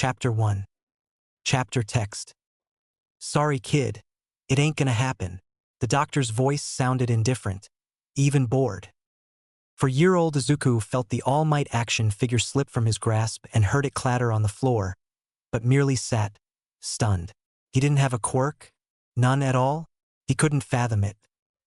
Chapter 1. Chapter text. Sorry, kid. It ain't gonna happen. The doctor's voice sounded indifferent, even bored. For year-old Izuku felt the all-might action figure slip from his grasp and heard it clatter on the floor, but merely sat, stunned. He didn't have a quirk? None at all? He couldn't fathom it.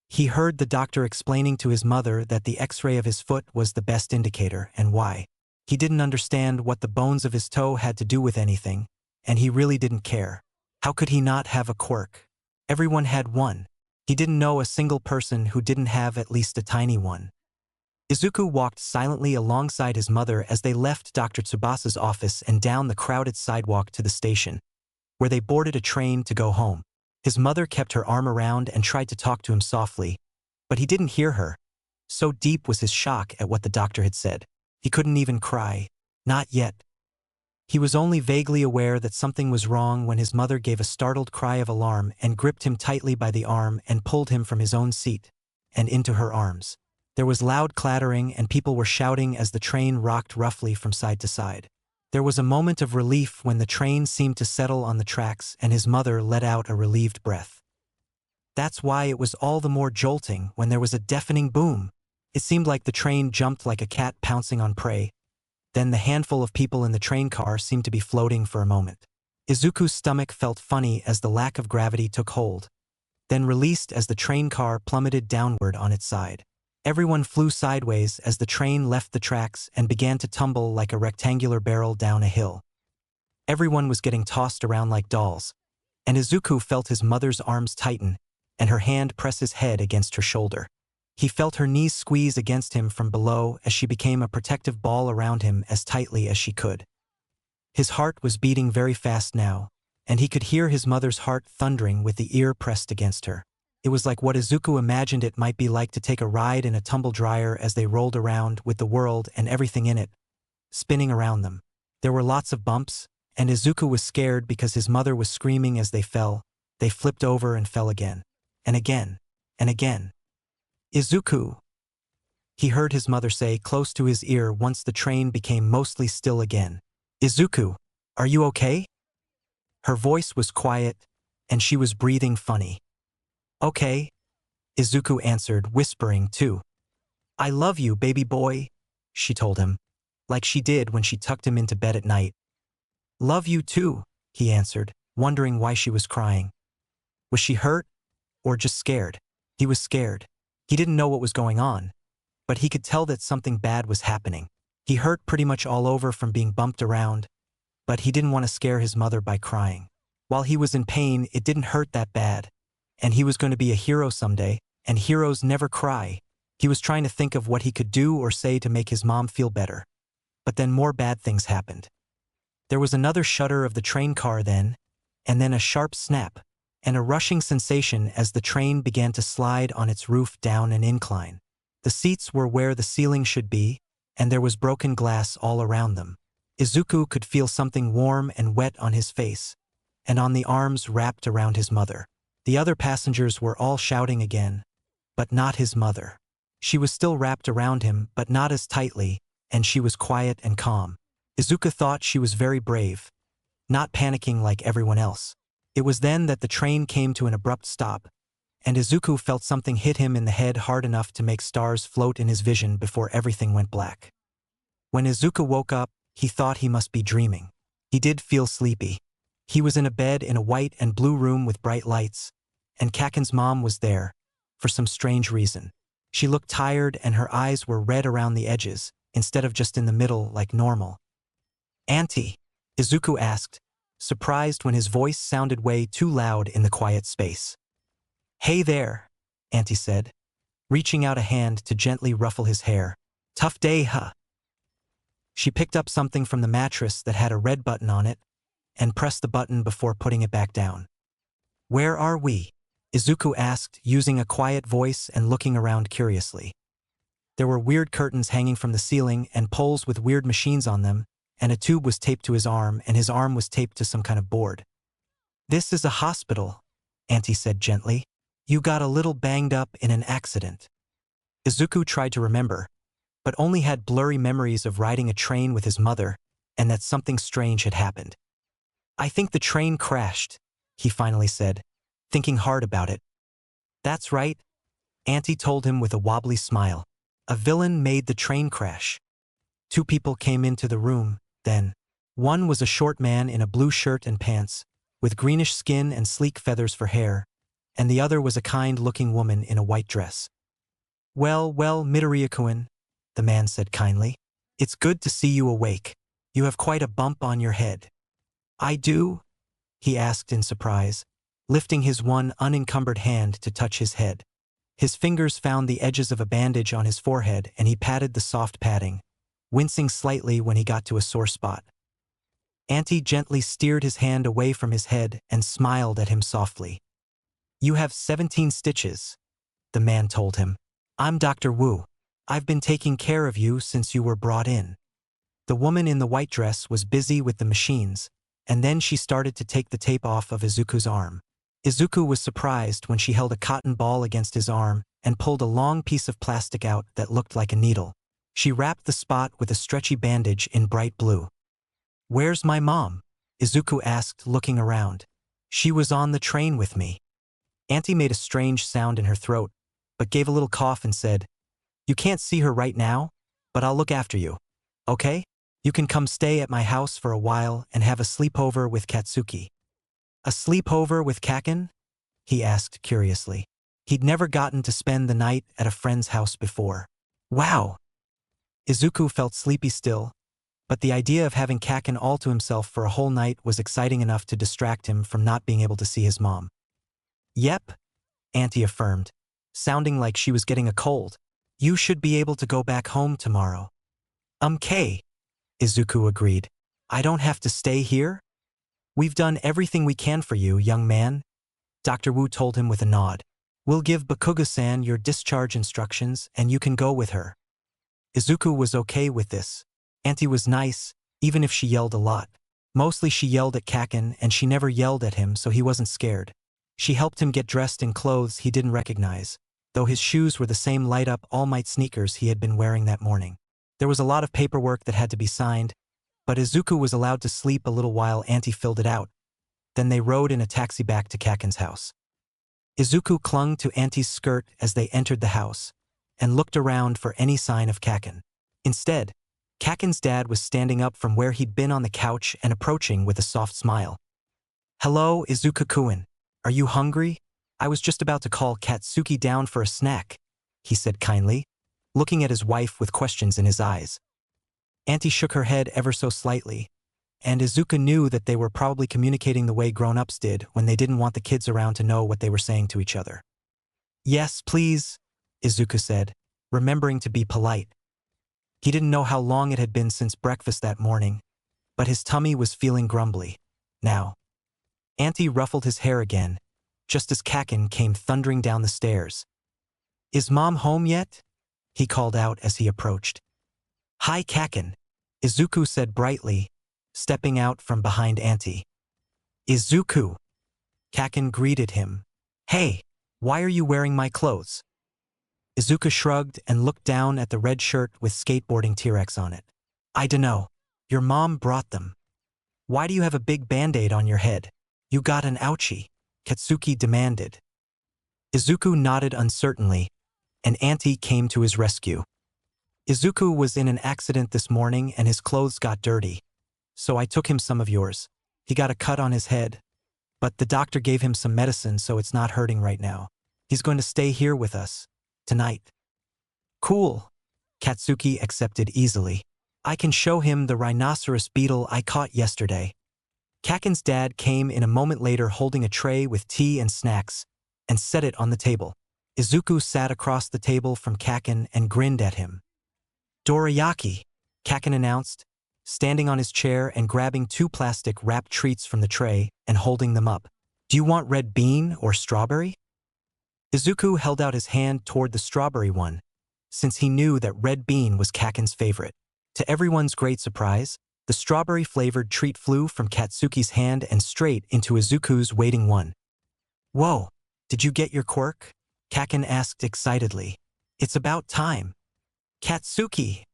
He heard the doctor explaining to his mother that the X-ray of his foot was the best indicator, and why. He didn't understand what the bones of his toe had to do with anything, and he really didn't care. How could he not have a quirk? Everyone had one. He didn't know a single person who didn't have at least a tiny one. Izuku walked silently alongside his mother as they left Dr. Tsubasa's office and down the crowded sidewalk to the station, where they boarded a train to go home. His mother kept her arm around and tried to talk to him softly, but he didn't hear her. So deep was his shock at what the doctor had said. He couldn't even cry. Not yet. He was only vaguely aware that something was wrong when his mother gave a startled cry of alarm and gripped him tightly by the arm and pulled him from his own seat and into her arms. There was loud clattering and people were shouting as the train rocked roughly from side to side. There was a moment of relief when the train seemed to settle on the tracks and his mother let out a relieved breath. That's why it was all the more jolting when there was a deafening boom. It seemed like the train jumped like a cat pouncing on prey. Then the handful of people in the train car seemed to be floating for a moment. Izuku's stomach felt funny as the lack of gravity took hold, then released as the train car plummeted downward on its side. Everyone flew sideways as the train left the tracks and began to tumble like a rectangular barrel down a hill. Everyone was getting tossed around like dolls, and Izuku felt his mother's arms tighten and her hand press his head against her shoulder. He felt her knees squeeze against him from below as she became a protective ball around him as tightly as she could. His heart was beating very fast now, and he could hear his mother's heart thundering with the ear pressed against her. It was like what Izuku imagined it might be like to take a ride in a tumble dryer as they rolled around with the world and everything in it, spinning around them. There were lots of bumps, and Izuku was scared because his mother was screaming as they fell. They flipped over and fell again, and again, and again. Izuku, he heard his mother say close to his ear once the train became mostly still again. Izuku, are you okay? Her voice was quiet, and she was breathing funny. Okay, Izuku answered, whispering too. I love you, baby boy, she told him, like she did when she tucked him into bed at night. Love you too, he answered, wondering why she was crying. Was she hurt, or just scared? He was scared. He didn't know what was going on, but he could tell that something bad was happening. He hurt pretty much all over from being bumped around, but he didn't want to scare his mother by crying. While he was in pain, it didn't hurt that bad, and he was going to be a hero someday, and heroes never cry. He was trying to think of what he could do or say to make his mom feel better. But then more bad things happened. There was another shudder of the train car then, and then a sharp snap, and a rushing sensation as the train began to slide on its roof down an incline. The seats were where the ceiling should be, and there was broken glass all around them. Izuku could feel something warm and wet on his face, and on the arms wrapped around his mother. The other passengers were all shouting again, but not his mother. She was still wrapped around him, but not as tightly, and she was quiet and calm. Izuku thought she was very brave, not panicking like everyone else. It was then that the train came to an abrupt stop, and Izuku felt something hit him in the head hard enough to make stars float in his vision before everything went black. When Izuku woke up, he thought he must be dreaming. He did feel sleepy. He was in a bed in a white and blue room with bright lights, and Kaken's mom was there, for some strange reason. She looked tired and her eyes were red around the edges, instead of just in the middle like normal. Auntie, Izuku asked, surprised when his voice sounded way too loud in the quiet space. Hey there, Auntie said, reaching out a hand to gently ruffle his hair. Tough day, huh? She picked up something from the mattress that had a red button on it, and pressed the button before putting it back down. Where are we? Izuku asked, using a quiet voice and looking around curiously. There were weird curtains hanging from the ceiling and poles with weird machines on them, and a tube was taped to his arm, and his arm was taped to some kind of board. This is a hospital, Auntie said gently. You got a little banged up in an accident. Izuku tried to remember, but only had blurry memories of riding a train with his mother, and that something strange had happened. I think the train crashed, he finally said, thinking hard about it. That's right, Auntie told him with a wobbly smile. A villain made the train crash. Two people came into the room, then. One was a short man in a blue shirt and pants, with greenish skin and sleek feathers for hair, and the other was a kind-looking woman in a white dress. Well, Midoriya-kun, the man said kindly. It's good to see you awake. You have quite a bump on your head. I do? He asked in surprise, lifting his one unencumbered hand to touch his head. His fingers found the edges of a bandage on his forehead and he patted the soft padding, wincing slightly when he got to a sore spot. Auntie gently steered his hand away from his head and smiled at him softly. You have 17 stitches, the man told him. I'm Dr. Wu. I've been taking care of you since you were brought in. The woman in the white dress was busy with the machines, and then she started to take the tape off of Izuku's arm. Izuku was surprised when she held a cotton ball against his arm and pulled a long piece of plastic out that looked like a needle. She wrapped the spot with a stretchy bandage in bright blue. Where's my mom? Izuku asked, looking around. She was on the train with me. Auntie made a strange sound in her throat, but gave a little cough and said, You can't see her right now, but I'll look after you. Okay? You can come stay at my house for a while and have a sleepover with Katsuki. A sleepover with Kaken? He asked curiously. He'd never gotten to spend the night at a friend's house before. Wow! Izuku felt sleepy still, but the idea of having Kaken all to himself for a whole night was exciting enough to distract him from not being able to see his mom. Yep, Auntie affirmed, sounding like she was getting a cold. You should be able to go back home tomorrow. Kay, Izuku agreed. I don't have to stay here? We've done everything we can for you, young man, Dr. Wu told him with a nod. We'll give Bakugo-san your discharge instructions and you can go with her. Izuku was okay with this. Auntie was nice, even if she yelled a lot. Mostly she yelled at Kaken and she never yelled at him, so he wasn't scared. She helped him get dressed in clothes he didn't recognize, though his shoes were the same light-up all-might sneakers he had been wearing that morning. There was a lot of paperwork that had to be signed, but Izuku was allowed to sleep a little while Auntie filled it out. Then they rode in a taxi back to Kaken's house. Izuku clung to Auntie's skirt as they entered the house, and looked around for any sign of Kaken. Instead, Kaken's dad was standing up from where he'd been on the couch and approaching with a soft smile. Hello, Izuku-kun. Are you hungry? I was just about to call Katsuki down for a snack, he said kindly, looking at his wife with questions in his eyes. Auntie shook her head ever so slightly, and Izuku knew that they were probably communicating the way grown-ups did when they didn't want the kids around to know what they were saying to each other. Yes, please, Izuku said, remembering to be polite. He didn't know how long it had been since breakfast that morning, but his tummy was feeling grumbly. Now. Auntie ruffled his hair again, just as Kaken came thundering down the stairs. Is Mom home yet? He called out as he approached. Hi, Kaken, Izuku said brightly, stepping out from behind Auntie. Izuku, Kaken greeted him. Hey, why are you wearing my clothes? Izuku shrugged and looked down at the red shirt with skateboarding T-Rex on it. I dunno. Your mom brought them. Why do you have a big band-aid on your head? You got an ouchie, Katsuki demanded. Izuku nodded uncertainly, and Auntie came to his rescue. Izuku was in an accident this morning and his clothes got dirty, so I took him some of yours. He got a cut on his head, but the doctor gave him some medicine so it's not hurting right now. He's going to stay here with us, tonight. Cool, Katsuki accepted easily. I can show him the rhinoceros beetle I caught yesterday. Kaken's dad came in a moment later holding a tray with tea and snacks and set it on the table. Izuku sat across the table from Kaken and grinned at him. Dorayaki, Kaken announced, standing on his chair and grabbing two plastic wrapped treats from the tray and holding them up. Do you want red bean or strawberry? Izuku held out his hand toward the strawberry one, since he knew that red bean was Kaken's favorite. To everyone's great surprise, the strawberry-flavored treat flew from Katsuki's hand and straight into Izuku's waiting one. Whoa, did you get your quirk? Kaken asked excitedly. It's about time. Katsuki!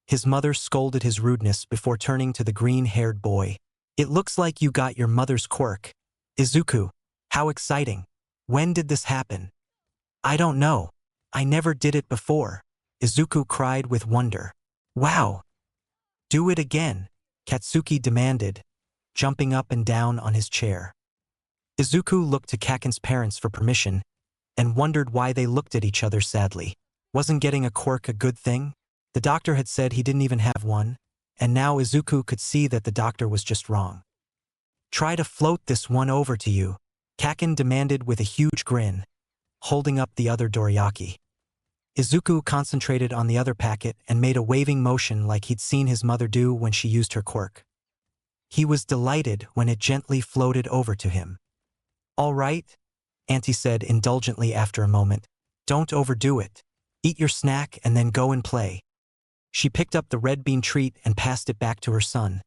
His mother scolded his rudeness before turning to the green-haired boy. It looks like you got your mother's quirk. Izuku, how exciting. When did this happen? I don't know. I never did it before. Izuku cried with wonder. Wow. Do it again, Katsuki demanded, jumping up and down on his chair. Izuku looked to Kaken's parents for permission and wondered why they looked at each other sadly. Wasn't getting a quirk a good thing? The doctor had said he didn't even have one, and now Izuku could see that the doctor was just wrong. Try to float this one over to you, Kaken demanded with a huge grin, holding up the other dorayaki. Izuku concentrated on the other packet and made a waving motion like he'd seen his mother do when she used her quirk. He was delighted when it gently floated over to him. All right, Auntie said indulgently after a moment. Don't overdo it. Eat your snack and then go and play. She picked up the red bean treat and passed it back to her son,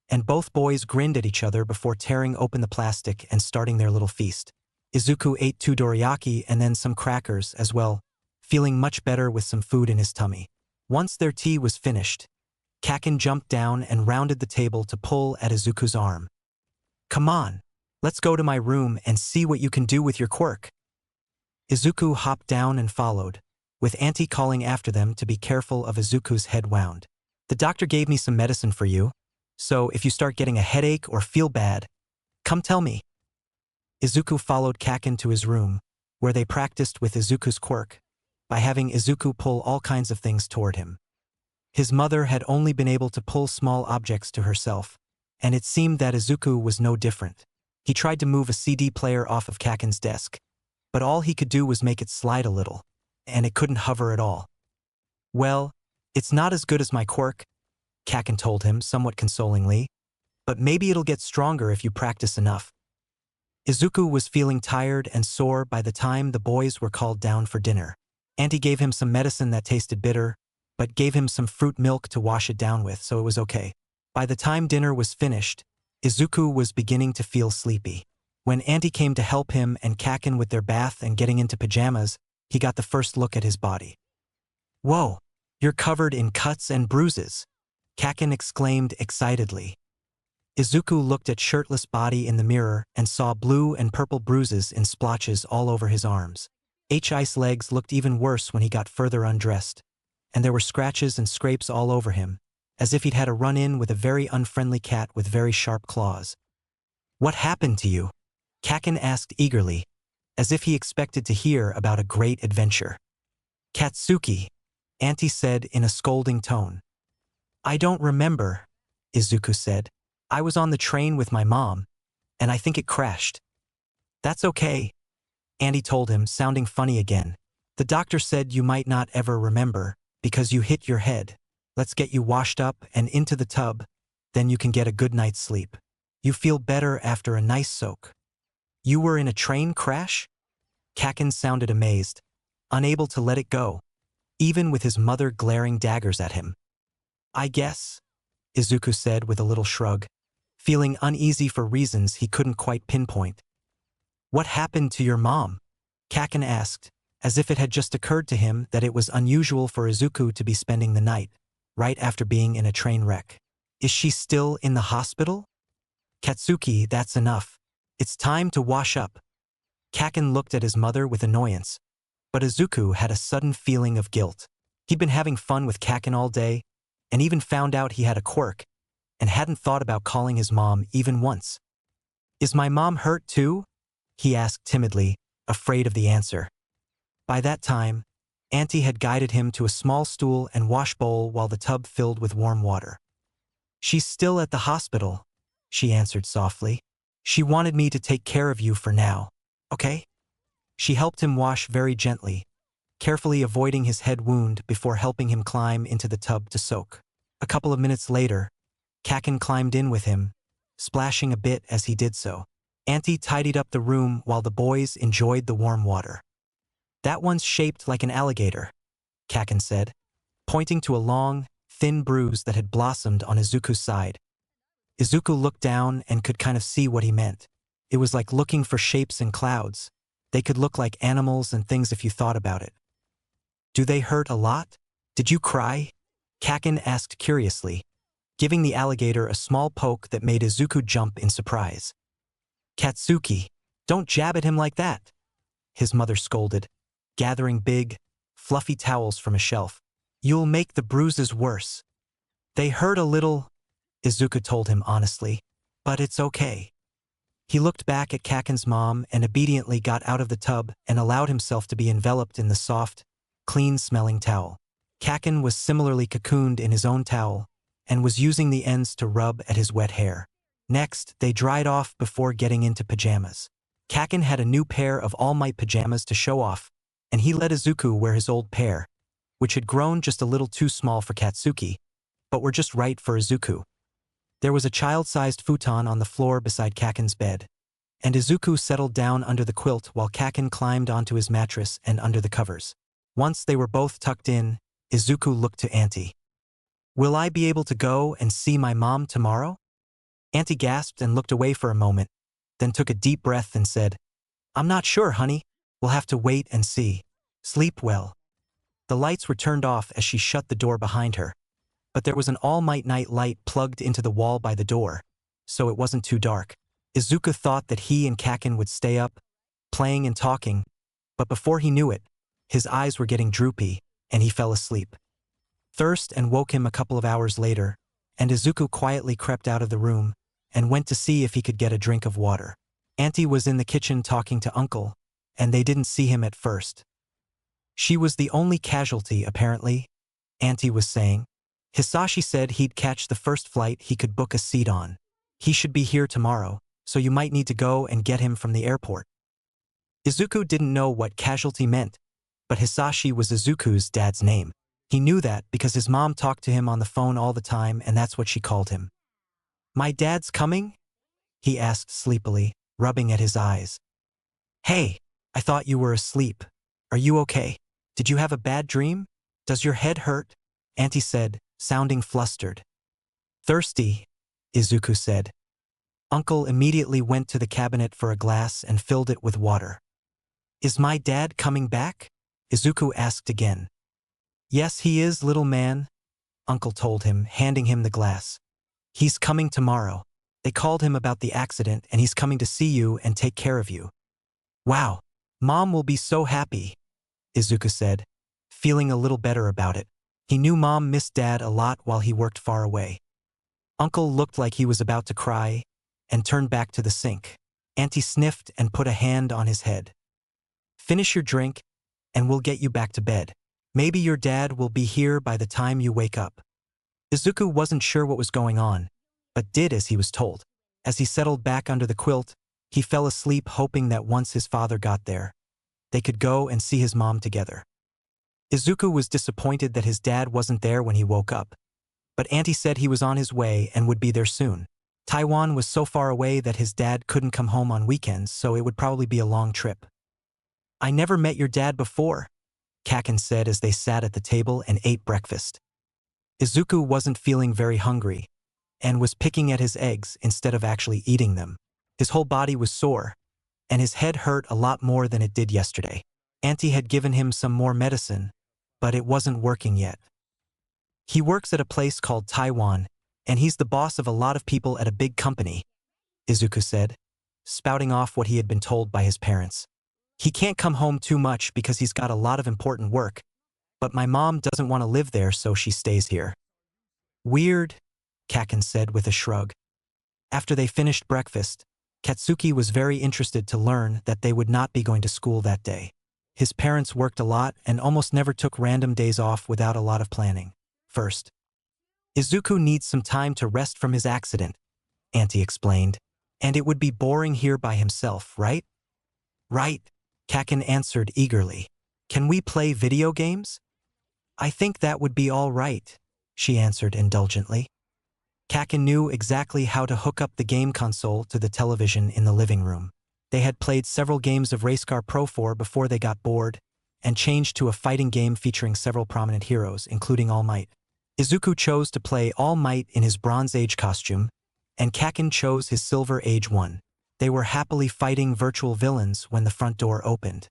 and both boys grinned at each other before tearing open the plastic and starting their little feast. Izuku ate 2 dorayaki and then some crackers as well, feeling much better with some food in his tummy. Once their tea was finished, Kaken jumped down and rounded the table to pull at Izuku's arm. Come on, let's go to my room and see what you can do with your quirk. Izuku hopped down and followed, with Auntie calling after them to be careful of Izuku's head wound. The doctor gave me some medicine for you, so if you start getting a headache or feel bad, come tell me. Izuku followed Kaken to his room, where they practiced with Izuku's quirk, by having Izuku pull all kinds of things toward him. His mother had only been able to pull small objects to herself, and it seemed that Izuku was no different. He tried to move a CD player off of Kaken's desk, but all he could do was make it slide a little, and it couldn't hover at all. Well, it's not as good as my quirk, Kaken told him somewhat consolingly, but maybe it'll get stronger if you practice enough. Izuku was feeling tired and sore by the time the boys were called down for dinner. Auntie gave him some medicine that tasted bitter, but gave him some fruit milk to wash it down with, so it was okay. By the time dinner was finished, Izuku was beginning to feel sleepy. When Auntie came to help him and Kaken with their bath and getting into pajamas, he got the first look at his body. Whoa, you're covered in cuts and bruises, Kaken exclaimed excitedly. Izuku looked at shirtless body in the mirror and saw blue and purple bruises in splotches all over his arms. I's legs looked even worse when he got further undressed, and there were scratches and scrapes all over him, as if he'd had a run-in with a very unfriendly cat with very sharp claws. What happened to you? Kaken asked eagerly, as if he expected to hear about a great adventure. Katsuki, Auntie said in a scolding tone. I don't remember, Izuku said. I was on the train with my mom, and I think it crashed. That's okay, Auntie told him, sounding funny again. The doctor said you might not ever remember, because you hit your head. Let's get you washed up and into the tub, then you can get a good night's sleep. You feel better after a nice soak. You were in a train crash? Kaken sounded amazed, unable to let it go, even with his mother glaring daggers at him. I guess, Izuku said with a little shrug, feeling uneasy for reasons he couldn't quite pinpoint. What happened to your mom? Kaken asked, as if it had just occurred to him that it was unusual for Izuku to be spending the night, right after being in a train wreck. Is she still in the hospital? Katsuki, that's enough. It's time to wash up. Kaken looked at his mother with annoyance, but Izuku had a sudden feeling of guilt. He'd been having fun with Kaken all day, and even found out he had a quirk, and hadn't thought about calling his mom even once. Is my mom hurt too? He asked timidly, afraid of the answer. By that time, Auntie had guided him to a small stool and wash bowl while the tub filled with warm water. She's still at the hospital, she answered softly. She wanted me to take care of you for now, okay? She helped him wash very gently, carefully avoiding his head wound before helping him climb into the tub to soak. A couple of minutes later, Kaken climbed in with him, splashing a bit as he did so. Auntie tidied up the room while the boys enjoyed the warm water. That one's shaped like an alligator, Kaken said, pointing to a long, thin bruise that had blossomed on Izuku's side. Izuku looked down and could kind of see what he meant. It was like looking for shapes in clouds. They could look like animals and things if you thought about it. Do they hurt a lot? Did you cry? Kaken asked curiously. giving the alligator a small poke that made Izuku jump in surprise. "Katsuki, don't jab at him like that," his mother scolded, gathering big, fluffy towels from a shelf. "You'll make the bruises worse." "They hurt a little," Izuku told him honestly, "but it's okay." He looked back at Kaken's mom and obediently got out of the tub and allowed himself to be enveloped in the soft, clean-smelling towel. Kaken was similarly cocooned in his own towel and was using the ends to rub at his wet hair. Next, they dried off before getting into pajamas. Kaken had a new pair of All Might pajamas to show off, and he let Izuku wear his old pair, which had grown just a little too small for Katsuki, but were just right for Izuku. There was a child-sized futon on the floor beside Kaken's bed, and Izuku settled down under the quilt while Kaken climbed onto his mattress and under the covers. Once they were both tucked in, Izuku looked to Auntie. "Will I be able to go and see my mom tomorrow?" Auntie gasped and looked away for a moment, then took a deep breath and said, "I'm not sure, honey. We'll have to wait and see. Sleep well." The lights were turned off as she shut the door behind her, but there was an All Might night light plugged into the wall by the door, so it wasn't too dark. Izuku thought that he and Kaken would stay up, playing and talking, but before he knew it, his eyes were getting droopy, and he fell asleep. Thirst woke him a couple of hours later, and Izuku quietly crept out of the room and went to see if he could get a drink of water. Auntie was in the kitchen talking to Uncle, and they didn't see him at first. "She was the only casualty, apparently," Auntie was saying. "Hisashi said he'd catch the first flight he could book a seat on. He should be here tomorrow, so you might need to go and get him from the airport." Izuku didn't know what casualty meant, but Hisashi was Izuku's dad's name. He knew that because his mom talked to him on the phone all the time, and that's what she called him. "My dad's coming?" he asked sleepily, rubbing at his eyes. "Hey, I thought you were asleep. Are you okay? Did you have a bad dream? Does your head hurt?" Auntie said, sounding flustered. "Thirsty," Izuku said. Uncle immediately went to the cabinet for a glass and filled it with water. "Is my dad coming back?" Izuku asked again. "Yes, he is, little man," Uncle told him, handing him the glass. "He's coming tomorrow. They called him about the accident and he's coming to see you and take care of you." "Wow, Mom will be so happy," Izuku said, feeling a little better about it. He knew Mom missed Dad a lot while he worked far away. Uncle looked like he was about to cry and turned back to the sink. Auntie sniffed and put a hand on his head. "Finish your drink and we'll get you back to bed. Maybe your dad will be here by the time you wake up." Izuku wasn't sure what was going on, but did as he was told. As he settled back under the quilt, he fell asleep hoping that once his father got there, they could go and see his mom together. Izuku was disappointed that his dad wasn't there when he woke up, but Auntie said he was on his way and would be there soon. Taiwan was so far away that his dad couldn't come home on weekends, so it would probably be a long trip. "I never met your dad before," Kaken said as they sat at the table and ate breakfast. Izuku wasn't feeling very hungry and was picking at his eggs instead of actually eating them. His whole body was sore, and his head hurt a lot more than it did yesterday. Auntie had given him some more medicine, but it wasn't working yet. "He works at a place called Taiwan, and he's the boss of a lot of people at a big company," Izuku said, spouting off what he had been told by his parents. "He can't come home too much because he's got a lot of important work, but my mom doesn't want to live there, so she stays here." "Weird," Kaken said with a shrug. After they finished breakfast, Katsuki was very interested to learn that they would not be going to school that day. His parents worked a lot and almost never took random days off without a lot of planning. "First, Izuku needs some time to rest from his accident," Auntie explained, "and it would be boring here by himself, right?" "Right," Kaken answered eagerly. "Can we play video games?" "I think that would be all right," she answered indulgently. Kaken knew exactly how to hook up the game console to the television in the living room. They had played several games of Racecar Pro 4 before they got bored, and changed to a fighting game featuring several prominent heroes, including All Might. Izuku chose to play All Might in his Bronze Age costume, and Kaken chose his Silver Age one. They were happily fighting virtual villains when the front door opened.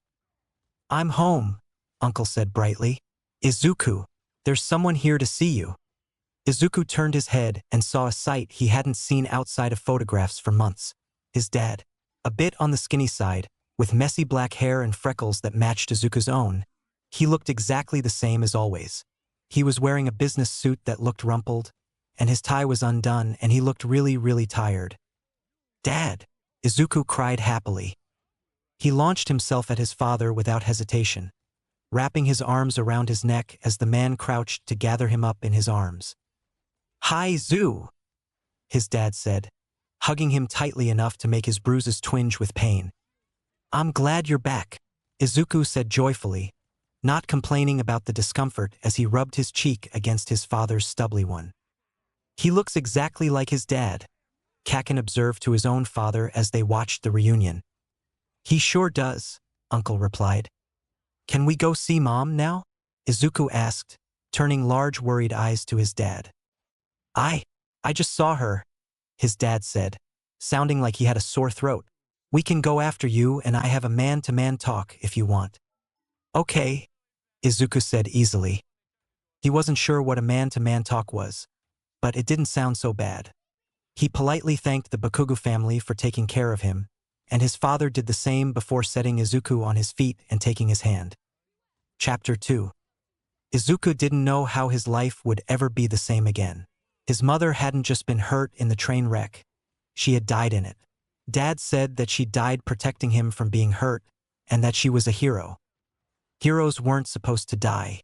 "I'm home," Uncle said brightly. "Izuku, there's someone here to see you." Izuku turned his head and saw a sight he hadn't seen outside of photographs for months. His dad. A bit on the skinny side, with messy black hair and freckles that matched Izuku's own. He looked exactly the same as always. He was wearing a business suit that looked rumpled, and his tie was undone, and he looked really tired. "Dad!" Izuku cried happily. He launched himself at his father without hesitation, wrapping his arms around his neck as the man crouched to gather him up in his arms. "Hi, Zu!" his dad said, hugging him tightly enough to make his bruises twinge with pain. "I'm glad you're back," Izuku said joyfully, not complaining about the discomfort as he rubbed his cheek against his father's stubbly one. "He looks exactly like his dad," Kakin observed to his own father as they watched the reunion. "He sure does," Uncle replied. "Can we go see Mom now?" Izuku asked, turning large worried eyes to his dad. I just saw her," his dad said, sounding like he had a sore throat. "We can go after you, and I have a man-to-man talk if you want." "Okay," Izuku said easily. He wasn't sure what a man-to-man talk was, but it didn't sound so bad. He politely thanked the Bakugo family for taking care of him, and his father did the same before setting Izuku on his feet and taking his hand. Chapter 2. Izuku didn't know how his life would ever be the same again. His mother hadn't just been hurt in the train wreck. She had died in it. Dad said that she died protecting him from being hurt, and that she was a hero. Heroes weren't supposed to die.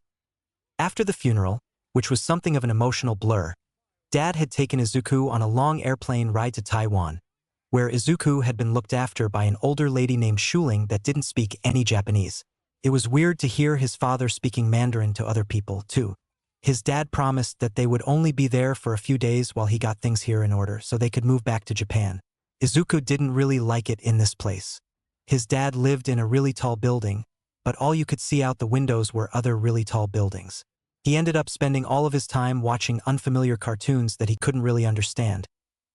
After the funeral, which was something of an emotional blur, Dad had taken Izuku on a long airplane ride to Taiwan, where Izuku had been looked after by an older lady named Shuling that didn't speak any Japanese. It was weird to hear his father speaking Mandarin to other people, too. His dad promised that they would only be there for a few days while he got things here in order so they could move back to Japan. Izuku didn't really like it in this place. His dad lived in a really tall building, but all you could see out the windows were other really tall buildings. He ended up spending all of his time watching unfamiliar cartoons that he couldn't really understand,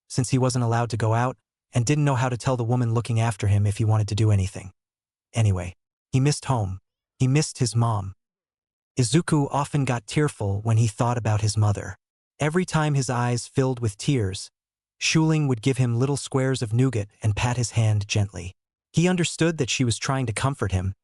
since he wasn't allowed to go out and didn't know how to tell the woman looking after him if he wanted to do anything. Anyway, he missed home. He missed his mom. Izuku often got tearful when he thought about his mother. Every time his eyes filled with tears, Shuling would give him little squares of nougat and pat his hand gently. He understood that she was trying to comfort him,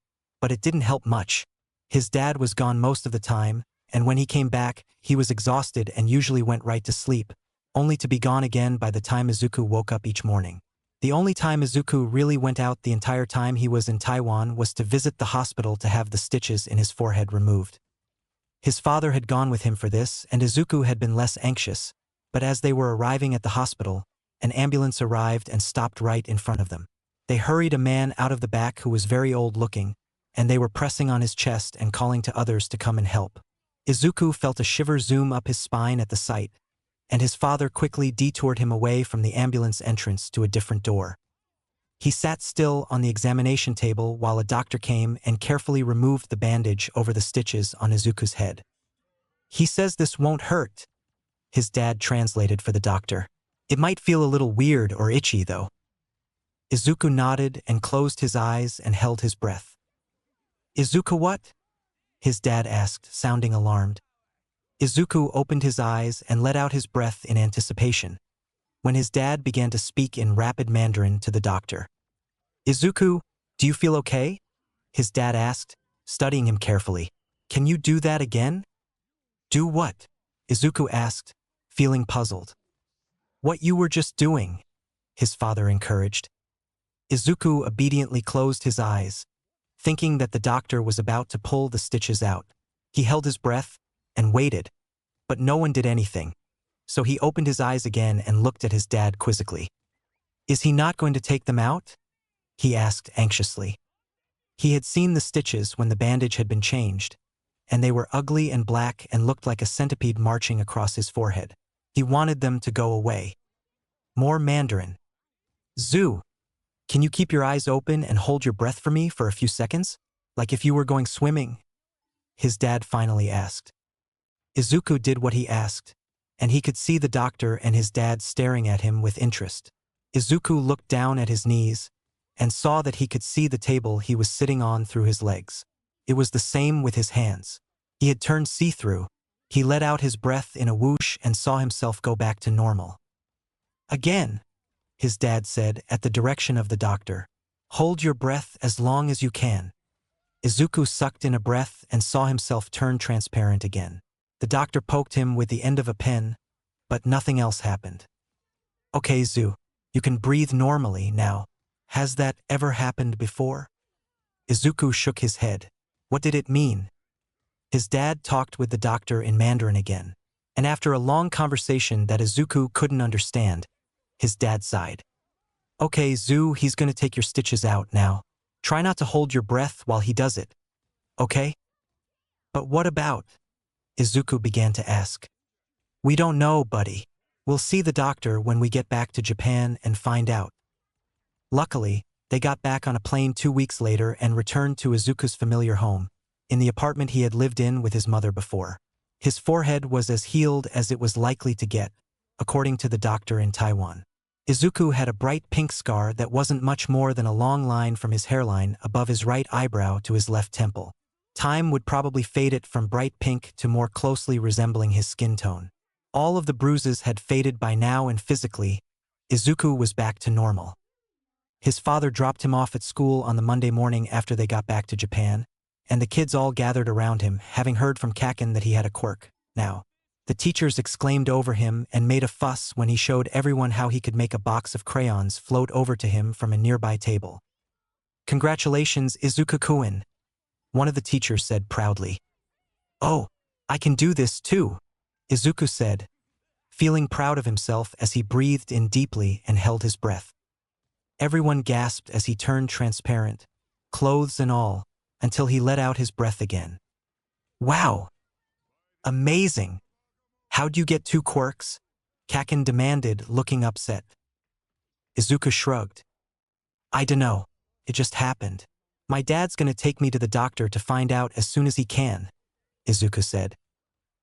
but it didn't help much. His dad was gone most of the time, and when he came back, he was exhausted and usually went right to sleep, only to be gone again by the time Izuku woke up each morning. The only time Izuku really went out the entire time he was in Taiwan was to visit the hospital to have the stitches in his forehead removed. His father had gone with him for this, and Izuku had been less anxious, but as they were arriving at the hospital, an ambulance arrived and stopped right in front of them. They hurried a man out of the back who was very old-looking, and they were pressing on his chest and calling to others to come and help. Izuku felt a shiver zoom up his spine at the sight, and his father quickly detoured him away from the ambulance entrance to a different door. He sat still on the examination table while a doctor came and carefully removed the bandage over the stitches on Izuku's head. "He says this won't hurt," his dad translated for the doctor. "It might feel a little weird or itchy, though." Izuku nodded and closed his eyes and held his breath. "Izuku what?" his dad asked, sounding alarmed. Izuku opened his eyes and let out his breath in anticipation, when his dad began to speak in rapid Mandarin to the doctor. "Izuku, do you feel okay?" his dad asked, studying him carefully. "Can you do that again?" "Do what?" Izuku asked, feeling puzzled. "What you were just doing," his father encouraged. Izuku obediently closed his eyes, thinking that the doctor was about to pull the stitches out. He held his breath and waited, but no one did anything. So he opened his eyes again and looked at his dad quizzically. "Is he not going to take them out?" he asked anxiously. He had seen the stitches when the bandage had been changed, and they were ugly and black and looked like a centipede marching across his forehead. He wanted them to go away. More Mandarin. "Zu, can you keep your eyes open and hold your breath for me for a few seconds? Like if you were going swimming?" his dad finally asked. Izuku did what he asked, and he could see the doctor and his dad staring at him with interest. Izuku looked down at his knees and saw that he could see the table he was sitting on through his legs. It was the same with his hands. He had turned see-through, He let out his breath in a whoosh and saw himself go back to normal. Again, his dad said at the direction of the doctor. Hold your breath as long as you can. Izuku sucked in a breath and saw himself turn transparent again. The doctor poked him with the end of a pen, but nothing else happened. Okay, Zu, you can breathe normally now. Has that ever happened before? Izuku shook his head. What did it mean? His dad talked with the doctor in Mandarin again, and after a long conversation that Izuku couldn't understand, his dad sighed. Okay, Zu, he's gonna take your stitches out now. Try not to hold your breath while he does it. Okay? But what about? Izuku began to ask. We don't know, buddy. We'll see the doctor when we get back to Japan and find out. Luckily, they got back on a plane 2 weeks later and returned to Izuku's familiar home, in the apartment he had lived in with his mother before. His forehead was as healed as it was likely to get, according to the doctor in Taiwan. Izuku had a bright pink scar that wasn't much more than a long line from his hairline above his right eyebrow to his left temple. Time would probably fade it from bright pink to more closely resembling his skin tone. All of the bruises had faded by now and physically, Izuku was back to normal. His father dropped him off at school on the Monday morning after they got back to Japan, and the kids all gathered around him, having heard from Kaken that he had a quirk. Now, the teachers exclaimed over him and made a fuss when he showed everyone how he could make a box of crayons float over to him from a nearby table. Congratulations, Izuku-kun, one of the teachers said proudly. Oh, I can do this too, Izuku said, feeling proud of himself as he breathed in deeply and held his breath. Everyone gasped as he turned transparent, clothes and all, until he let out his breath again. Wow! Amazing! How'd you get 2 quirks? Kaken demanded, looking upset. Izuku shrugged. I dunno. It just happened. My dad's gonna take me to the doctor to find out as soon as he can, Izuku said.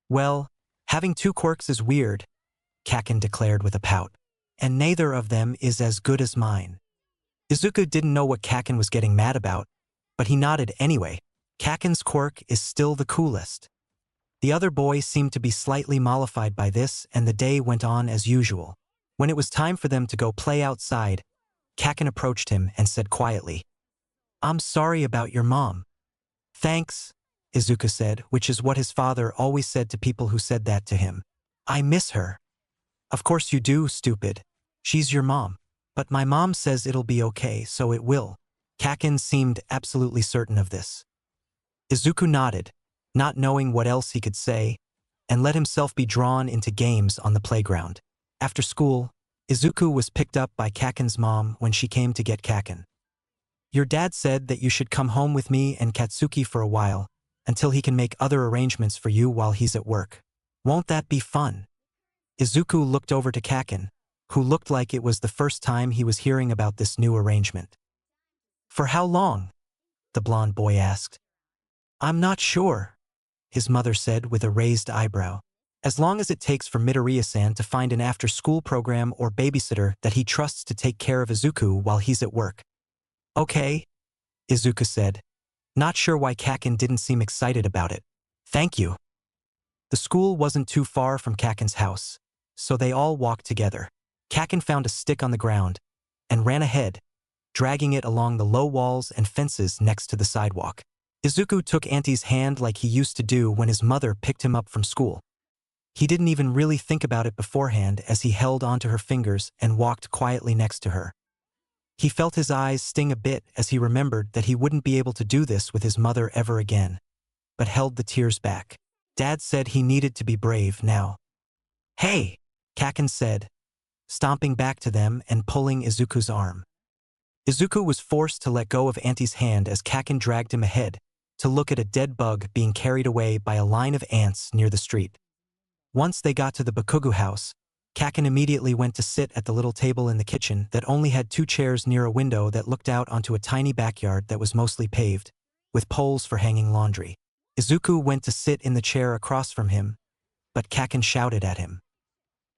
Well, having 2 quirks is weird, Kaken declared with a pout, and neither of them is as good as mine. Izuku didn't know what Kaken was getting mad about, but he nodded anyway. Kaken's quirk is still the coolest. The other boy seemed to be slightly mollified by this, and the day went on as usual. When it was time for them to go play outside, Kaken approached him and said quietly, I'm sorry about your mom. Thanks, Izuku said, which is what his father always said to people who said that to him. I miss her. Of course you do, stupid. She's your mom. But my mom says it'll be okay, so it will. Kaken seemed absolutely certain of this. Izuku nodded, not knowing what else he could say, and let himself be drawn into games on the playground. After school, Izuku was picked up by Kaken's mom when she came to get Kaken. Your dad said that you should come home with me and Katsuki for a while, until he can make other arrangements for you while he's at work. Won't that be fun? Izuku looked over to Kaken, who looked like it was the first time he was hearing about this new arrangement. For how long? The blonde boy asked. I'm not sure, his mother said with a raised eyebrow. As long as it takes for Midoriya-san to find an after-school program or babysitter that he trusts to take care of Izuku while he's at work. Okay, Izuku said, not sure why Kaken didn't seem excited about it. Thank you. The school wasn't too far from Kaken's house, so they all walked together. Kaken found a stick on the ground and ran ahead, dragging it along the low walls and fences next to the sidewalk. Izuku took Auntie's hand like he used to do when his mother picked him up from school. He didn't even really think about it beforehand as he held onto her fingers and walked quietly next to her. He felt his eyes sting a bit as he remembered that he wouldn't be able to do this with his mother ever again, but held the tears back. Dad said he needed to be brave now. Hey, Kaken said, stomping back to them and pulling Izuku's arm. Izuku was forced to let go of Auntie's hand as Kaken dragged him ahead to look at a dead bug being carried away by a line of ants near the street. Once they got to the Bakugu house, Kaken immediately went to sit at the little table in the kitchen that only had 2 chairs near a window that looked out onto a tiny backyard that was mostly paved, with poles for hanging laundry. Izuku went to sit in the chair across from him, but Kaken shouted at him.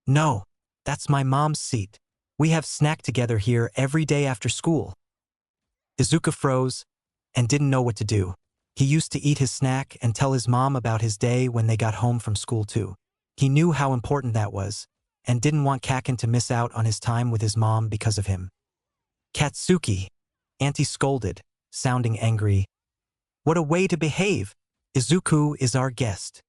No, that's my mom's seat. We have snack together here every day after school. Izuku froze and didn't know what to do. He used to eat his snack and tell his mom about his day when they got home from school too. He knew how important that was, and didn't want Kaken to miss out on his time with his mom because of him. Katsuki, Auntie scolded, sounding angry. What a way to behave! Izuku is our guest.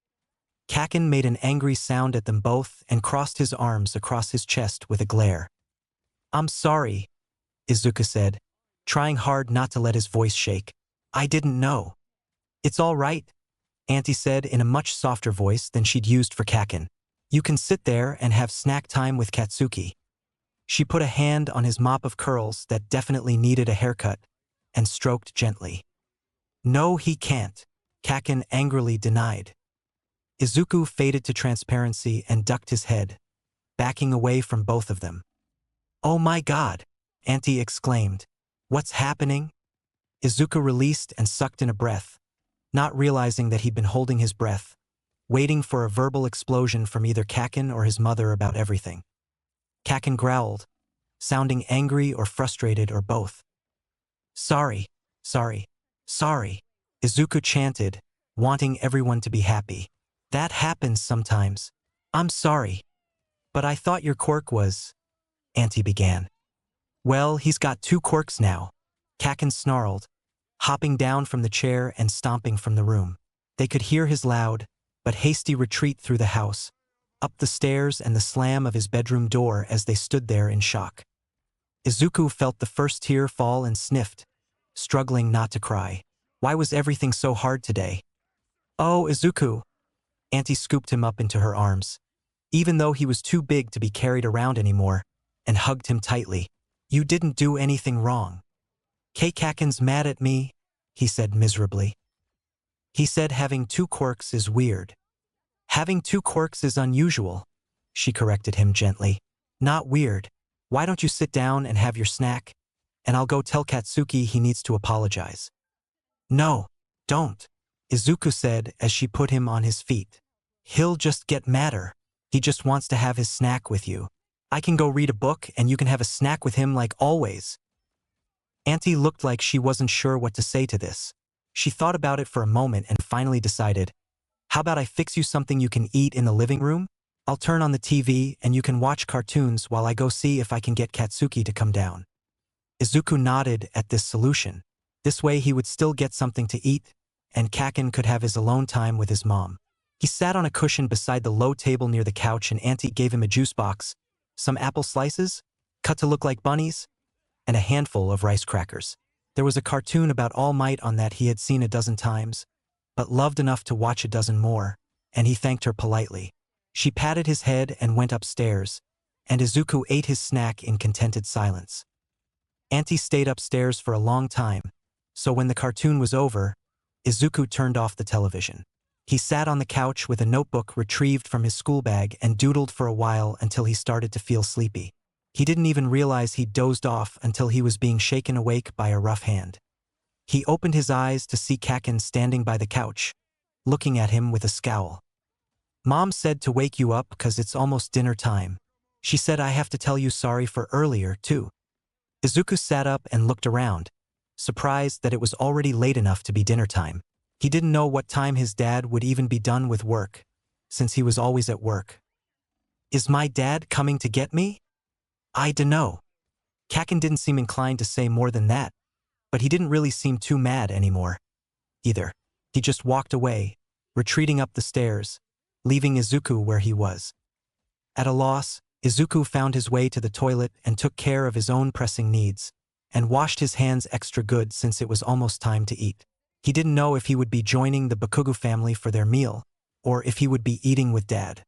Kaken made an angry sound at them both and crossed his arms across his chest with a glare. I'm sorry, Izuku said, trying hard not to let his voice shake. I didn't know. It's all right, Auntie said in a much softer voice than she'd used for Kaken. You can sit there and have snack time with Katsuki. She put a hand on his mop of curls that definitely needed a haircut and stroked gently. No, he can't, Kaken angrily denied. Izuku faded to transparency and ducked his head, backing away from both of them. Oh my God, Auntie exclaimed. What's happening? Izuku released and sucked in a breath, not realizing that he'd been holding his breath, waiting for a verbal explosion from either Kaken or his mother about everything. Kaken growled, sounding angry or frustrated or both. Sorry, sorry, sorry, Izuku chanted, wanting everyone to be happy. That happens sometimes. I'm sorry. But I thought your quirk was… Auntie began. Well, he's got 2 quirks now, Kaken snarled, hopping down from the chair and stomping from the room. They could hear his loud, but hasty retreat through the house, up the stairs and the slam of his bedroom door as they stood there in shock. Izuku felt the first tear fall and sniffed, struggling not to cry. Why was everything so hard today? Oh, Izuku! Auntie scooped him up into her arms, even though he was too big to be carried around anymore, and hugged him tightly. You didn't do anything wrong. Kaken's mad at me, he said miserably. He said having 2 quirks is weird. Having 2 quirks is unusual, she corrected him gently. Not weird. Why don't you sit down and have your snack, and I'll go tell Katsuki he needs to apologize. No, don't, Izuku said as she put him on his feet. He'll just get madder. He just wants to have his snack with you. I can go read a book and you can have a snack with him like always. Auntie looked like she wasn't sure what to say to this. She thought about it for a moment and finally decided, how about I fix you something you can eat in the living room? I'll turn on the TV and you can watch cartoons while I go see if I can get Katsuki to come down. Izuku nodded at this solution. This way he would still get something to eat, and Kaken could have his alone time with his mom. He sat on a cushion beside the low table near the couch and Auntie gave him a juice box, some apple slices, cut to look like bunnies, and a handful of rice crackers. There was a cartoon about All Might on that he had seen a dozen times, but loved enough to watch a dozen more, and he thanked her politely. She patted his head and went upstairs, and Izuku ate his snack in contented silence. Auntie stayed upstairs for a long time, so when the cartoon was over, Izuku turned off the television. He sat on the couch with a notebook retrieved from his school bag and doodled for a while until he started to feel sleepy. He didn't even realize he'd dozed off until he was being shaken awake by a rough hand. He opened his eyes to see Kaken standing by the couch, looking at him with a scowl. Mom said to wake you up 'cause it's almost dinner time. She said I have to tell you sorry for earlier, too. Izuku sat up and looked around, surprised that it was already late enough to be dinner time. He didn't know what time his dad would even be done with work, since he was always at work. Is my dad coming to get me? I dunno. Kaken didn't seem inclined to say more than that, but he didn't really seem too mad anymore, either. He just walked away, retreating up the stairs, leaving Izuku where he was. At a loss, Izuku found his way to the toilet and took care of his own pressing needs, and washed his hands extra good since it was almost time to eat. He didn't know if he would be joining the Bakugo family for their meal, or if he would be eating with Dad.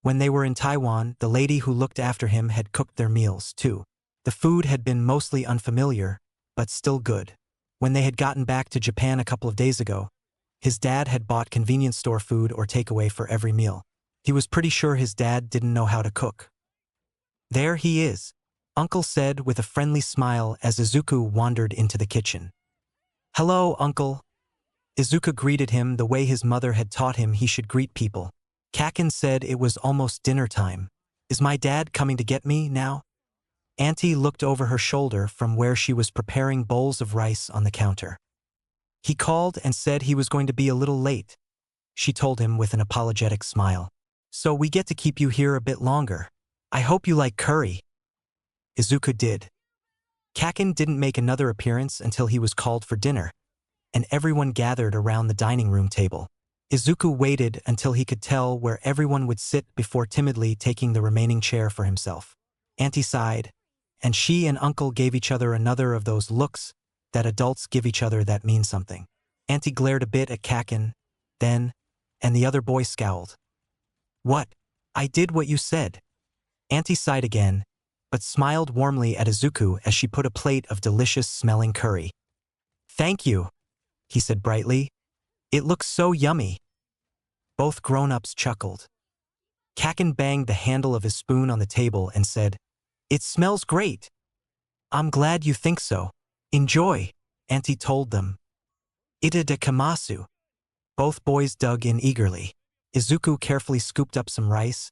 When they were in Taiwan, the lady who looked after him had cooked their meals, too. The food had been mostly unfamiliar, but still good. When they had gotten back to Japan a couple of days ago, his dad had bought convenience store food or takeaway for every meal. He was pretty sure his dad didn't know how to cook. There he is, Uncle said with a friendly smile as Izuku wandered into the kitchen. Hello, Uncle. Izuku greeted him the way his mother had taught him he should greet people. Kaken said it was almost dinner time. Is my dad coming to get me now? Auntie looked over her shoulder from where she was preparing bowls of rice on the counter. He called and said he was going to be a little late. She told him with an apologetic smile. So we get to keep you here a bit longer. I hope you like curry. Izuku did. Kaken didn't make another appearance until he was called for dinner, and everyone gathered around the dining room table. Izuku waited until he could tell where everyone would sit before timidly taking the remaining chair for himself. Auntie sighed, and she and Uncle gave each other another of those looks that adults give each other that mean something. Auntie glared a bit at Kaken, then, and the other boy scowled. What? I did what you said. Auntie sighed again, but smiled warmly at Izuku as she put a plate of delicious-smelling curry. Thank you, he said brightly. It looks so yummy. Both grown-ups chuckled. Kaken banged the handle of his spoon on the table and said, It smells great. I'm glad you think so. Enjoy, Auntie told them. Ita de kamasu. Both boys dug in eagerly. Izuku carefully scooped up some rice,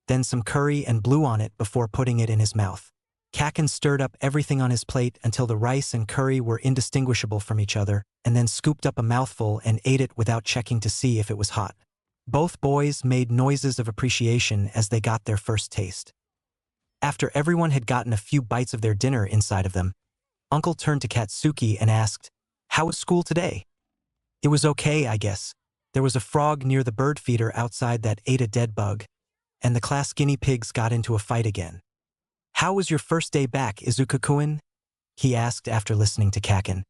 then some curry and blew on it before putting it in his mouth. Kaken stirred up everything on his plate until the rice and curry were indistinguishable from each other, and then scooped up a mouthful and ate it without checking to see if it was hot. Both boys made noises of appreciation as they got their first taste. After everyone had gotten a few bites of their dinner inside of them, Uncle turned to Katsuki and asked, How was school today? It was okay, I guess. There was a frog near the bird feeder outside that ate a dead bug, and the class guinea pigs got into a fight again. How was your first day back, Izuku-kun? He asked after listening to Kaken.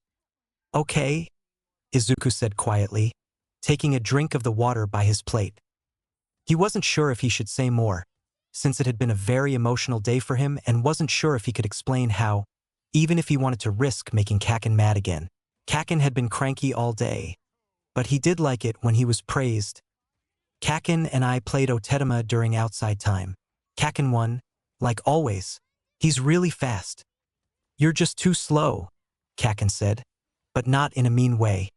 Okay, Izuku said quietly, taking a drink of the water by his plate. He wasn't sure if he should say more, since it had been a very emotional day for him, and wasn't sure if he could explain how, even if he wanted to risk making Kaken mad again. Kaken had been cranky all day, but he did like it when he was praised. Kaken and I played Otetama during outside time. Kaken won, like always. He's really fast. You're just too slow, Kaken said, but not in a mean way.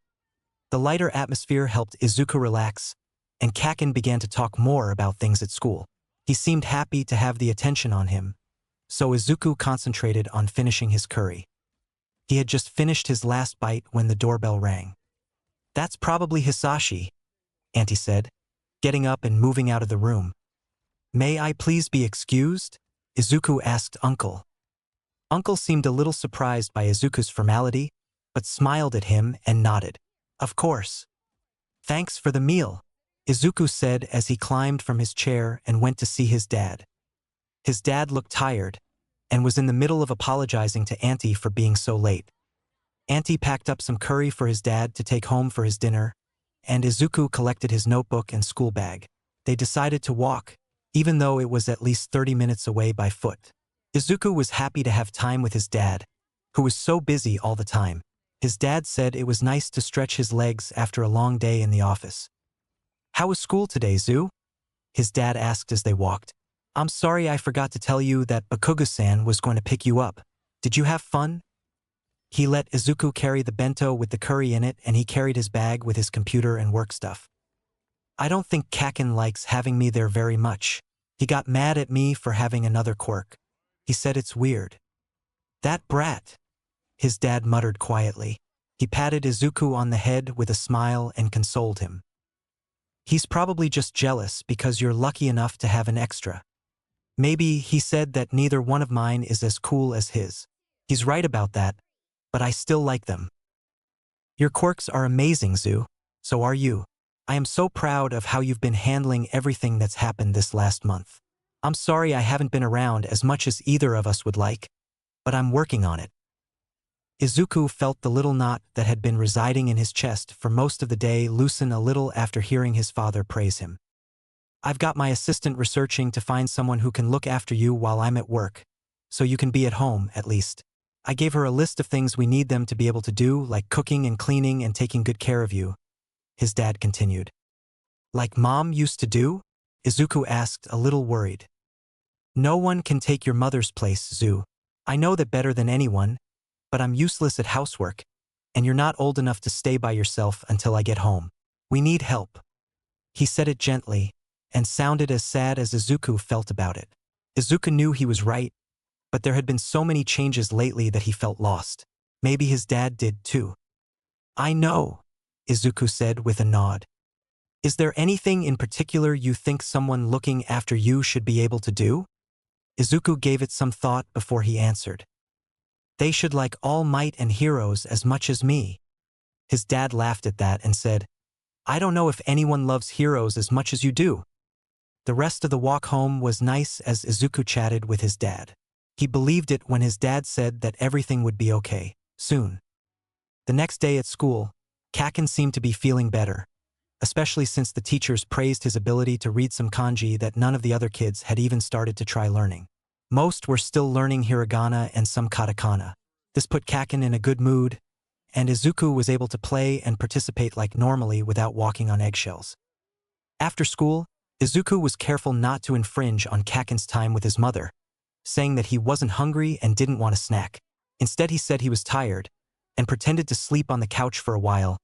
The lighter atmosphere helped Izuku relax, and Kaken began to talk more about things at school. He seemed happy to have the attention on him, so Izuku concentrated on finishing his curry. He had just finished his last bite when the doorbell rang. That's probably Hisashi, Auntie said, getting up and moving out of the room. May I please be excused? Izuku asked Uncle. Uncle seemed a little surprised by Izuku's formality, but smiled at him and nodded. Of course. Thanks for the meal, Izuku said as he climbed from his chair and went to see his dad. His dad looked tired, and was in the middle of apologizing to Auntie for being so late. Auntie packed up some curry for his dad to take home for his dinner, and Izuku collected his notebook and school bag. They decided to walk, even though it was at least 30 minutes away by foot. Izuku was happy to have time with his dad, who was so busy all the time. His dad said it was nice to stretch his legs after a long day in the office. How was school today, Zu? His dad asked as they walked. I'm sorry I forgot to tell you that Bakugo-san was going to pick you up. Did you have fun? He let Izuku carry the bento with the curry in it, and he carried his bag with his computer and work stuff. I don't think Kaken likes having me there very much. He got mad at me for having another quirk. He said it's weird. That brat, his dad muttered quietly. He patted Izuku on the head with a smile and consoled him. He's probably just jealous because you're lucky enough to have an extra. Maybe he said that neither one of mine is as cool as his. He's right about that, but I still like them. Your quirks are amazing, Zu. So are you. I am so proud of how you've been handling everything that's happened this last month. I'm sorry I haven't been around as much as either of us would like, but I'm working on it. Izuku felt the little knot that had been residing in his chest for most of the day loosen a little after hearing his father praise him. I've got my assistant researching to find someone who can look after you while I'm at work, so you can be at home, at least. I gave her a list of things we need them to be able to do, like cooking and cleaning and taking good care of you, his dad continued. Like Mom used to do? Izuku asked, a little worried. No one can take your mother's place, Zu. I know that better than anyone, but I'm useless at housework, and you're not old enough to stay by yourself until I get home. We need help. He said it gently, and sounded as sad as Izuku felt about it. Izuku knew he was right, but there had been so many changes lately that he felt lost. Maybe his dad did too. I know, Izuku said with a nod. Is there anything in particular you think someone looking after you should be able to do? Izuku gave it some thought before he answered. They should like All Might and heroes as much as me. His dad laughed at that and said, I don't know if anyone loves heroes as much as you do. The rest of the walk home was nice as Izuku chatted with his dad. He believed it when his dad said that everything would be okay, soon. The next day at school, Kaken seemed to be feeling better, especially since the teachers praised his ability to read some kanji that none of the other kids had even started to try learning. Most were still learning hiragana and some katakana. This put Kaken in a good mood, and Izuku was able to play and participate like normally without walking on eggshells. After school, Izuku was careful not to infringe on Kaken's time with his mother, saying that he wasn't hungry and didn't want a snack. Instead, he said he was tired and pretended to sleep on the couch for a while,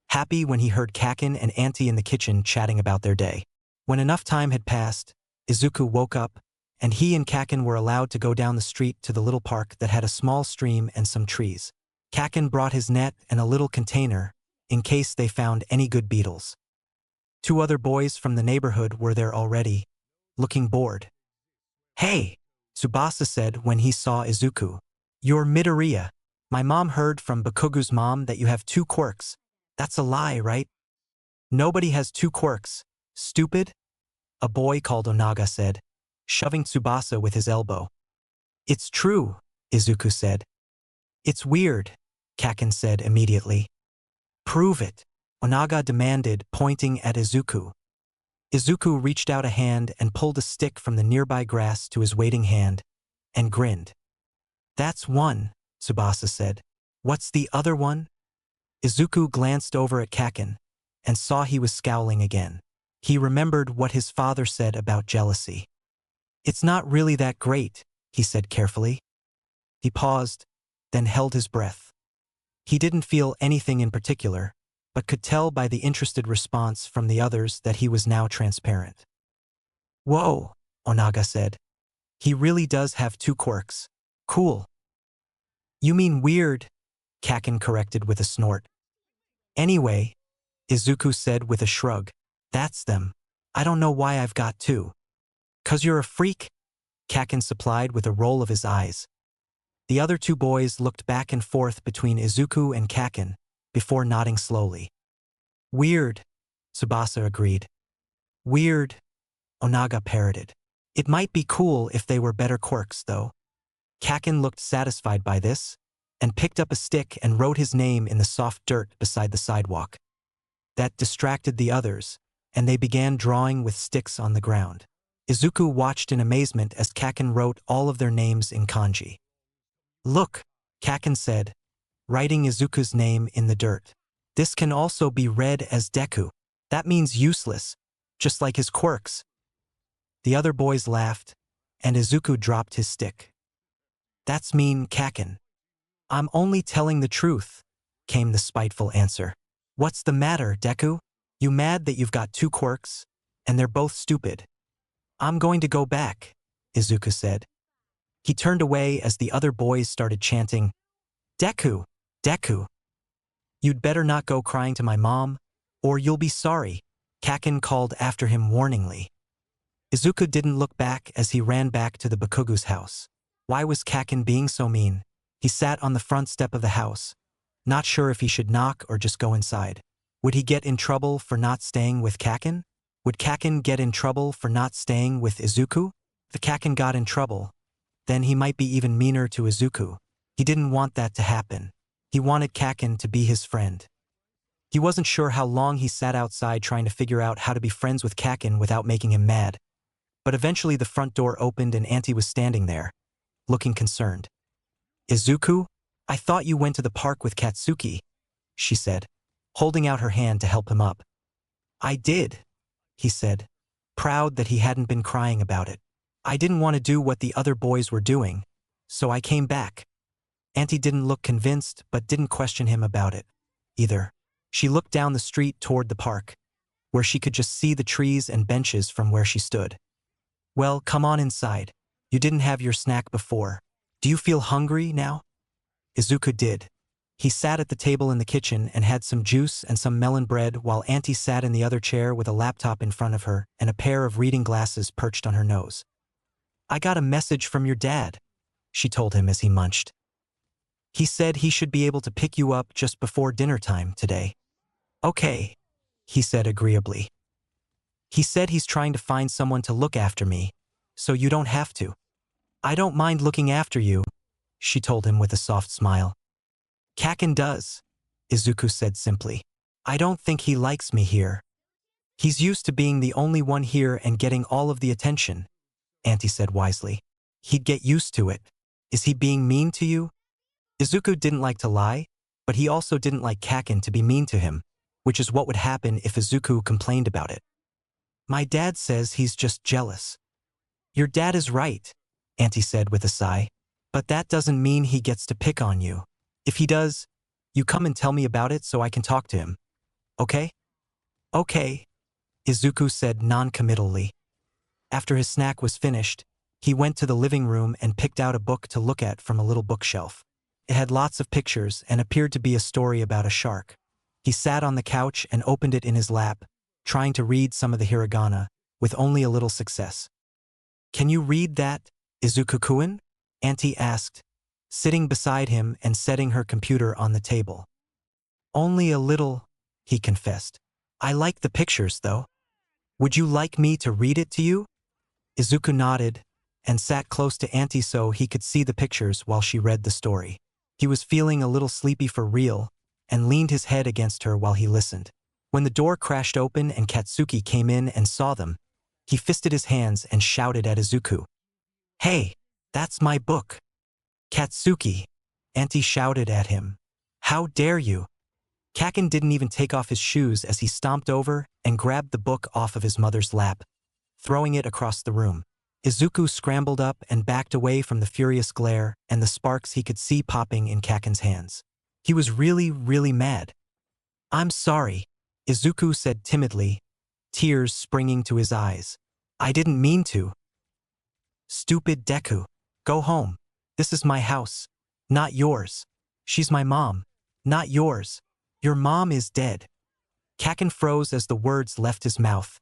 happy when he heard Kaken and Auntie in the kitchen chatting about their day. When enough time had passed, Izuku woke up, and he and Kaken were allowed to go down the street to the little park that had a small stream and some trees. Kaken brought his net and a little container, in case they found any good beetles. 2 other boys from the neighborhood were there already, looking bored. Hey, Tsubasa said when he saw Izuku. You're Midoriya. My mom heard from Bakugu's mom that you have 2 quirks. That's a lie, right? Nobody has 2 quirks, stupid? A boy called Onaga said, shoving Tsubasa with his elbow. It's true, Izuku said. It's weird, Kaken said immediately. Prove it, Onaga demanded, pointing at Izuku. Izuku reached out a hand and pulled a stick from the nearby grass to his waiting hand, and grinned. That's one, Tsubasa said. What's the other one? Izuku glanced over at Kaken and saw he was scowling again. He remembered what his father said about jealousy. It's not really that great, he said carefully. He paused, then held his breath. He didn't feel anything in particular, but could tell by the interested response from the others that he was now transparent. Whoa, Onaga said. He really does have 2 quirks. Cool. You mean weird, Kaken corrected with a snort. Anyway, Izuku said with a shrug, that's them. I don't know why I've got 2. 'Cause you're a freak, Kaken supplied with a roll of his eyes. The other 2 boys looked back and forth between Izuku and Kaken, before nodding slowly. Weird, Tsubasa agreed. Weird, Onaga parroted. It might be cool if they were better quirks, though. Kaken looked satisfied by this, and picked up a stick and wrote his name in the soft dirt beside the sidewalk. That distracted the others, and they began drawing with sticks on the ground. Izuku watched in amazement as Kaken wrote all of their names in kanji. Look, Kaken said, writing Izuku's name in the dirt. This can also be read as Deku. That means useless, just like his quirks. The other boys laughed, and Izuku dropped his stick. That's mean, Kaken. I'm only telling the truth, came the spiteful answer. What's the matter, Deku? You mad that you've got 2 quirks, and they're both stupid? I'm going to go back, Izuku said. He turned away as the other boys started chanting, Deku, Deku. You'd better not go crying to my mom, or you'll be sorry, Kaken called after him warningly. Izuku didn't look back as he ran back to the Bakugu's house. Why was Kaken being so mean? He sat on the front step of the house, not sure if he should knock or just go inside. Would he get in trouble for not staying with Kaken? Would Kaken get in trouble for not staying with Izuku? If Kaken got in trouble, then he might be even meaner to Izuku. He didn't want that to happen. He wanted Kaken to be his friend. He wasn't sure how long he sat outside trying to figure out how to be friends with Kaken without making him mad. But eventually the front door opened and Auntie was standing there, looking concerned. Izuku, I thought you went to the park with Katsuki, she said, holding out her hand to help him up. I did, he said, proud that he hadn't been crying about it. I didn't want to do what the other boys were doing, so I came back. Auntie didn't look convinced but didn't question him about it, either. She looked down the street toward the park, where she could just see the trees and benches from where she stood. Well, come on inside. You didn't have your snack before. Do you feel hungry now? Izuku did. He sat at the table in the kitchen and had some juice and some melon bread while Auntie sat in the other chair with a laptop in front of her and a pair of reading glasses perched on her nose. "I got a message from your dad," she told him as he munched. "He said he should be able to pick you up just before dinner time today." "Okay," he said agreeably. "He said he's trying to find someone to look after me, so you don't have to." "I don't mind looking after you," she told him with a soft smile. "Kaken does," Izuku said simply. "I don't think he likes me here. He's used to being the only one here and getting all of the attention," Auntie said wisely. "He'd get used to it. Is he being mean to you?" Izuku didn't like to lie, but he also didn't like Kaken to be mean to him, which is what would happen if Izuku complained about it. "My dad says he's just jealous." "Your dad is right," Auntie said with a sigh. "But that doesn't mean he gets to pick on you. If he does, you come and tell me about it so I can talk to him. Okay?" "Okay," Izuku said non-committally. After his snack was finished, he went to the living room and picked out a book to look at from a little bookshelf. It had lots of pictures and appeared to be a story about a shark. He sat on the couch and opened it in his lap, trying to read some of the hiragana, with only a little success. "Can you read that, Izuku-kun?" Auntie asked, sitting beside him and setting her computer on the table. "Only a little," he confessed. "I like the pictures, though. Would you like me to read it to you?" Izuku nodded and sat close to Auntie so he could see the pictures while she read the story. He was feeling a little sleepy for real and leaned his head against her while he listened. When the door crashed open and Katsuki came in and saw them, he fisted his hands and shouted at Izuku. "Hey, that's my book." "Katsuki," Auntie shouted at him. "How dare you?" Kaken didn't even take off his shoes as he stomped over and grabbed the book off of his mother's lap, throwing it across the room. Izuku scrambled up and backed away from the furious glare and the sparks he could see popping in Kaken's hands. He was really, really mad. "I'm sorry," Izuku said timidly, tears springing to his eyes. "I didn't mean to." "Stupid Deku. Go home. This is my house, not yours. She's my mom, not yours. Your mom is dead." Kaken froze as the words left his mouth,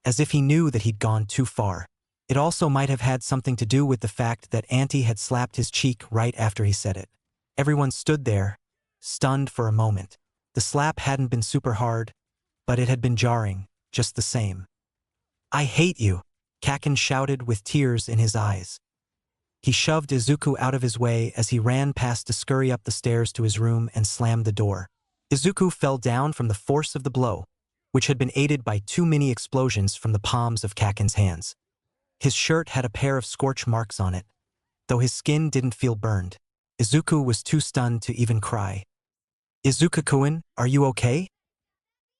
as if he knew that he'd gone too far. It also might have had something to do with the fact that Auntie had slapped his cheek right after he said it. Everyone stood there, stunned for a moment. The slap hadn't been super hard, but it had been jarring, just the same. "I hate you," Kaken shouted with tears in his eyes. He shoved Izuku out of his way as he ran past to scurry up the stairs to his room and slammed the door. Izuku fell down from the force of the blow, which had been aided by too many explosions from the palms of Kaken's hands. His shirt had a pair of scorch marks on it. Though his skin didn't feel burned, Izuku was too stunned to even cry. "Izuku-kun, are you okay?"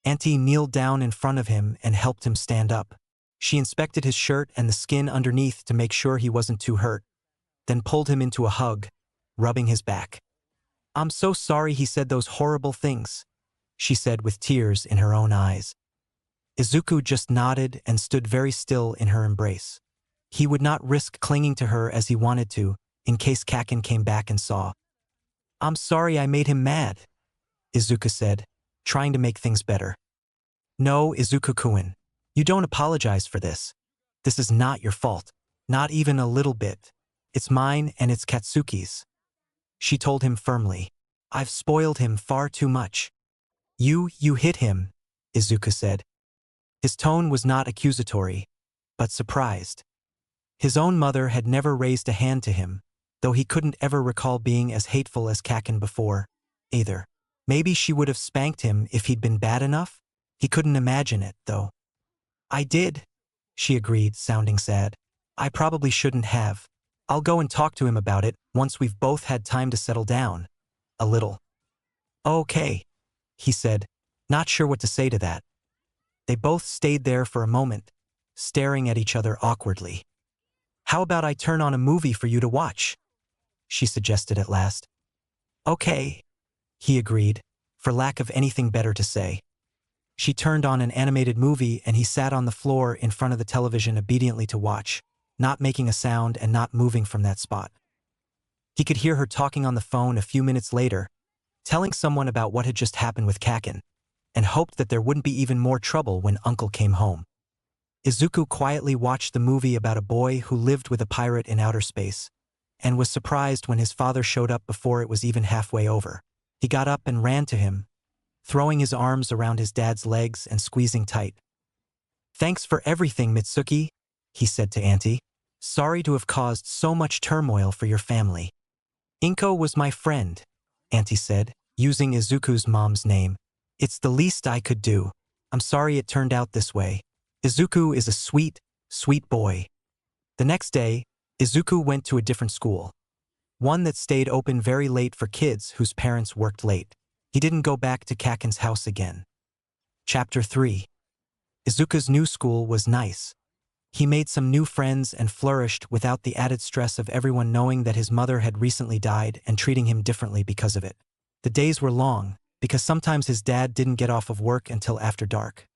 Auntie kneeled down in front of him and helped him stand up. She inspected his shirt and the skin underneath to make sure he wasn't too hurt, then pulled him into a hug, rubbing his back. "I'm so sorry he said those horrible things," she said with tears in her own eyes. Izuku just nodded and stood very still in her embrace. He would not risk clinging to her as he wanted to, in case Kaken came back and saw. "I'm sorry I made him mad," Izuku said, trying to make things better. "No, Izuku-kun, you don't apologize for this. This is not your fault, not even a little bit. It's mine and it's Katsuki's," she told him firmly. "I've spoiled him far too much." You hit him," Izuku said. His tone was not accusatory, but surprised. His own mother had never raised a hand to him, though he couldn't ever recall being as hateful as Kaken before, either. Maybe she would have spanked him if he'd been bad enough? He couldn't imagine it, though. "I did," she agreed, sounding sad. "I probably shouldn't have. I'll go and talk to him about it once we've both had time to settle down. A little." "Okay," he said, not sure what to say to that. They both stayed there for a moment, staring at each other awkwardly. "How about I turn on a movie for you to watch?" she suggested at last. "Okay," he agreed, for lack of anything better to say. She turned on an animated movie and he sat on the floor in front of the television obediently to watch, not making a sound and not moving from that spot. He could hear her talking on the phone a few minutes later, telling someone about what had just happened with Kakin, and hoped that there wouldn't be even more trouble when Uncle came home. Izuku quietly watched the movie about a boy who lived with a pirate in outer space, and was surprised when his father showed up before it was even halfway over. He got up and ran to him, throwing his arms around his dad's legs and squeezing tight. "Thanks for everything, Mitsuki," he said to Auntie. "Sorry to have caused so much turmoil for your family." "Inko was my friend," Auntie said, using Izuku's mom's name. "It's the least I could do. I'm sorry it turned out this way. Izuku is a sweet, sweet boy." The next day, Izuku went to a different school, one that stayed open very late for kids whose parents worked late. He didn't go back to Kakin's house again. Chapter 3. Izuku's new school was nice. He made some new friends and flourished without the added stress of everyone knowing that his mother had recently died and treating him differently because of it. The days were long, because sometimes his dad didn't get off of work until after dark.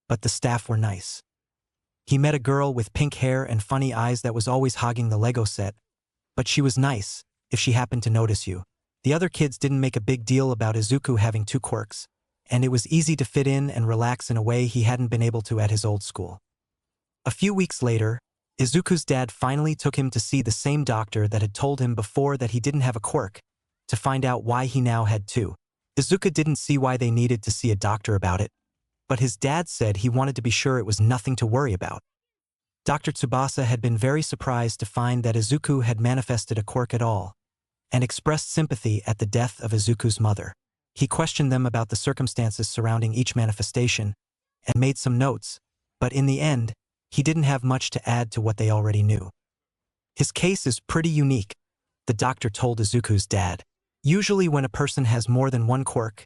But the staff were nice. He met a girl with pink hair and funny eyes that was always hogging the Lego set, but she was nice, if she happened to notice you. The other kids didn't make a big deal about Izuku having 2 quirks, and it was easy to fit in and relax in a way he hadn't been able to at his old school. A few weeks later, Izuku's dad finally took him to see the same doctor that had told him before that he didn't have a quirk, to find out why he now had 2. Izuku didn't see why they needed to see a doctor about it, but his dad said he wanted to be sure it was nothing to worry about. Dr. Tsubasa had been very surprised to find that Izuku had manifested a quirk at all, and expressed sympathy at the death of Izuku's mother. He questioned them about the circumstances surrounding each manifestation, and made some notes, but in the end, he didn't have much to add to what they already knew. "His case is pretty unique," the doctor told Izuku's dad. "Usually when a person has more than 1 quirk,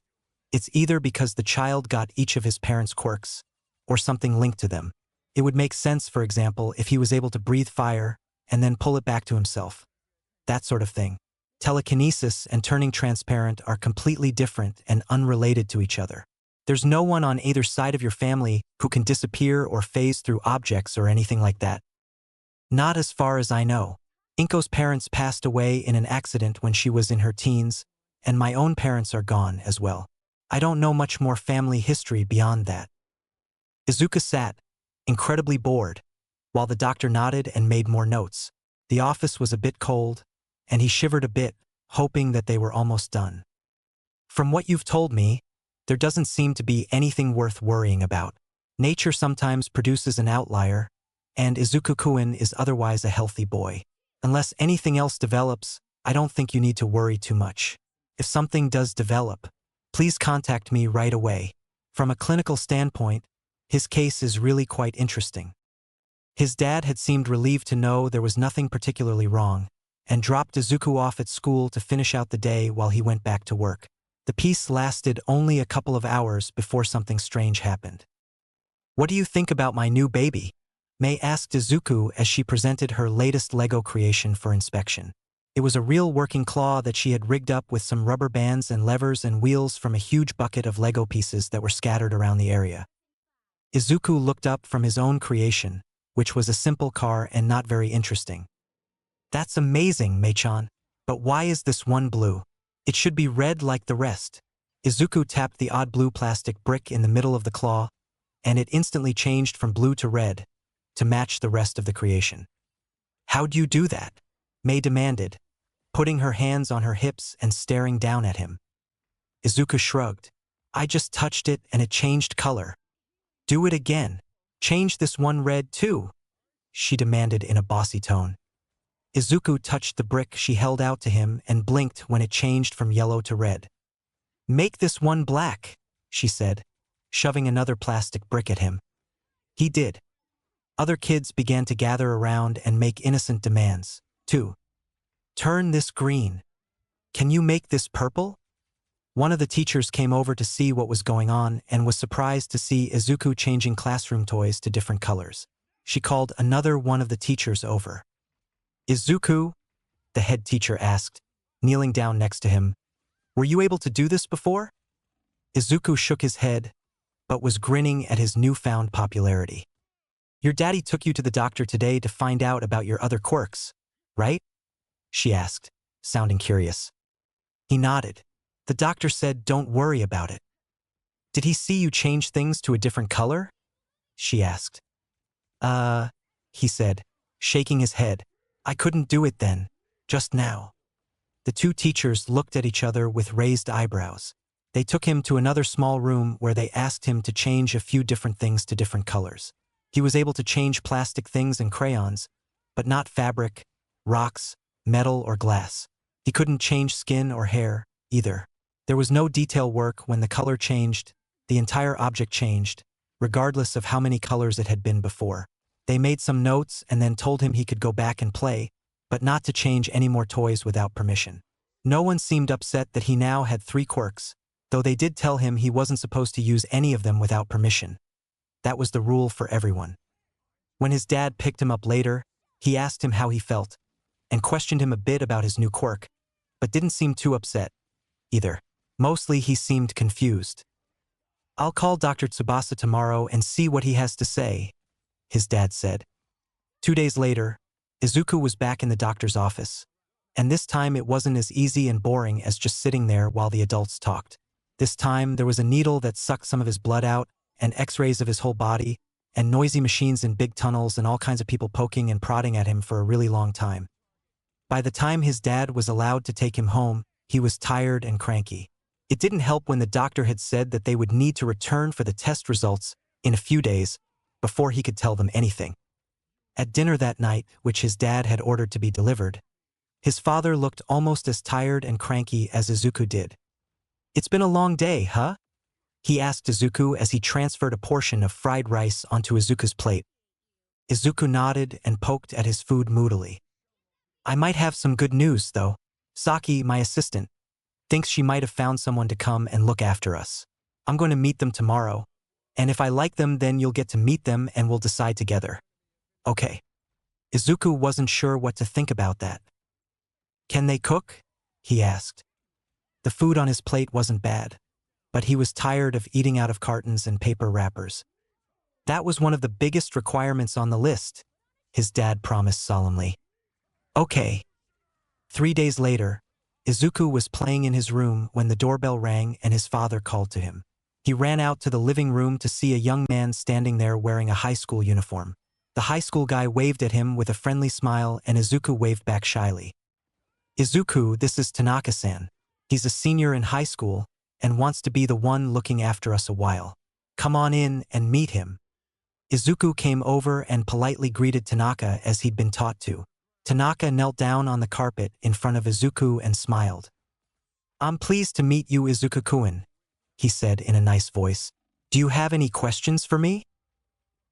it's either because the child got each of his parents' quirks, or something linked to them. It would make sense, for example, if he was able to breathe fire and then pull it back to himself. That sort of thing. Telekinesis and turning transparent are completely different and unrelated to each other. There's no one on either side of your family who can disappear or phase through objects or anything like that. Not as far as I know. Inko's parents passed away in an accident when she was in her teens, and my own parents are gone as well. I don't know much more family history beyond that." Izuku sat, incredibly bored, while the doctor nodded and made more notes. The office was a bit cold, and he shivered a bit, hoping that they were almost done. "From what you've told me, there doesn't seem to be anything worth worrying about. Nature sometimes produces an outlier, and Izuku-kun is otherwise a healthy boy. Unless anything else develops, I don't think you need to worry too much. If something does develop, please contact me right away. From a clinical standpoint, his case is really quite interesting." His dad had seemed relieved to know there was nothing particularly wrong, and dropped Izuku off at school to finish out the day while he went back to work. The peace lasted only a couple of hours before something strange happened. "What do you think about my new baby?" Mei asked Izuku as she presented her latest Lego creation for inspection. It was a real working claw that she had rigged up with some rubber bands and levers and wheels from a huge bucket of Lego pieces that were scattered around the area. Izuku looked up from his own creation, which was a simple car and not very interesting. "That's amazing, Mei-chan. But why is this one blue? It should be red like the rest." Izuku tapped the odd blue plastic brick in the middle of the claw, and it instantly changed from blue to red, to match the rest of the creation. "How'd you do that?" Mei demanded, putting her hands on her hips and staring down at him. Izuku shrugged. "I just touched it and it changed color." "Do it again. Change this one red too," she demanded in a bossy tone. Izuku touched the brick she held out to him and blinked when it changed from yellow to red. "Make this one black," she said, shoving another plastic brick at him. He did. Other kids began to gather around and make innocent demands, too. "Turn this green. Can you make this purple?" One of the teachers came over to see what was going on and was surprised to see Izuku changing classroom toys to different colors. She called another one of the teachers over. "Izuku," the head teacher asked, kneeling down next to him, "were you able to do this before?" Izuku shook his head, but was grinning at his newfound popularity. "Your daddy took you to the doctor today to find out about your other quirks, right?" she asked, sounding curious. He nodded. The doctor said don't worry about it. Did he see you change things to a different color? She asked. He said, shaking his head. I couldn't do it then, just now. The two teachers looked at each other with raised eyebrows. They took him to another small room where they asked him to change a few different things to different colors. He was able to change plastic things and crayons, but not fabric, rocks, metal, or glass. He couldn't change skin or hair, either. There was no detail work. When the color changed, the entire object changed, regardless of how many colors it had been before. They made some notes and then told him he could go back and play, but not to change any more toys without permission. No one seemed upset that he now had 3 quirks, though they did tell him he wasn't supposed to use any of them without permission. That was the rule for everyone. When his dad picked him up later, he asked him how he felt, and questioned him a bit about his new quirk, but didn't seem too upset, either. Mostly he seemed confused. I'll call Dr. Tsubasa tomorrow and see what he has to say, his dad said. 2 days later, Izuku was back in the doctor's office, and this time it wasn't as easy and boring as just sitting there while the adults talked. This time there was a needle that sucked some of his blood out, and x-rays of his whole body, and noisy machines in big tunnels and all kinds of people poking and prodding at him for a really long time. By the time his dad was allowed to take him home, he was tired and cranky. It didn't help when the doctor had said that they would need to return for the test results in a few days before he could tell them anything. At dinner that night, which his dad had ordered to be delivered, his father looked almost as tired and cranky as Izuku did. It's been a long day, huh? He asked Izuku as he transferred a portion of fried rice onto Izuku's plate. Izuku nodded and poked at his food moodily. I might have some good news, though. Saki, my assistant, thinks she might have found someone to come and look after us. I'm going to meet them tomorrow, and if I like them, then you'll get to meet them and we'll decide together. Okay. Izuku wasn't sure what to think about that. Can they cook? He asked. The food on his plate wasn't bad, but he was tired of eating out of cartons and paper wrappers. That was one of the biggest requirements on the list, his dad promised solemnly. Okay. 3 days later, Izuku was playing in his room when the doorbell rang and his father called to him. He ran out to the living room to see a young man standing there wearing a high school uniform. The high school guy waved at him with a friendly smile and Izuku waved back shyly. Izuku, this is Tanaka-san. He's a senior in high school and wants to be the one looking after us a while. Come on in and meet him. Izuku came over and politely greeted Tanaka as he'd been taught to. Tanaka knelt down on the carpet in front of Izuku and smiled. I'm pleased to meet you, Izuku-kun, he said in a nice voice. Do you have any questions for me?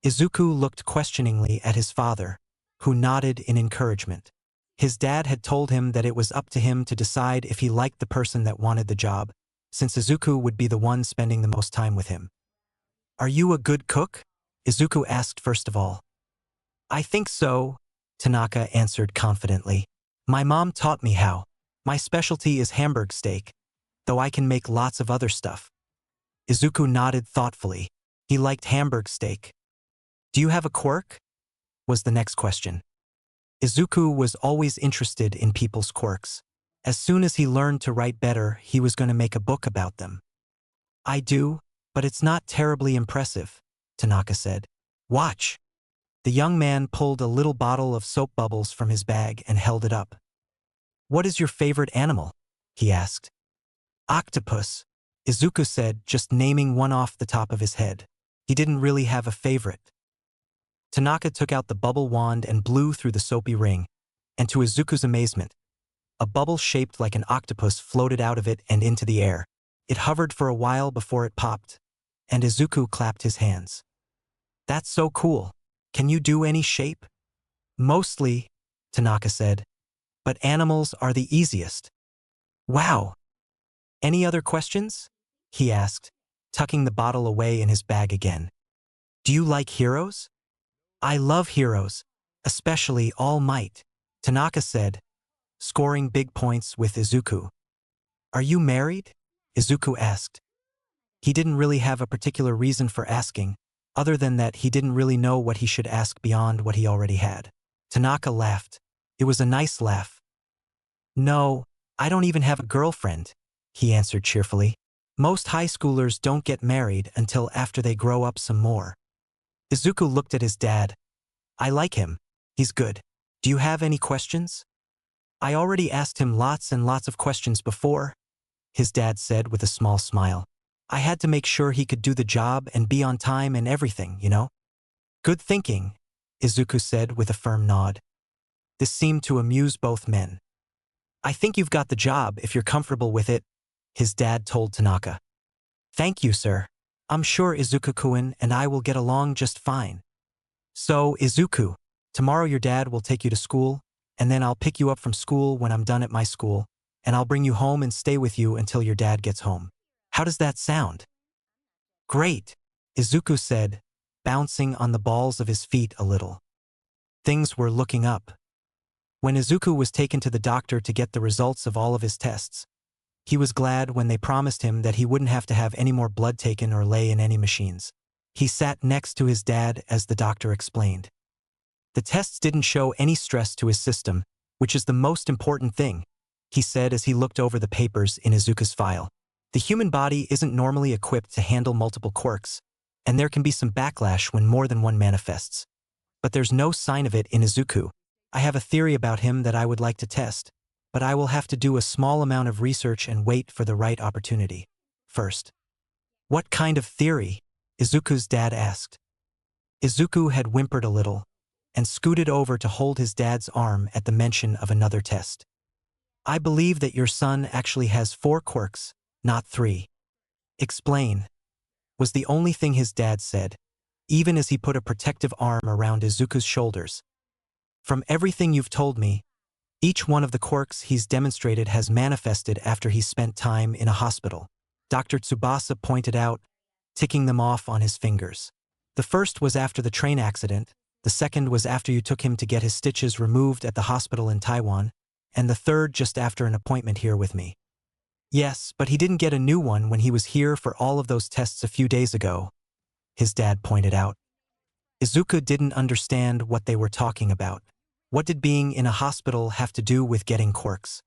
Izuku looked questioningly at his father, who nodded in encouragement. His dad had told him that it was up to him to decide if he liked the person that wanted the job, since Izuku would be the one spending the most time with him. Are you a good cook? Izuku asked first of all. I think so, Tanaka answered confidently. My mom taught me how. My specialty is Hamburg steak, though I can make lots of other stuff. Izuku nodded thoughtfully. He liked Hamburg steak. Do you have a quirk? Was the next question. Izuku was always interested in people's quirks. As soon as he learned to write better, he was going to make a book about them. I do, but it's not terribly impressive, Tanaka said. Watch. The young man pulled a little bottle of soap bubbles from his bag and held it up. What is your favorite animal? He asked. Octopus, Izuku said, just naming one off the top of his head. He didn't really have a favorite. Tanaka took out the bubble wand and blew through the soapy ring, and to Izuku's amazement, a bubble shaped like an octopus floated out of it and into the air. It hovered for a while before it popped, and Izuku clapped his hands. That's so cool. Can you do any shape? Mostly, Tanaka said, but animals are the easiest. Wow. Any other questions? He asked, tucking the bottle away in his bag again. Do you like heroes? I love heroes, especially All Might, Tanaka said, scoring big points with Izuku. Are you married? Izuku asked. He didn't really have a particular reason for asking, other than that he didn't really know what he should ask beyond what he already had. Tanaka laughed. It was a nice laugh. No, I don't even have a girlfriend, he answered cheerfully. Most high schoolers don't get married until after they grow up some more. Izuku looked at his dad. I like him. He's good. Do you have any questions? I already asked him lots and lots of questions before, his dad said with a small smile. I had to make sure he could do the job and be on time and everything, you know? Good thinking, Izuku said with a firm nod. This seemed to amuse both men. I think you've got the job if you're comfortable with it, his dad told Tanaka. Thank you, sir. I'm sure Izuku-kun and I will get along just fine. So, Izuku, tomorrow your dad will take you to school, and then I'll pick you up from school when I'm done at my school, and I'll bring you home and stay with you until your dad gets home. How does that sound? Great, Izuku said, bouncing on the balls of his feet a little. Things were looking up. When Izuku was taken to the doctor to get the results of all of his tests, he was glad when they promised him that he wouldn't have to have any more blood taken or lay in any machines. He sat next to his dad as the doctor explained. The tests didn't show any stress to his system, which is the most important thing, he said as he looked over the papers in Izuku's file. The human body isn't normally equipped to handle multiple quirks, and there can be some backlash when more than one manifests. But there's no sign of it in Izuku. I have a theory about him that I would like to test, but I will have to do a small amount of research and wait for the right opportunity. First. What kind of theory? Izuku's dad asked. Izuku had whimpered a little, and scooted over to hold his dad's arm at the mention of another test. I believe that your son actually has 4 quirks, not 3. Explain, was the only thing his dad said, even as he put a protective arm around Izuku's shoulders. From everything you've told me, each one of the quirks he's demonstrated has manifested after he spent time in a hospital. Dr. Tsubasa pointed out, ticking them off on his fingers. The first was after the train accident, the second was after you took him to get his stitches removed at the hospital in Taiwan, and the third just after an appointment here with me. Yes, but he didn't get a new one when he was here for all of those tests a few days ago, his dad pointed out. Izuku didn't understand what they were talking about. What did being in a hospital have to do with getting quirks?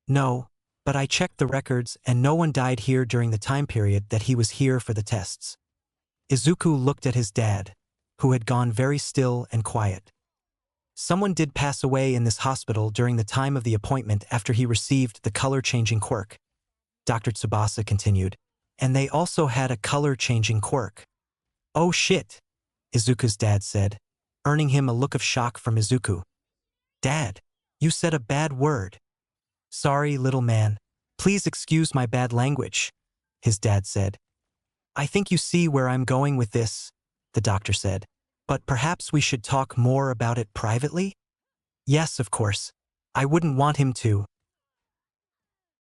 No, but I checked the records and no one died here during the time period that he was here for the tests. Izuku looked at his dad, who had gone very still and quiet. Someone did pass away in this hospital during the time of the appointment after he received the color-changing quirk, Dr. Tsubasa continued, and they also had a color-changing quirk. Oh shit, Izuku's dad said, earning him a look of shock from Izuku. Dad, you said a bad word. Sorry, little man. Please excuse my bad language, his dad said. I think you see where I'm going with this, the doctor said. But perhaps we should talk more about it privately? Yes, of course. I wouldn't want him to.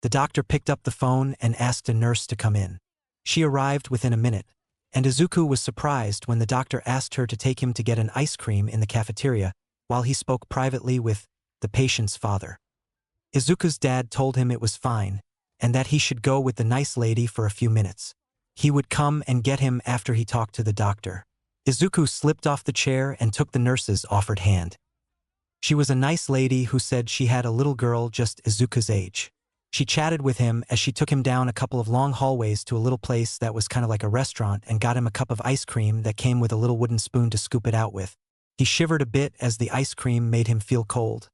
The doctor picked up the phone and asked a nurse to come in. She arrived within a minute, and Izuku was surprised when the doctor asked her to take him to get an ice cream in the cafeteria while he spoke privately with the patient's father. Izuku's dad told him it was fine, and that he should go with the nice lady for a few minutes. He would come and get him after he talked to the doctor. Izuku slipped off the chair and took the nurse's offered hand. She was a nice lady who said she had a little girl just Izuku's age. She chatted with him as she took him down a couple of long hallways to a little place that was kind of like a restaurant and got him a cup of ice cream that came with a little wooden spoon to scoop it out with. He shivered a bit as the ice cream made him feel cold.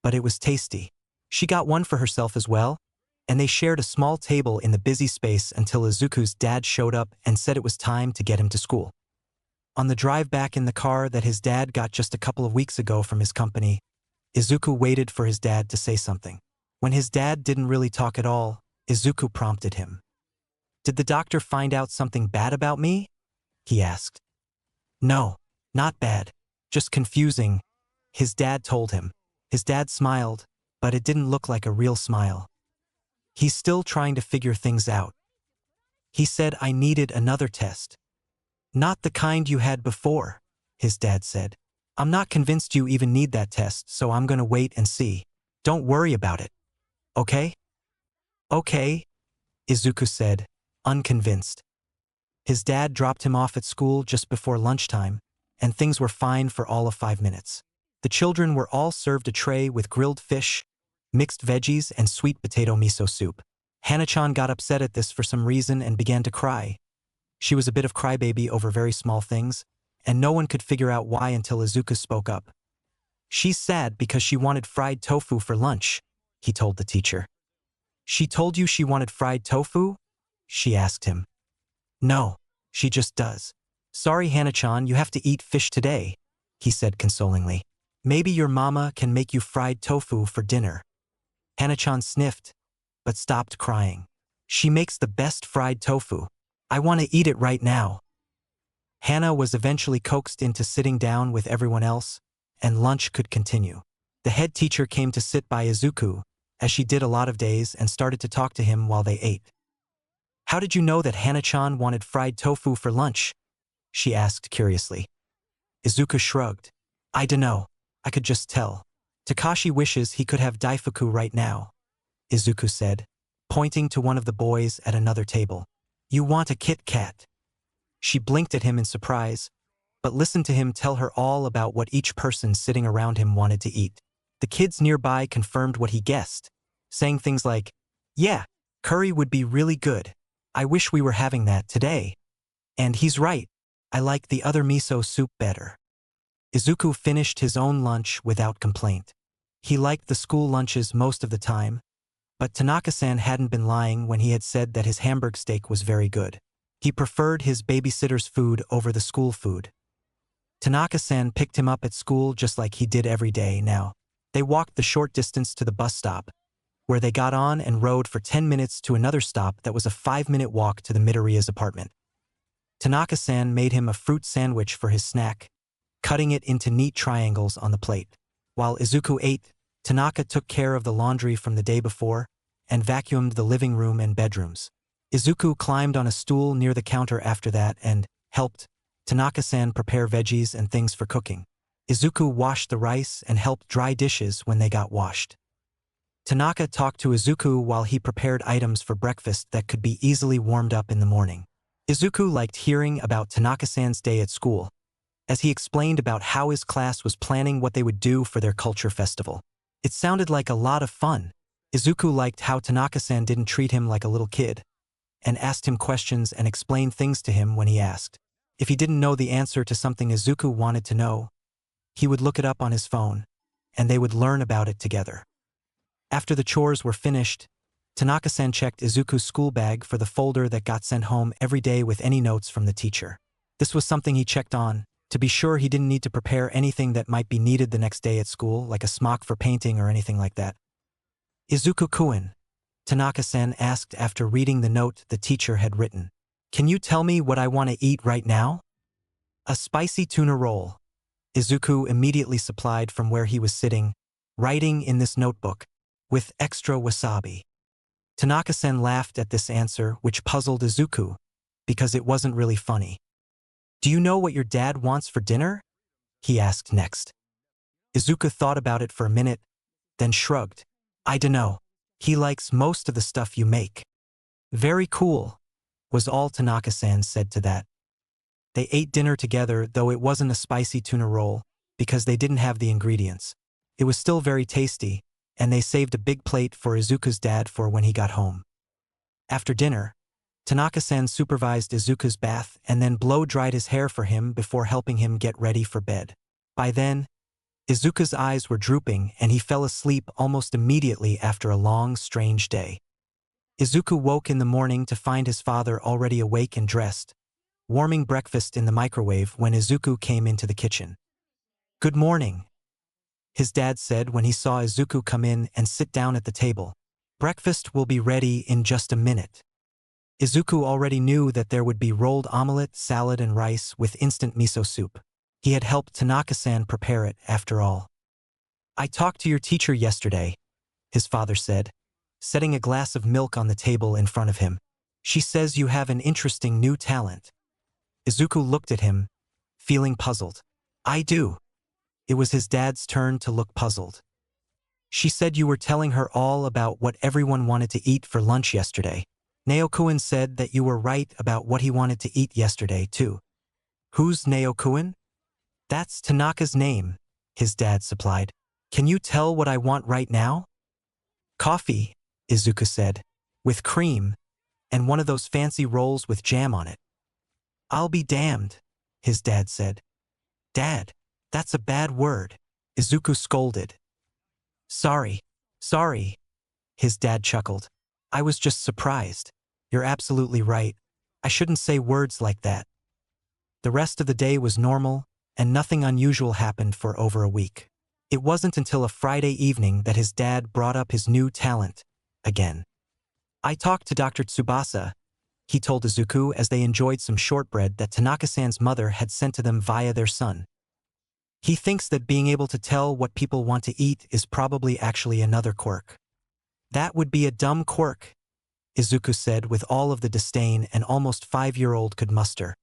But it was tasty. She got one for herself as well, and they shared a small table in the busy space until Izuku's dad showed up and said it was time to get him to school. On the drive back in the car that his dad got just a couple of weeks ago from his company, Izuku waited for his dad to say something. When his dad didn't really talk at all, Izuku prompted him. Did the doctor find out something bad about me? He asked. No, not bad, just confusing, his dad told him. His dad smiled, but it didn't look like a real smile. He's still trying to figure things out. He said I needed another test. Not the kind you had before, his dad said. I'm not convinced you even need that test, so I'm gonna wait and see. Don't worry about it. Okay? Okay, Izuku said, unconvinced. His dad dropped him off at school just before lunchtime, and things were fine for all of 5 minutes. The children were all served a tray with grilled fish, mixed veggies, and sweet potato miso soup. Hana-chan got upset at this for some reason and began to cry. She was a bit of crybaby over very small things, and no one could figure out why until Izuku spoke up. She's sad because she wanted fried tofu for lunch, he told the teacher. She told you she wanted fried tofu? She asked him. No, she just does. Sorry, Hana-chan, you have to eat fish today, he said consolingly. Maybe your mama can make you fried tofu for dinner. Hana-chan sniffed, but stopped crying. She makes the best fried tofu. I want to eat it right now. Hana was eventually coaxed into sitting down with everyone else, and lunch could continue. The head teacher came to sit by Izuku, as she did a lot of days, and started to talk to him while they ate. How did you know that Hana-chan wanted fried tofu for lunch? She asked curiously. Izuku shrugged. I dunno. I could just tell. Takashi wishes he could have daifuku right now, Izuku said, pointing to one of the boys at another table. You want a Kit Kat? She blinked at him in surprise, but listened to him tell her all about what each person sitting around him wanted to eat. The kids nearby confirmed what he guessed, saying things like, yeah, curry would be really good. I wish we were having that today. And he's right. I like the other miso soup better. Izuku finished his own lunch without complaint. He liked the school lunches most of the time, but Tanaka-san hadn't been lying when he had said that his hamburg steak was very good. He preferred his babysitter's food over the school food. Tanaka-san picked him up at school just like he did every day now. They walked the short distance to the bus stop, where they got on and rode for 10 minutes to another stop that was a 5-minute walk to the Midoriya's apartment. Tanaka-san made him a fruit sandwich for his snack, cutting it into neat triangles on the plate. While Izuku ate, Tanaka took care of the laundry from the day before and vacuumed the living room and bedrooms. Izuku climbed on a stool near the counter after that and helped Tanaka-san prepare veggies and things for cooking. Izuku washed the rice and helped dry dishes when they got washed. Tanaka talked to Izuku while he prepared items for breakfast that could be easily warmed up in the morning. Izuku liked hearing about Tanaka-san's day at school, as he explained about how his class was planning what they would do for their culture festival. It sounded like a lot of fun. Izuku liked how Tanaka-san didn't treat him like a little kid, and asked him questions and explained things to him when he asked. If he didn't know the answer to something Izuku wanted to know, he would look it up on his phone, and they would learn about it together. After the chores were finished, Tanaka-san checked Izuku's school bag for the folder that got sent home every day with any notes from the teacher. This was something he checked on, to be sure he didn't need to prepare anything that might be needed the next day at school, like a smock for painting or anything like that. Izuku-kun, Tanaka-san asked after reading the note the teacher had written. Can you tell me what I want to eat right now? A spicy tuna roll, Izuku immediately supplied from where he was sitting, writing in this notebook, with extra wasabi. Tanaka-san laughed at this answer, which puzzled Izuku, because it wasn't really funny. Do you know what your dad wants for dinner? He asked next. Izuku thought about it for a minute, then shrugged. I dunno. He likes most of the stuff you make. Very cool, was all Tanaka-san said to that. They ate dinner together, though it wasn't a spicy tuna roll, because they didn't have the ingredients. It was still very tasty, and they saved a big plate for Izuku's dad for when he got home. After dinner, Tanaka-san supervised Izuku's bath and then blow-dried his hair for him before helping him get ready for bed. By then, Izuku's eyes were drooping and he fell asleep almost immediately after a long, strange day. Izuku woke in the morning to find his father already awake and dressed, warming breakfast in the microwave when Izuku came into the kitchen. Good morning, his dad said when he saw Izuku come in and sit down at the table. Breakfast will be ready in just a minute. Izuku already knew that there would be rolled omelette, salad, and rice with instant miso soup. He had helped Tanaka-san prepare it, after all. I talked to your teacher yesterday, his father said, setting a glass of milk on the table in front of him. She says you have an interesting new talent. Izuku looked at him, feeling puzzled. I do. It was his dad's turn to look puzzled. She said you were telling her all about what everyone wanted to eat for lunch yesterday. Naokuen said that you were right about what he wanted to eat yesterday, too. Who's Naokuen? That's Tanaka's name, his dad supplied. Can you tell what I want right now? Coffee, Izuku said. with cream, and one of those fancy rolls with jam on it. I'll be damned, his dad said. Dad, that's a bad word, Izuku scolded. Sorry, his dad chuckled. I was just surprised. You're absolutely right. I shouldn't say words like that. The rest of the day was normal, and nothing unusual happened for over a week. It wasn't until a Friday evening that his dad brought up his new talent again. I talked to Dr. Tsubasa, he told Izuku as they enjoyed some shortbread that Tanaka-san's mother had sent to them via their son. He thinks that being able to tell what people want to eat is probably actually another quirk. That would be a dumb quirk, Izuku said with all of the disdain an almost 5-year-old could muster.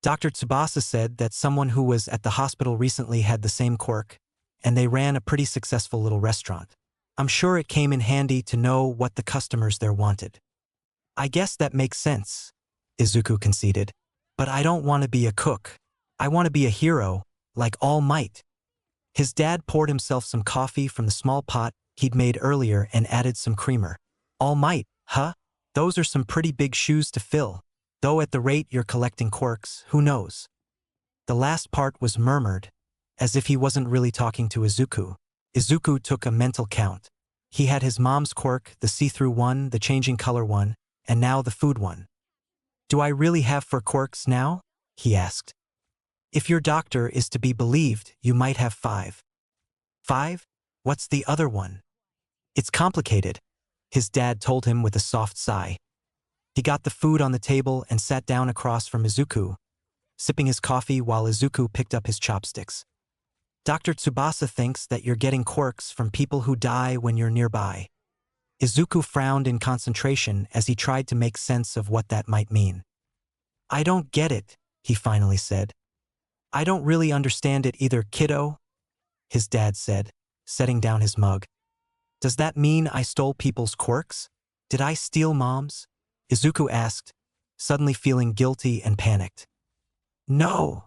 Dr. Tsubasa said that someone who was at the hospital recently had the same quirk, and they ran a pretty successful little restaurant. I'm sure it came in handy to know what the customers there wanted. I guess that makes sense, Izuku conceded. But I don't want to be a cook. I want to be a hero, like All Might. His dad poured himself some coffee from the small pot he'd made earlier and added some creamer. All Might, huh? Those are some pretty big shoes to fill. Though at the rate you're collecting quirks, who knows? The last part was murmured, as if he wasn't really talking to Izuku. Izuku took a mental count. He had his mom's quirk, the see-through one, the changing color one, and now the food one. Do I really have 4 quirks now? He asked. If your doctor is to be believed, you might have 5. 5? What's the other one? It's complicated, his dad told him with a soft sigh. He got the food on the table and sat down across from Izuku, sipping his coffee while Izuku picked up his chopsticks. Dr. Tsubasa thinks that you're getting quirks from people who die when you're nearby. Izuku frowned in concentration as he tried to make sense of what that might mean. I don't get it, he finally said. I don't really understand it either, kiddo, his dad said, setting down his mug. Does that mean I stole people's quirks? Did I steal Mom's? Izuku asked, suddenly feeling guilty and panicked. No,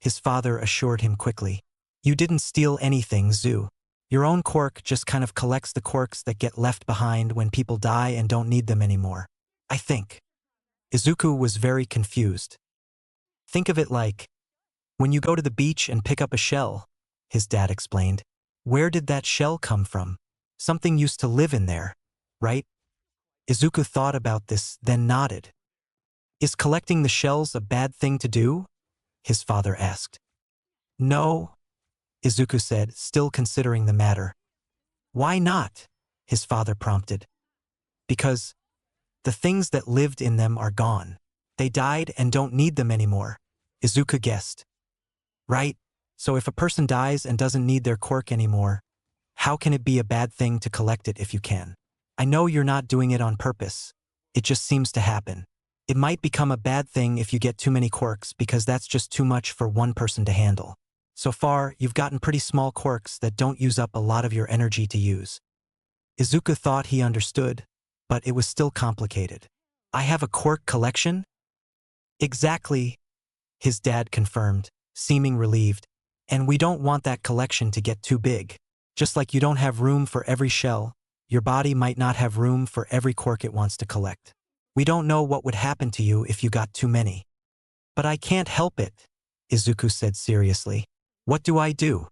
his father assured him quickly. You didn't steal anything, Zu. Your own quirk just kind of collects the quirks that get left behind when people die and don't need them anymore. I think. Izuku was very confused. Think of it like, when you go to the beach and pick up a shell, his dad explained. Where did that shell come from? Something used to live in there, right? Izuku thought about this, then nodded. Is collecting the shells a bad thing to do? His father asked. No, Izuku said, still considering the matter. Why not? His father prompted. Because the things that lived in them are gone. They died and don't need them anymore, Izuku guessed. Right? So if a person dies and doesn't need their quirk anymore, how can it be a bad thing to collect it if you can? I know you're not doing it on purpose. It just seems to happen. It might become a bad thing if you get too many quirks because that's just too much for one person to handle. So far, you've gotten pretty small quirks that don't use up a lot of your energy to use. Izuku thought he understood, but it was still complicated. I have a quirk collection? Exactly, his dad confirmed, seeming relieved. And we don't want that collection to get too big. Just like you don't have room for every shell, your body might not have room for every quirk it wants to collect. We don't know what would happen to you if you got too many. But I can't help it, Izuku said seriously. What do I do?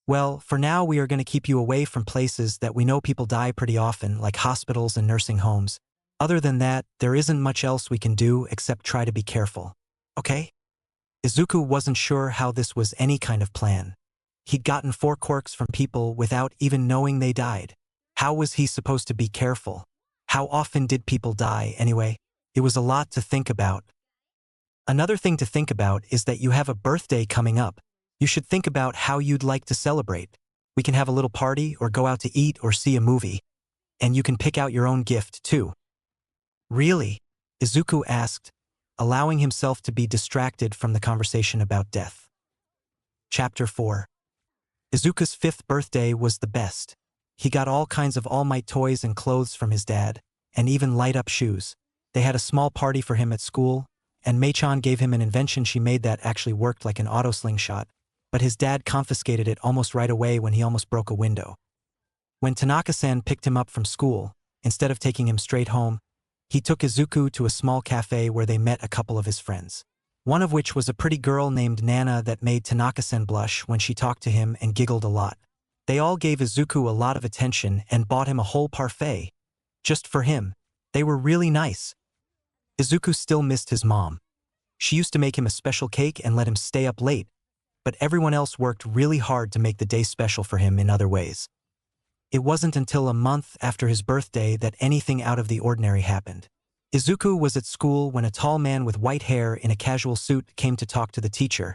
Well, for now we are going to keep you away from places that we know people die pretty often, like hospitals and nursing homes. Other than that, there isn't much else we can do except try to be careful. Okay? Izuku wasn't sure how this was any kind of plan. He'd gotten 4 quirks from people without even knowing they died. How was he supposed to be careful? How often did people die anyway? It was a lot to think about. Another thing to think about is that you have a birthday coming up. You should think about how you'd like to celebrate. We can have a little party or go out to eat or see a movie. And you can pick out your own gift, too. Really? Izuku asked, allowing himself to be distracted from the conversation about death. Chapter 4. Izuku's 5th birthday was the best. He got all kinds of All Might toys and clothes from his dad, and even light-up shoes. They had a small party for him at school, and Mei-chan gave him an invention she made that actually worked like an auto slingshot, but his dad confiscated it almost right away when he almost broke a window. When Tanaka-san picked him up from school, Instead of taking him straight home, he took Izuku to a small cafe where they met a couple of his friends. One of which was a pretty girl named Nana that made Tanaka-sen blush when she talked to him and giggled a lot. They all gave Izuku a lot of attention and bought him a whole parfait. Just for him. They were really nice. Izuku still missed his mom. She used to make him a special cake and let him stay up late, but everyone else worked really hard to make the day special for him in other ways. It wasn't until a month after his birthday that anything out of the ordinary happened. Izuku was at school when a tall man with white hair in a casual suit came to talk to the teacher,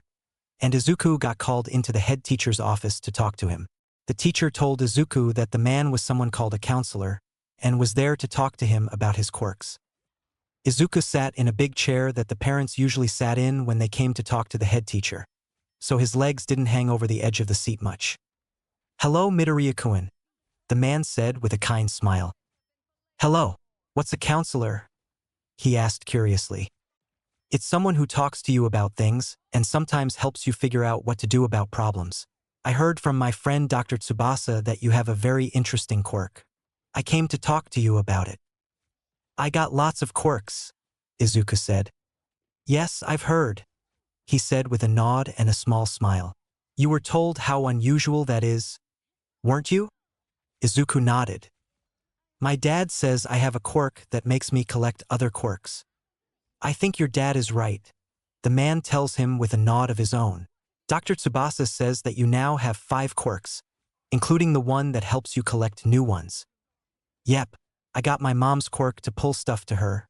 and Izuku got called into the head teacher's office to talk to him. The teacher told Izuku that the man was someone called a counselor, and was there to talk to him about his quirks. Izuku sat in a big chair that the parents usually sat in when they came to talk to the head teacher, so his legs didn't hang over the edge of the seat much. "Hello, Midoriya-kun," the man said with a kind smile. "Hello, what's a counselor?" he asked curiously. "It's someone who talks to you about things, and sometimes helps you figure out what to do about problems. I heard from my friend Dr. Tsubasa that you have a very interesting quirk. I came to talk to you about it." "I got lots of quirks," Izuku said. "Yes, I've heard," he said with a nod and a small smile. "You were told how unusual that is, weren't you?" Izuku nodded. "My dad says I have a quirk that makes me collect other quirks." "I think your dad is right," the man tells him with a nod of his own. "Dr. Tsubasa says that you now have 5 quirks, including the one that helps you collect new ones." "Yep, I got my mom's quirk to pull stuff to her,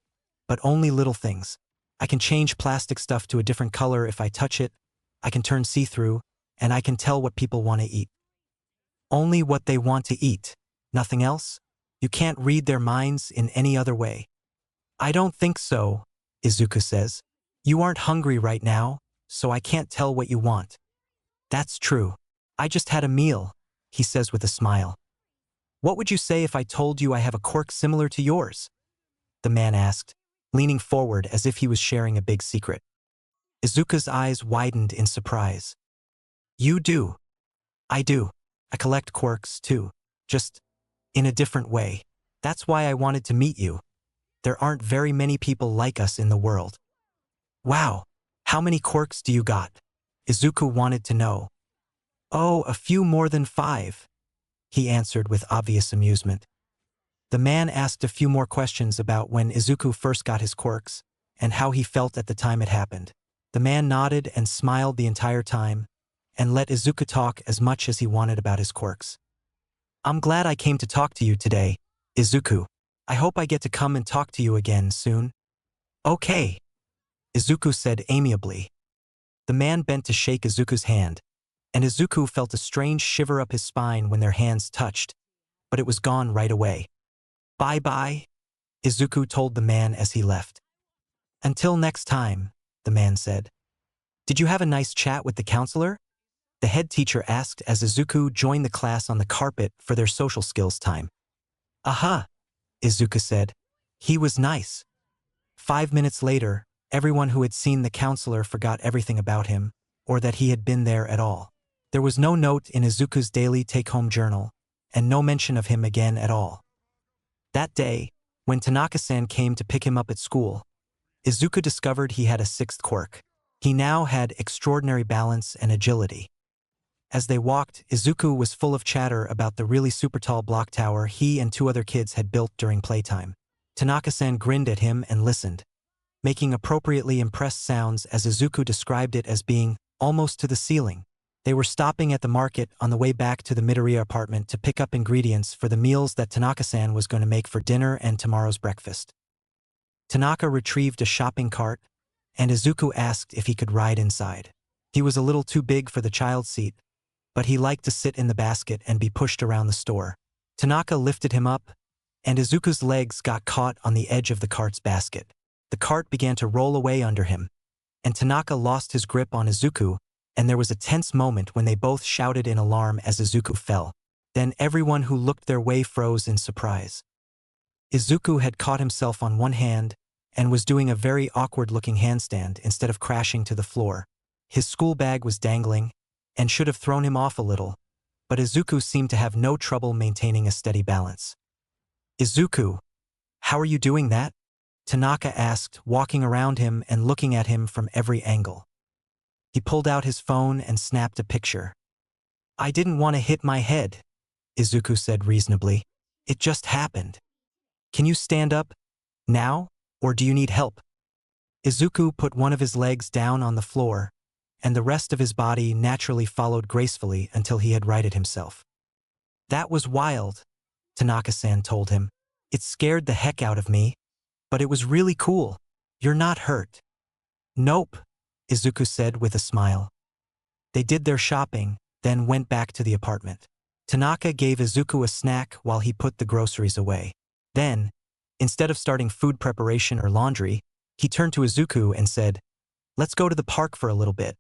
but only little things. I can change plastic stuff to a different color if I touch it, I can turn see-through, and I can tell what people want to eat." "Only what they want to eat, nothing else? You can't read their minds in any other way?" "I don't think so," Izuku says. "You aren't hungry right now, so I can't tell what you want." "That's true. I just had a meal," he says with a smile. "What would you say if I told you I have a quirk similar to yours?" the man asked, leaning forward as if he was sharing a big secret. Izuku's eyes widened in surprise. "You do?" "I do. I collect quirks, too. Just in a different way. That's why I wanted to meet you. There aren't very many people like us in the world." "Wow, how many quirks do you got?" Izuku wanted to know. "Oh, a few more than 5, he answered with obvious amusement. The man asked a few more questions about when Izuku first got his quirks, and how he felt at the time it happened. The man nodded and smiled the entire time, and let Izuku talk as much as he wanted about his quirks. "I'm glad I came to talk to you today, Izuku. I hope I get to come and talk to you again soon." "Okay," Izuku said amiably. The man bent to shake Izuku's hand, and Izuku felt a strange shiver up his spine when their hands touched, but it was gone right away. "Bye-bye," Izuku told the man as he left. "Until next time," the man said. "Did you have a nice chat with the counselor?" the head teacher asked as Izuku joined the class on the carpet for their social skills time. "Aha," Izuku said. "He was nice." 5 minutes later, everyone who had seen the counselor forgot everything about him, or that he had been there at all. There was no note in Izuku's daily take-home journal, and no mention of him again at all. That day, when Tanaka-san came to pick him up at school, Izuku discovered he had a 6th quirk. He now had extraordinary balance and agility. As they walked, Izuku was full of chatter about the really super tall block tower he and 2 other kids had built during playtime. Tanaka-san grinned at him and listened, making appropriately impressed sounds as Izuku described it as being almost to the ceiling. They were stopping at the market on the way back to the Midoriya apartment to pick up ingredients for the meals that Tanaka-san was going to make for dinner and tomorrow's breakfast. Tanaka retrieved a shopping cart, and Izuku asked if he could ride inside. He was a little too big for the child's seat, but he liked to sit in the basket and be pushed around the store. Tanaka lifted him up, and Izuku's legs got caught on the edge of the cart's basket. The cart began to roll away under him, and Tanaka lost his grip on Izuku, and there was a tense moment when they both shouted in alarm as Izuku fell. Then everyone who looked their way froze in surprise. Izuku had caught himself on one hand and was doing a very awkward-looking handstand instead of crashing to the floor. His school bag was dangling, and should have thrown him off a little, but Izuku seemed to have no trouble maintaining a steady balance. Izuku, how are you doing that? Tanaka asked, walking around him and looking at him from every angle. He pulled out his phone and snapped a picture. I didn't want to hit my head, Izuku said reasonably. It just happened. Can you stand up now, or do you need help? Izuku put one of his legs down on the floor, and the rest of his body naturally followed gracefully until he had righted himself. That was wild, Tanaka-san told him. It scared the heck out of me, but it was really cool. You're not hurt. Nope, Izuku said with a smile. They did their shopping, then went back to the apartment. Tanaka gave Izuku a snack while he put the groceries away. Then, instead of starting food preparation or laundry, he turned to Izuku and said, "Let's go to the park for a little bit."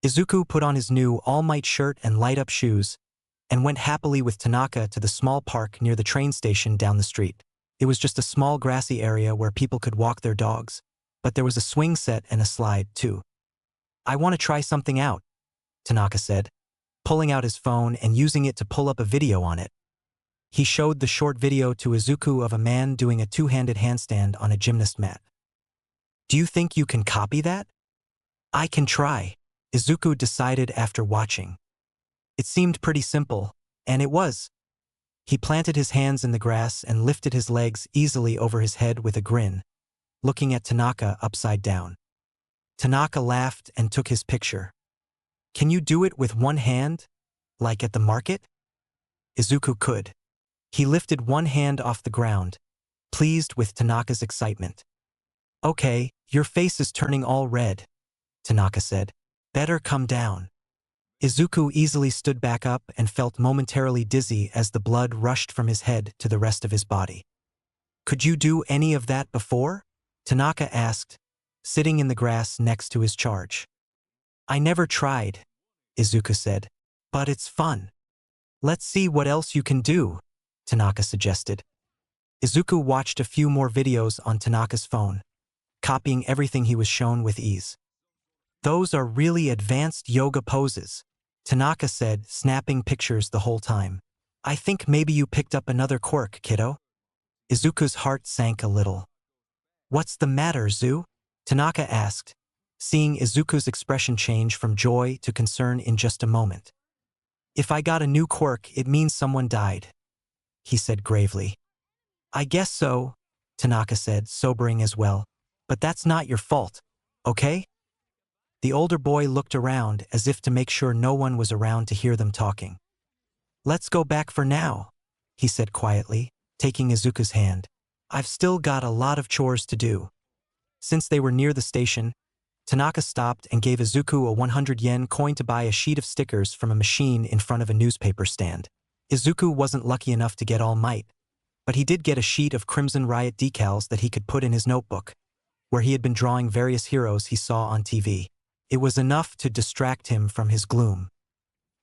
Izuku put on his new All Might shirt and light-up shoes, and went happily with Tanaka to the small park near the train station down the street. It was just a small grassy area where people could walk their dogs, but there was a swing set and a slide, too. I want to try something out, Tanaka said, pulling out his phone and using it to pull up a video on it. He showed the short video to Izuku of a man doing a two-handed handstand on a gymnast mat. Do you think you can copy that? I can try, Izuku decided after watching. It seemed pretty simple, and it was. He planted his hands in the grass and lifted his legs easily over his head with a grin, looking at Tanaka upside down. Tanaka laughed and took his picture. Can you do it with one hand, like at the market? Izuku could. He lifted one hand off the ground, pleased with Tanaka's excitement. Okay, your face is turning all red, Tanaka said. Better come down. Izuku easily stood back up and felt momentarily dizzy as the blood rushed from his head to the rest of his body. Could you do any of that before? Tanaka asked, sitting in the grass next to his charge. I never tried, Izuku said, but it's fun. Let's see what else you can do, Tanaka suggested. Izuku watched a few more videos on Tanaka's phone, copying everything he was shown with ease. Those are really advanced yoga poses, Tanaka said, snapping pictures the whole time. I think maybe you picked up another quirk, kiddo. Izuku's heart sank a little. What's the matter, Zu? Tanaka asked, seeing Izuku's expression change from joy to concern in just a moment. If I got a new quirk, it means someone died, he said gravely. I guess so, Tanaka said, sobering as well. But that's not your fault, okay? The older boy looked around as if to make sure no one was around to hear them talking. Let's go back for now, he said quietly, taking Izuku's hand. I've still got a lot of chores to do. Since they were near the station, Tanaka stopped and gave Izuku a 100 yen coin to buy a sheet of stickers from a machine in front of a newspaper stand. Izuku wasn't lucky enough to get All Might, but he did get a sheet of Crimson Riot decals that he could put in his notebook, where he had been drawing various heroes he saw on TV. It was enough to distract him from his gloom.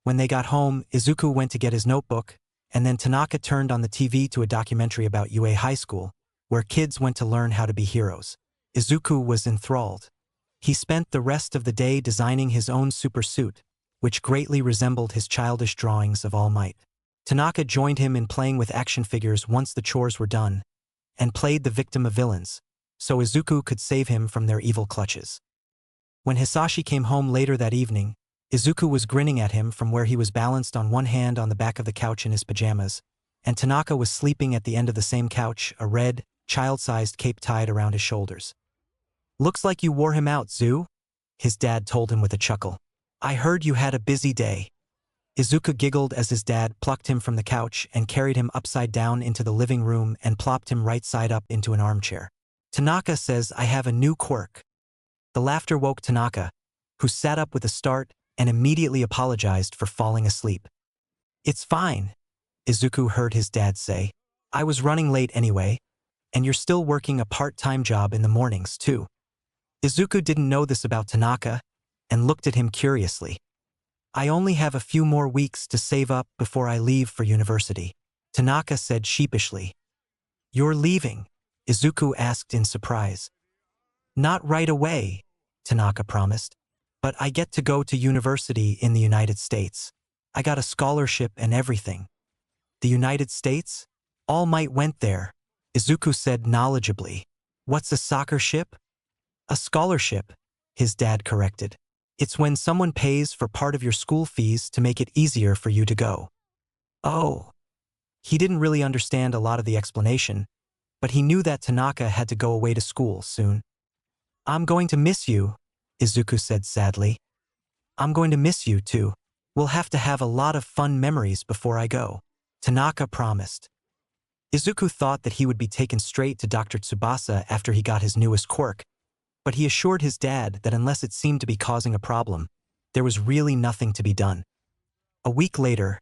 When they got home, Izuku went to get his notebook, and then Tanaka turned on the TV to a documentary about UA High School, where kids went to learn how to be heroes. Izuku was enthralled. He spent the rest of the day designing his own super suit, which greatly resembled his childish drawings of All Might. Tanaka joined him in playing with action figures once the chores were done, and played the victim of villains, so Izuku could save him from their evil clutches. When Hisashi came home later that evening, Izuku was grinning at him from where he was balanced on one hand on the back of the couch in his pajamas, and Tanaka was sleeping at the end of the same couch, a red, child-sized cape tied around his shoulders. Looks like you wore him out, Zu, his dad told him with a chuckle. I heard you had a busy day. Izuku giggled as his dad plucked him from the couch and carried him upside down into the living room and plopped him right side up into an armchair. Tanaka says I have a new quirk. The laughter woke Tanaka, who sat up with a start and immediately apologized for falling asleep. It's fine, Izuku heard his dad say. I was running late anyway, and you're still working a part-time job in the mornings, too. Izuku didn't know this about Tanaka and looked at him curiously. I only have a few more weeks to save up before I leave for university, Tanaka said sheepishly. You're leaving? Izuku asked in surprise. Not right away, Tanaka promised, but I get to go to university in the United States. I got a scholarship and everything. The United States? All Might went there, Izuku said knowledgeably. What's a soccer ship? A scholarship, his dad corrected. It's when someone pays for part of your school fees to make it easier for you to go. Oh. He didn't really understand a lot of the explanation, but he knew that Tanaka had to go away to school soon. I'm going to miss you, Izuku said sadly. I'm going to miss you too. We'll have to have a lot of fun memories before I go, Tanaka promised. Izuku thought that he would be taken straight to Dr. Tsubasa after he got his newest quirk, but he assured his dad that unless it seemed to be causing a problem, there was really nothing to be done. A week later,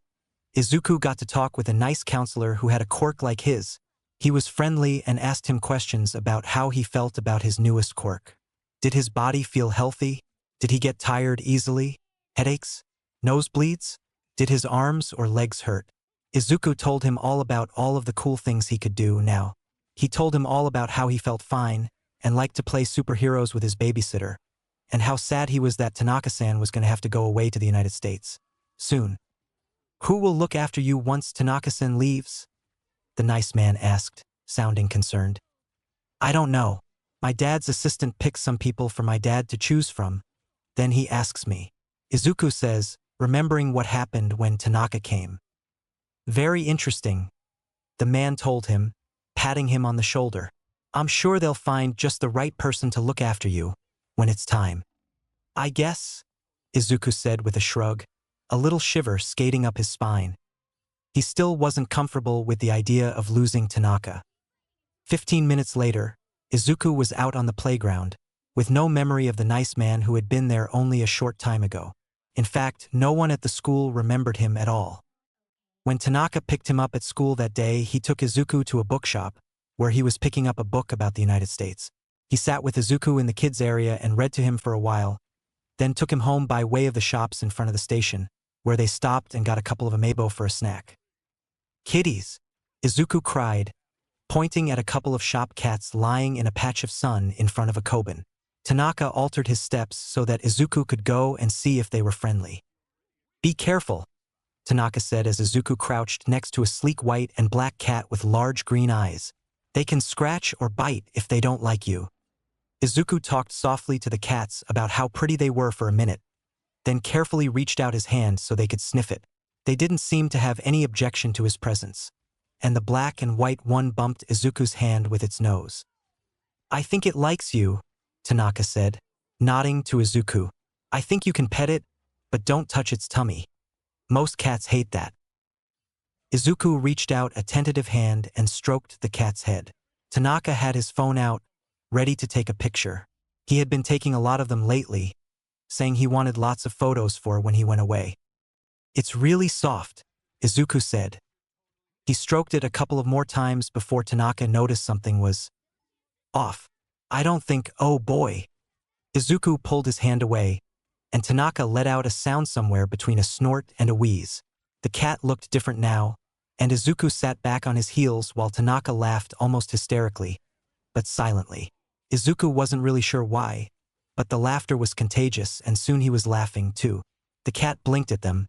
Izuku got to talk with a nice counselor who had a quirk like his. He was friendly and asked him questions about how he felt about his newest quirk. Did his body feel healthy? Did he get tired easily? Headaches? Nosebleeds? Did his arms or legs hurt? Izuku told him all about all of the cool things he could do now. He told him all about how he felt fine and liked to play superheroes with his babysitter, and how sad he was that Tanaka-san was going to have to go away to the United States soon. Who will look after you once Tanaka-san leaves? The nice man asked, sounding concerned. I don't know. My dad's assistant picks some people for my dad to choose from. Then he asks me. Izuku says, remembering what happened when Tanaka came. Very interesting, the man told him, patting him on the shoulder. I'm sure they'll find just the right person to look after you when it's time. I guess, Izuku said with a shrug, a little shiver skating up his spine. He still wasn't comfortable with the idea of losing Tanaka. 15 minutes later, Izuku was out on the playground, with no memory of the nice man who had been there only a short time ago. In fact, no one at the school remembered him at all. When Tanaka picked him up at school that day, he took Izuku to a bookshop, where he was picking up a book about the United States. He sat with Izuku in the kids' area and read to him for a while, then took him home by way of the shops in front of the station, where they stopped and got a couple of amiibo for a snack. Kitties! Izuku cried, pointing at a couple of shop cats lying in a patch of sun in front of a koban. Tanaka altered his steps so that Izuku could go and see if they were friendly. Be careful, Tanaka said as Izuku crouched next to a sleek white and black cat with large green eyes. They can scratch or bite if they don't like you. Izuku talked softly to the cats about how pretty they were for a minute, then carefully reached out his hand so they could sniff it. They didn't seem to have any objection to his presence, and the black and white one bumped Izuku's hand with its nose. I think it likes you, Tanaka said, nodding to Izuku. I think you can pet it, but don't touch its tummy. Most cats hate that. Izuku reached out a tentative hand and stroked the cat's head. Tanaka had his phone out, ready to take a picture. He had been taking a lot of them lately, saying he wanted lots of photos for when he went away. It's really soft, Izuku said. He stroked it a couple of more times before Tanaka noticed something was off. I don't think, oh boy. Izuku pulled his hand away, and Tanaka let out a sound somewhere between a snort and a wheeze. The cat looked different now, and Izuku sat back on his heels while Tanaka laughed almost hysterically, but silently. Izuku wasn't really sure why, but the laughter was contagious and soon he was laughing too. The cat blinked at them,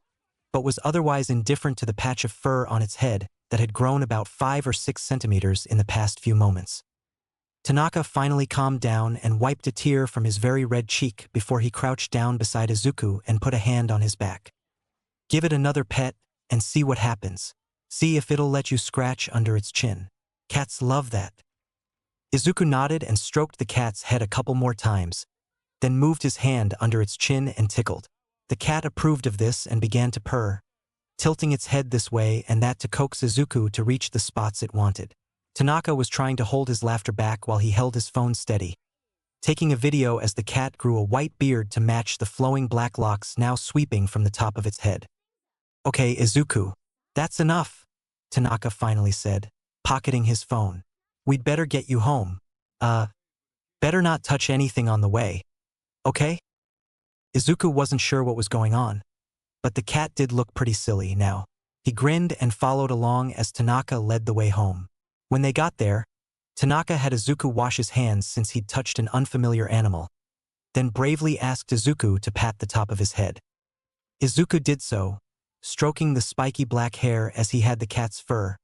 but was otherwise indifferent to the patch of fur on its head that had grown about 5 or 6 centimeters in the past few moments. Tanaka finally calmed down and wiped a tear from his very red cheek before he crouched down beside Izuku and put a hand on his back. Give it another pet and see what happens. See if it'll let you scratch under its chin. Cats love that. Izuku nodded and stroked the cat's head a couple more times, then moved his hand under its chin and tickled. The cat approved of this and began to purr, tilting its head this way and that to coax Izuku to reach the spots it wanted. Tanaka was trying to hold his laughter back while he held his phone steady, taking a video as the cat grew a white beard to match the flowing black locks now sweeping from the top of its head. Okay, Izuku, that's enough, Tanaka finally said, pocketing his phone. We'd better get you home. Better not touch anything on the way. Okay? Izuku wasn't sure what was going on, but the cat did look pretty silly now. He grinned and followed along as Tanaka led the way home. When they got there, Tanaka had Izuku wash his hands since he'd touched an unfamiliar animal, then bravely asked Izuku to pat the top of his head. Izuku did so, stroking the spiky black hair as he had the cat's fur,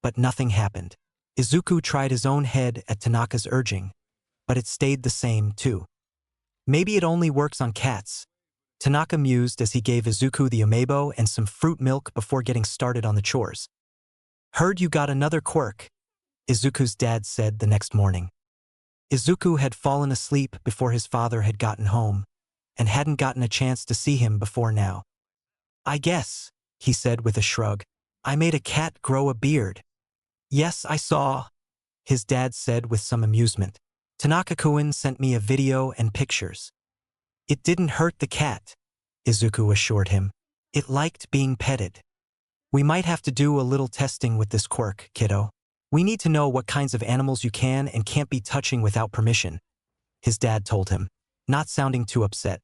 but nothing happened. Izuku tried his own head at Tanaka's urging, but it stayed the same too. Maybe it only works on cats. Tanaka mused as he gave Izuku the amebo and some fruit milk before getting started on the chores. Heard you got another quirk, Izuku's dad said the next morning. Izuku had fallen asleep before his father had gotten home, and hadn't gotten a chance to see him before now. I guess, he said with a shrug, I made a cat grow a beard. Yes, I saw, his dad said with some amusement. Tanaka-kun sent me a video and pictures. It didn't hurt the cat, Izuku assured him. It liked being petted. We might have to do a little testing with this quirk, kiddo. We need to know what kinds of animals you can and can't be touching without permission, his dad told him, not sounding too upset.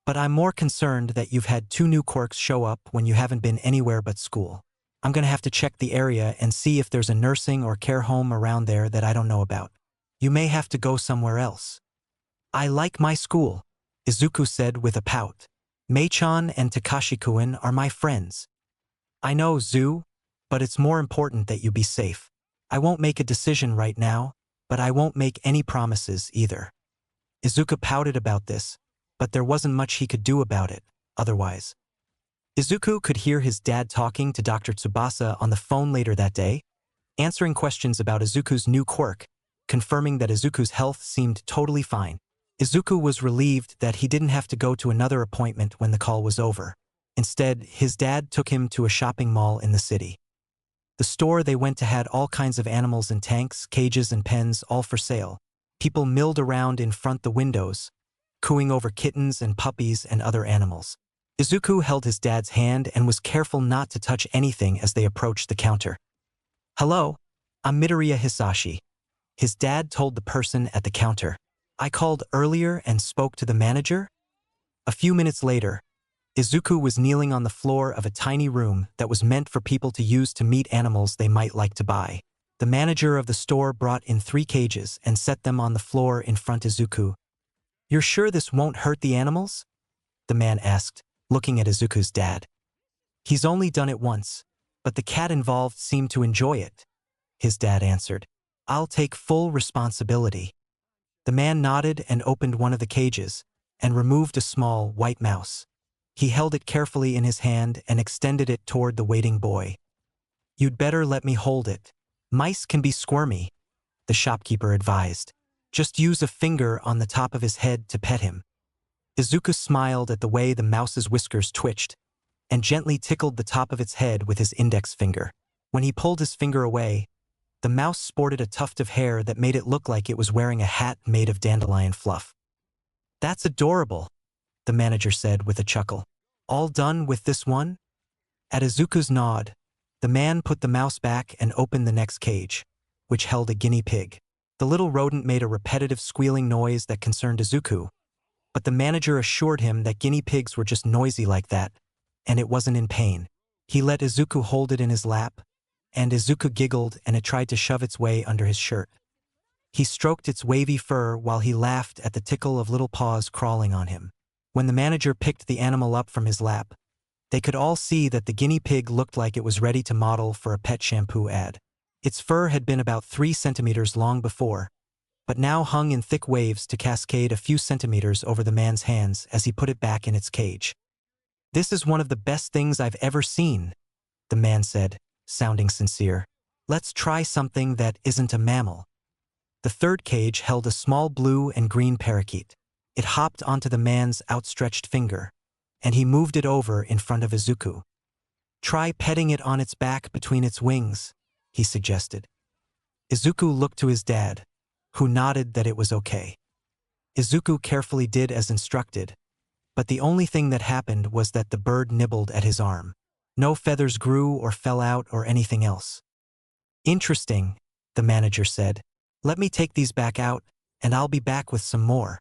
But I'm more concerned that you've had 2 new quirks show up when you haven't been anywhere but school. I'm gonna have to check the area and see if there's a nursing or care home around there that I don't know about. You may have to go somewhere else. I like my school, Izuku said with a pout. Mei-chan and Takashi-kun are my friends. I know, Zu, but it's more important that you be safe. I won't make a decision right now, but I won't make any promises either. Izuku pouted about this, but there wasn't much he could do about it, otherwise. Izuku could hear his dad talking to Dr. Tsubasa on the phone later that day, answering questions about Izuku's new quirk, confirming that Izuku's health seemed totally fine. Izuku was relieved that he didn't have to go to another appointment when the call was over. Instead, his dad took him to a shopping mall in the city. The store they went to had all kinds of animals in tanks, cages, and pens, all for sale. People milled around in front the windows, cooing over kittens and puppies and other animals. Izuku held his dad's hand and was careful not to touch anything as they approached the counter. Hello, I'm Midoriya Hisashi, his dad told the person at the counter. I called earlier and spoke to the manager? A few minutes later, Izuku was kneeling on the floor of a tiny room that was meant for people to use to meet animals they might like to buy. The manager of the store brought in 3 cages and set them on the floor in front of Izuku. You're sure this won't hurt the animals? The man asked, looking at Izuku's dad. He's only done it once, but the cat involved seemed to enjoy it, his dad answered. I'll take full responsibility. The man nodded and opened one of the cages and removed a small white mouse. He held it carefully in his hand and extended it toward the waiting boy. You'd better let me hold it. Mice can be squirmy, the shopkeeper advised. Just use a finger on the top of his head to pet him. Izuku smiled at the way the mouse's whiskers twitched and gently tickled the top of its head with his index finger. When he pulled his finger away, the mouse sported a tuft of hair that made it look like it was wearing a hat made of dandelion fluff. That's adorable, the manager said with a chuckle. All done with this one? At Izuku's nod, the man put the mouse back and opened the next cage, which held a guinea pig. The little rodent made a repetitive squealing noise that concerned Izuku, but the manager assured him that guinea pigs were just noisy like that, and it wasn't in pain. He let Izuku hold it in his lap, and Izuku giggled and it tried to shove its way under his shirt. He stroked its wavy fur while he laughed at the tickle of little paws crawling on him. When the manager picked the animal up from his lap, they could all see that the guinea pig looked like it was ready to model for a pet shampoo ad. Its fur had been about 3 centimeters long before, but now hung in thick waves to cascade a few centimeters over the man's hands as he put it back in its cage. This is one of the best things I've ever seen, the man said, sounding sincere. Let's try something that isn't a mammal. The third cage held a small blue and green parakeet. It hopped onto the man's outstretched finger, and he moved it over in front of Izuku. Try petting it on its back between its wings, he suggested. Izuku looked to his dad, who nodded that it was okay. Izuku carefully did as instructed, but the only thing that happened was that the bird nibbled at his arm. No feathers grew or fell out or anything else. Interesting, the manager said. Let me take these back out, and I'll be back with some more.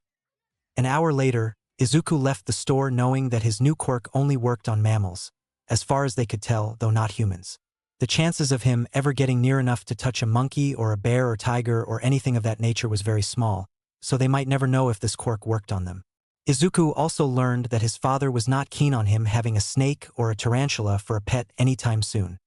An hour later, Izuku left the store knowing that his new quirk only worked on mammals, as far as they could tell, though not humans. The chances of him ever getting near enough to touch a monkey or a bear or tiger or anything of that nature was very small, so they might never know if this quirk worked on them. Izuku also learned that his father was not keen on him having a snake or a tarantula for a pet anytime soon.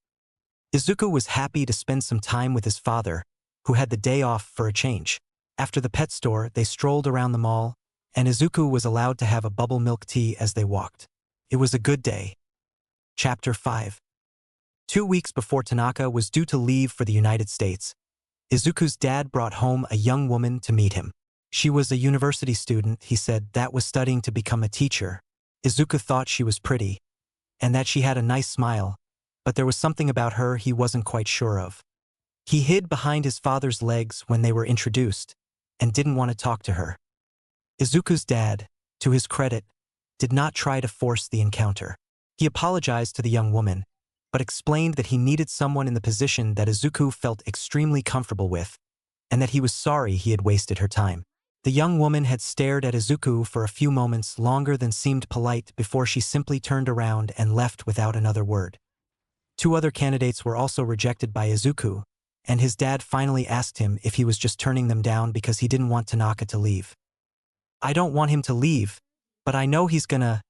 Izuku was happy to spend some time with his father, who had the day off for a change. After the pet store, they strolled around the mall, and Izuku was allowed to have a bubble milk tea as they walked. It was a good day. Chapter 5. 2 weeks before Tanaka was due to leave for the United States, Izuku's dad brought home a young woman to meet him. She was a university student, he said, that was studying to become a teacher. Izuku thought she was pretty, and that she had a nice smile, but there was something about her he wasn't quite sure of. He hid behind his father's legs when they were introduced, and didn't want to talk to her. Izuku's dad, to his credit, did not try to force the encounter. He apologized to the young woman, but explained that he needed someone in the position that Izuku felt extremely comfortable with, and that he was sorry he had wasted her time. The young woman had stared at Izuku for a few moments longer than seemed polite before she simply turned around and left without another word. 2 other candidates were also rejected by Izuku, and his dad finally asked him if he was just turning them down because he didn't want Tanaka to leave. "I don't want him to leave, but I know he's gonna,"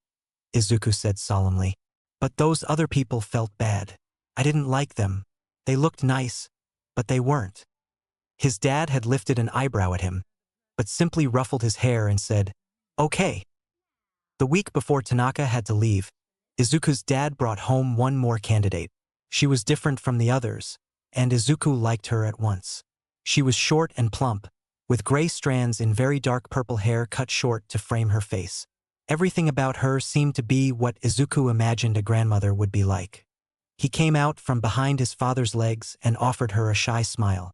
Izuku said solemnly. "But those other people felt bad. I didn't like them. They looked nice, but they weren't." His dad had lifted an eyebrow at him, but simply ruffled his hair and said, "Okay." The week before Tanaka had to leave, Izuku's dad brought home one more candidate. She was different from the others, and Izuku liked her at once. She was short and plump, with gray strands in very dark purple hair cut short to frame her face. Everything about her seemed to be what Izuku imagined a grandmother would be like. He came out from behind his father's legs and offered her a shy smile.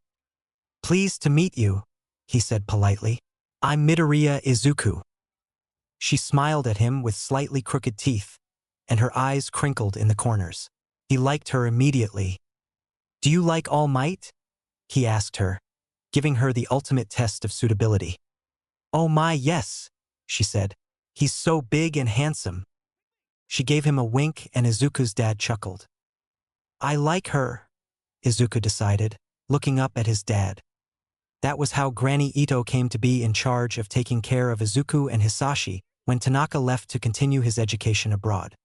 "Pleased to meet you," he said politely. "I'm Midoriya Izuku." She smiled at him with slightly crooked teeth, and her eyes crinkled in the corners. He liked her immediately. "Do you like All Might?" he asked her, giving her the ultimate test of suitability. "Oh my, yes," she said. "He's so big and handsome." She gave him a wink and Izuku's dad chuckled. "I like her," Izuku decided, looking up at his dad. That was how Granny Ito came to be in charge of taking care of Izuku and Hisashi when Tanaka left to continue his education abroad.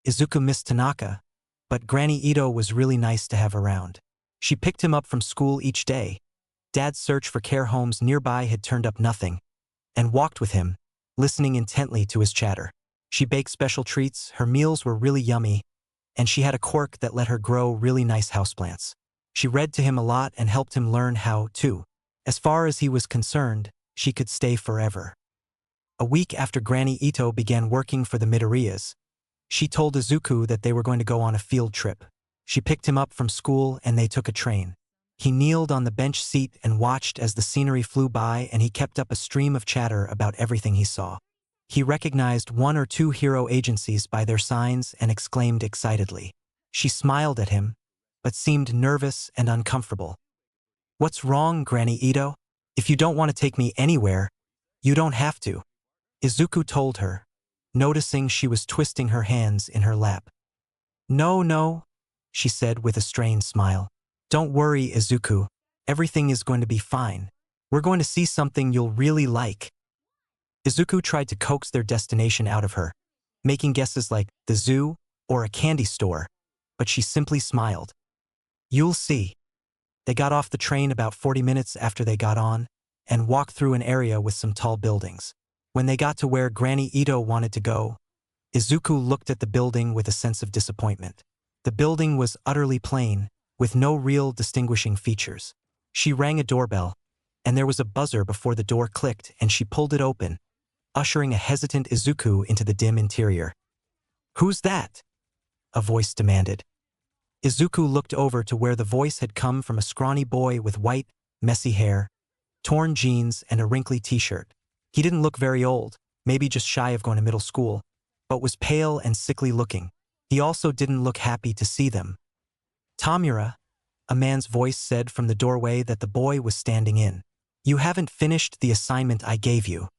Izuku missed Tanaka, but Granny Ito was really nice to have around. She picked him up from school each day. Dad's search for care homes nearby had turned up nothing, and walked with him, listening intently to his chatter. She baked special treats, her meals were really yummy, and she had a quirk that let her grow really nice houseplants. She read to him a lot and helped him learn how to. As far as he was concerned, she could stay forever. A week after Granny Ito began working for the Midoriyas, she told Izuku that they were going to go on a field trip. She picked him up from school and they took a train. He kneeled on the bench seat and watched as the scenery flew by, and he kept up a stream of chatter about everything he saw. He recognized 1 or 2 hero agencies by their signs and exclaimed excitedly. She smiled at him, but seemed nervous and uncomfortable. "What's wrong, Granny Ito? If you don't want to take me anywhere, you don't have to," Izuku told her, noticing she was twisting her hands in her lap. No, she said with a strained smile. "Don't worry, Izuku. Everything is going to be fine. We're going to see something you'll really like." Izuku tried to coax their destination out of her, making guesses like the zoo or a candy store, but she simply smiled. "You'll see." They got off the train about 40 minutes after they got on, and walked through an area with some tall buildings. When they got to where Granny Ito wanted to go, Izuku looked at the building with a sense of disappointment. The building was utterly plain, with no real distinguishing features. She rang a doorbell, and there was a buzzer before the door clicked, and she pulled it open, ushering a hesitant Izuku into the dim interior. "Who's that?" a voice demanded. Izuku looked over to where the voice had come from, a scrawny boy with white, messy hair, torn jeans, and a wrinkly t-shirt. He didn't look very old, maybe just shy of going to middle school, but was pale and sickly looking. He also didn't look happy to see them. "Tamura," a man's voice said from the doorway that the boy was standing in. "You haven't finished the assignment I gave you."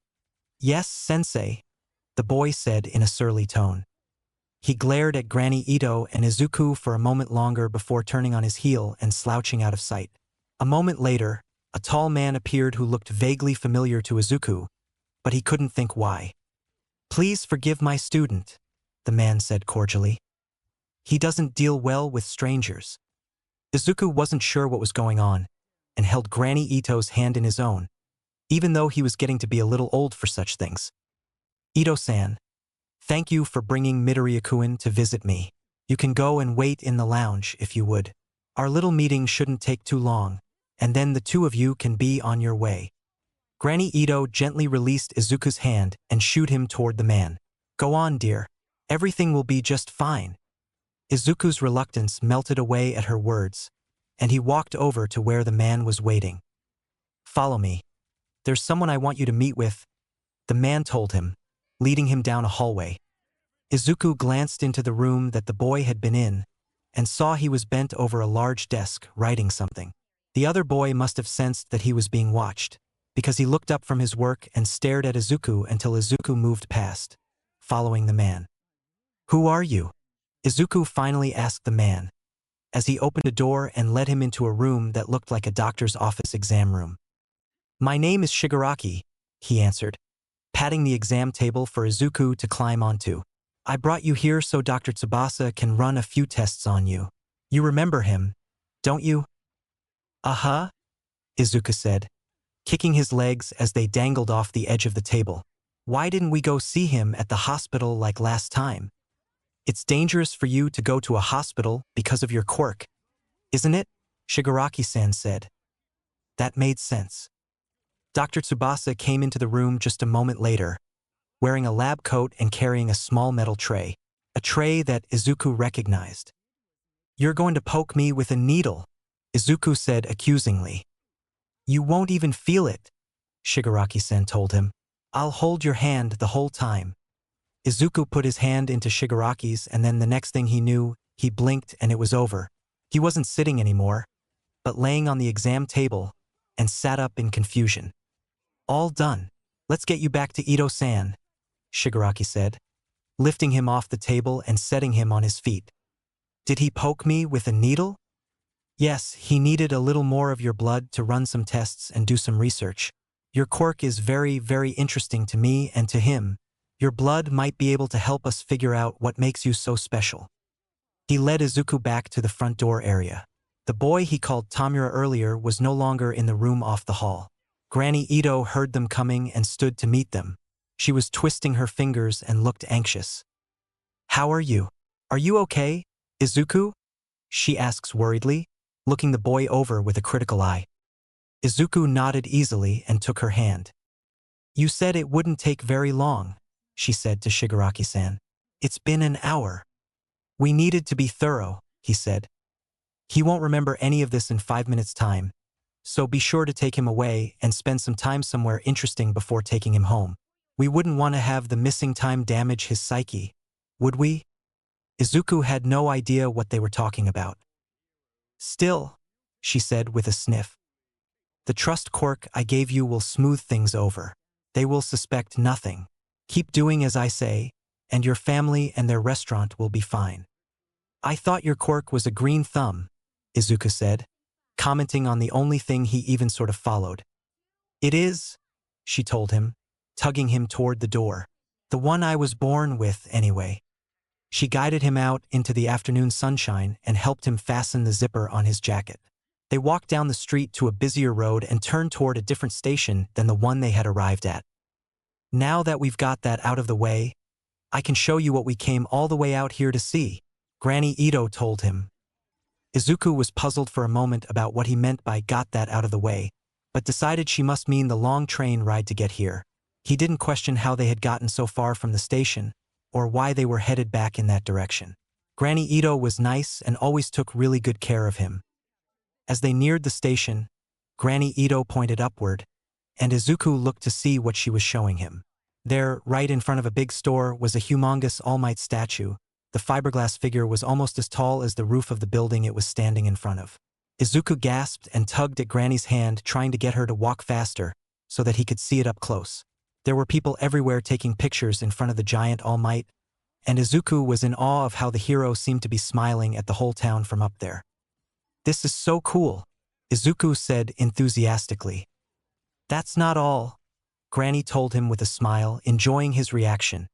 "Yes, sensei," the boy said in a surly tone. He glared at Granny Ito and Izuku for a moment longer before turning on his heel and slouching out of sight. A moment later, a tall man appeared who looked vaguely familiar to Izuku, but he couldn't think why. "Please forgive my student," the man said cordially. "He doesn't deal well with strangers." Izuku wasn't sure what was going on, and held Granny Ito's hand in his own, even though he was getting to be a little old for such things. Ito-san, thank you for bringing Midoriya-kun to visit me. You can go and wait in the lounge if you would. Our little meeting shouldn't take too long, and then the two of you can be on your way. Granny Ito gently released Izuku's hand and shooed him toward the man. Go on, dear. Everything will be just fine. Izuku's reluctance melted away at her words, and he walked over to where the man was waiting. Follow me. There's someone I want you to meet with, the man told him, leading him down a hallway. Izuku glanced into the room that the boy had been in, and saw he was bent over a large desk, writing something. The other boy must have sensed that he was being watched, because he looked up from his work and stared at Izuku until Izuku moved past, following the man. Who are you? Izuku finally asked the man, as he opened a door and led him into a room that looked like a doctor's office exam room. My name is Shigaraki, he answered, patting the exam table for Izuku to climb onto. I brought you here so Dr. Tsubasa can run a few tests on you. You remember him, don't you? Uh-huh, Izuku said, kicking his legs as they dangled off the edge of the table. Why didn't we go see him at the hospital like last time? It's dangerous for you to go to a hospital because of your quirk, isn't it? Shigaraki-san said. That made sense. Dr. Tsubasa came into the room just a moment later, wearing a lab coat and carrying a small metal tray, a tray that Izuku recognized. You're going to poke me with a needle, Izuku said accusingly. You won't even feel it, Shigaraki-san told him. I'll hold your hand the whole time. Izuku put his hand into Shigaraki's, and then the next thing he knew, he blinked and it was over. He wasn't sitting anymore, but laying on the exam table, and sat up in confusion. All done. Let's get you back to Ito-san, Shigaraki said, lifting him off the table and setting him on his feet. Did he poke me with a needle? Yes, he needed a little more of your blood to run some tests and do some research. Your quirk is very, very interesting to me and to him. Your blood might be able to help us figure out what makes you so special. He led Izuku back to the front door area. The boy he called Tamura earlier was no longer in the room off the hall. Granny Ito heard them coming and stood to meet them. She was twisting her fingers and looked anxious. How are you? Are you okay, Izuku? She asks worriedly, looking the boy over with a critical eye. Izuku nodded easily and took her hand. You said it wouldn't take very long, she said to Shigaraki-san. It's been an hour. We needed to be thorough, he said. He won't remember any of this in 5 minutes' time, so be sure to take him away and spend some time somewhere interesting before taking him home. We wouldn't want to have the missing time damage his psyche, would we? Izuku had no idea what they were talking about. Still, she said with a sniff. The trust quirk I gave you will smooth things over. They will suspect nothing. Keep doing as I say, and your family and their restaurant will be fine. I thought your quirk was a green thumb, Izuku said, commenting on the only thing he even sort of followed. It is, she told him, tugging him toward the door. The one I was born with, anyway. She guided him out into the afternoon sunshine and helped him fasten the zipper on his jacket. They walked down the street to a busier road and turned toward a different station than the one they had arrived at. Now that we've got that out of the way, I can show you what we came all the way out here to see, Granny Ito told him. Izuku was puzzled for a moment about what he meant by got that out of the way, but decided she must mean the long train ride to get here. He didn't question how they had gotten so far from the station, or why they were headed back in that direction. Granny Ito was nice and always took really good care of him. As they neared the station, Granny Ito pointed upward, and Izuku looked to see what she was showing him. There, right in front of a big store, was a humongous All Might statue. The fiberglass figure was almost as tall as the roof of the building it was standing in front of. Izuku gasped and tugged at Granny's hand, trying to get her to walk faster, so that he could see it up close. There were people everywhere taking pictures in front of the giant All Might, and Izuku was in awe of how the hero seemed to be smiling at the whole town from up there. This is so cool, Izuku said enthusiastically. That's not all, Granny told him with a smile, enjoying his reaction.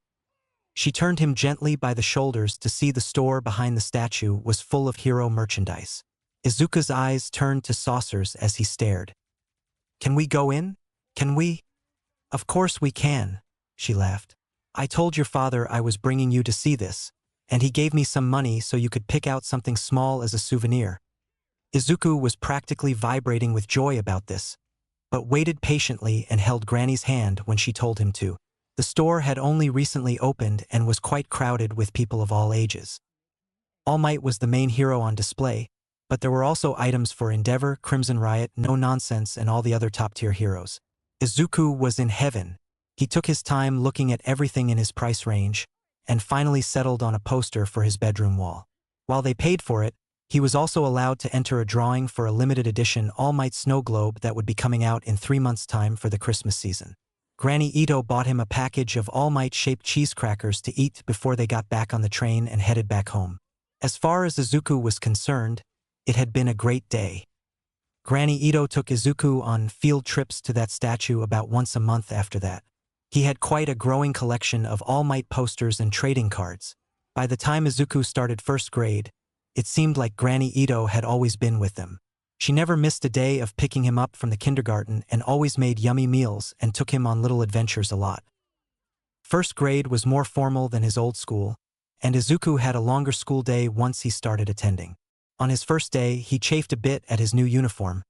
She turned him gently by the shoulders to see the store behind the statue was full of hero merchandise. Izuku's eyes turned to saucers as he stared. Can we go in? Can we? Of course we can, she laughed. I told your father I was bringing you to see this, and he gave me some money so you could pick out something small as a souvenir. Izuku was practically vibrating with joy about this, but waited patiently and held Granny's hand when she told him to. The store had only recently opened and was quite crowded with people of all ages. All Might was the main hero on display, but there were also items for Endeavor, Crimson Riot, No Nonsense, and all the other top-tier heroes. Izuku was in heaven. He took his time looking at everything in his price range, and finally settled on a poster for his bedroom wall. While they paid for it, he was also allowed to enter a drawing for a limited edition All Might snow globe that would be coming out in 3 months' time for the Christmas season. Granny Ito bought him a package of All Might-shaped cheese crackers to eat before they got back on the train and headed back home. As far as Izuku was concerned, it had been a great day. Granny Ito took Izuku on field trips to that statue about once a month after that. He had quite a growing collection of All Might posters and trading cards. By the time Izuku started first grade, it seemed like Granny Ito had always been with them. She never missed a day of picking him up from the kindergarten and always made yummy meals and took him on little adventures a lot. First grade was more formal than his old school, and Izuku had a longer school day once he started attending. On his first day, he chafed a bit at his new uniform,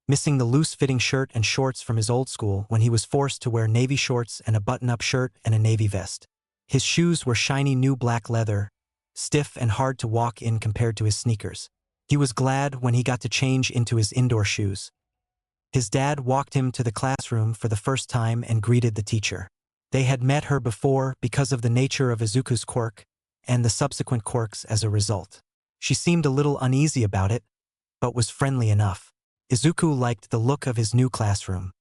missing the loose-fitting shirt and shorts from his old school when he was forced to wear navy shorts and a button-up shirt and a navy vest. His shoes were shiny new black leather, stiff and hard to walk in compared to his sneakers. He was glad when he got to change into his indoor shoes. His dad walked him to the classroom for the first time and greeted the teacher. They had met her before because of the nature of Izuku's quirk and the subsequent quirks as a result. She seemed a little uneasy about it, but was friendly enough. Izuku liked the look of his new classroom.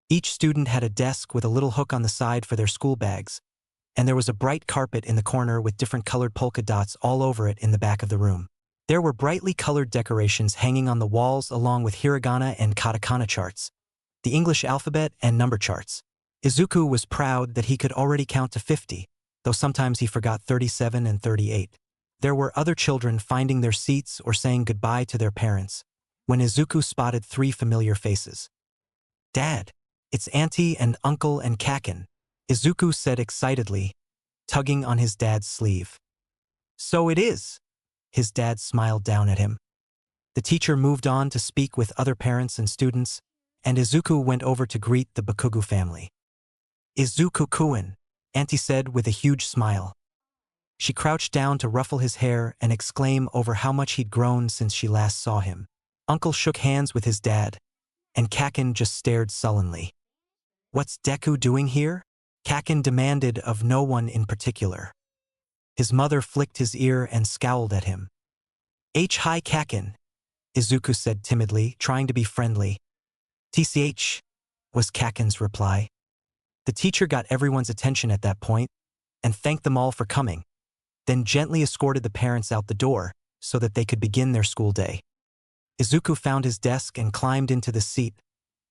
Each student had a desk with a little hook on the side for their school bags, and there was a bright carpet in the corner with different colored polka dots all over it in the back of the room. There were brightly colored decorations hanging on the walls along with hiragana and katakana charts, the English alphabet and number charts. Izuku was proud that he could already count to 50, though sometimes he forgot 37 and 38. There were other children finding their seats or saying goodbye to their parents, when Izuku spotted 3 familiar faces. "Dad, it's Auntie and Uncle and Kakin," Izuku said excitedly, tugging on his dad's sleeve. "So it is." His dad smiled down at him. The teacher moved on to speak with other parents and students, and Izuku went over to greet the Bakugu family. "Izuku-kun," Auntie said with a huge smile. She crouched down to ruffle his hair and exclaim over how much he'd grown since she last saw him. Uncle shook hands with his dad, and Kakin just stared sullenly. "What's Deku doing here?" Kakin demanded of no one in particular. His mother flicked his ear and scowled at him. "Hi Kakin," Izuku said timidly, trying to be friendly. "TCH," was Kakin's reply. The teacher got everyone's attention at that point, and thanked them all for coming, then gently escorted the parents out the door so that they could begin their school day. Izuku found his desk and climbed into the seat,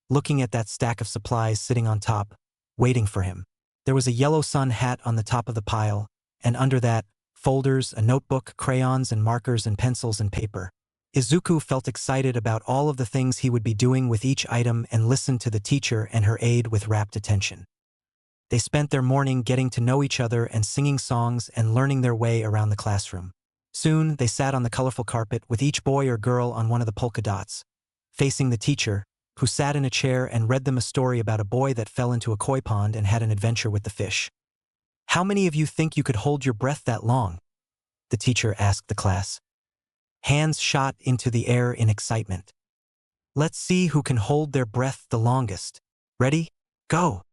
looking at that stack of supplies sitting on top, waiting for him. There was a yellow sun hat on the top of the pile, and under that, folders, a notebook, crayons and markers and pencils and paper. Izuku felt excited about all of the things he would be doing with each item and listened to the teacher and her aide with rapt attention. They spent their morning getting to know each other and singing songs and learning their way around the classroom. Soon, they sat on the colorful carpet with each boy or girl on one of the polka dots, facing the teacher, who sat in a chair and read them a story about a boy that fell into a koi pond and had an adventure with the fish. "How many of you think you could hold your breath that long?" the teacher asked the class. Hands shot into the air in excitement. "Let's see who can hold their breath the longest. Ready? Go!"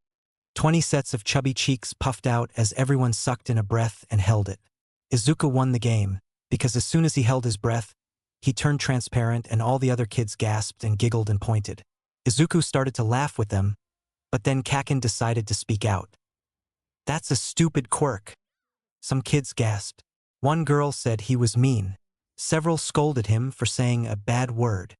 20 sets of chubby cheeks puffed out as everyone sucked in a breath and held it. Izuku won the game, because as soon as he held his breath, he turned transparent and all the other kids gasped and giggled and pointed. Izuku started to laugh with them, but then Kakin decided to speak out. "That's a stupid quirk." Some kids gasped. One girl said he was mean. Several scolded him for saying a bad word.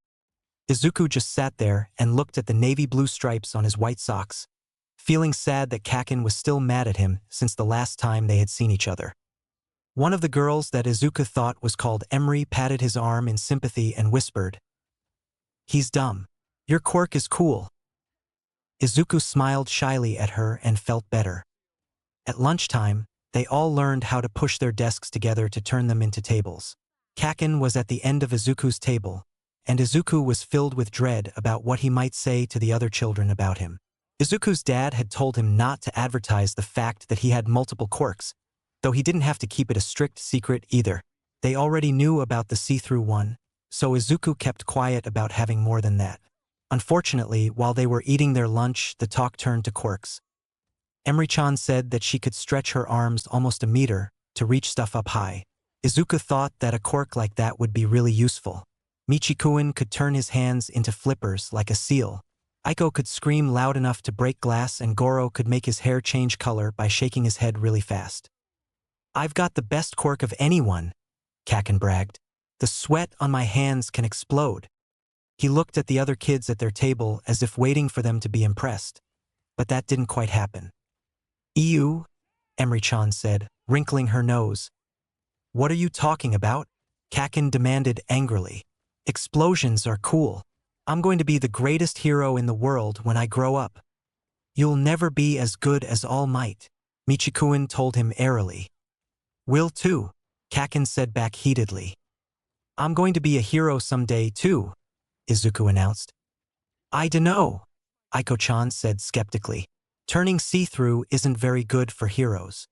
Izuku just sat there and looked at the navy blue stripes on his white socks, feeling sad that Kakin was still mad at him since the last time they had seen each other. One of the girls that Izuku thought was called Emery patted his arm in sympathy and whispered, "He's dumb. Your quirk is cool." Izuku smiled shyly at her and felt better. At lunchtime, they all learned how to push their desks together to turn them into tables. Kaken was at the end of Izuku's table, and Izuku was filled with dread about what he might say to the other children about him. Izuku's dad had told him not to advertise the fact that he had multiple quirks, though he didn't have to keep it a strict secret either. They already knew about the see-through one, so Izuku kept quiet about having more than that. Unfortunately, while they were eating their lunch, the talk turned to quirks. Emery-chan said that she could stretch her arms almost a meter to reach stuff up high. Izuku thought that a quirk like that would be really useful. Michikuin could turn his hands into flippers like a seal. Aiko could scream loud enough to break glass, and Goro could make his hair change color by shaking his head really fast. "I've got the best quirk of anyone," Kaken bragged. "The sweat on my hands can explode." He looked at the other kids at their table as if waiting for them to be impressed. But that didn't quite happen. "Ew," Emery-chan said, wrinkling her nose. "What are you talking about?" Kaken demanded angrily. "Explosions are cool. I'm going to be the greatest hero in the world when I grow up." "You'll never be as good as All Might," Michikuin told him airily. "Will too," Kaken said back heatedly. "I'm going to be a hero someday too," Izuku announced. "I dunno," Aiko-chan said skeptically. "Turning see-through isn't very good for heroes."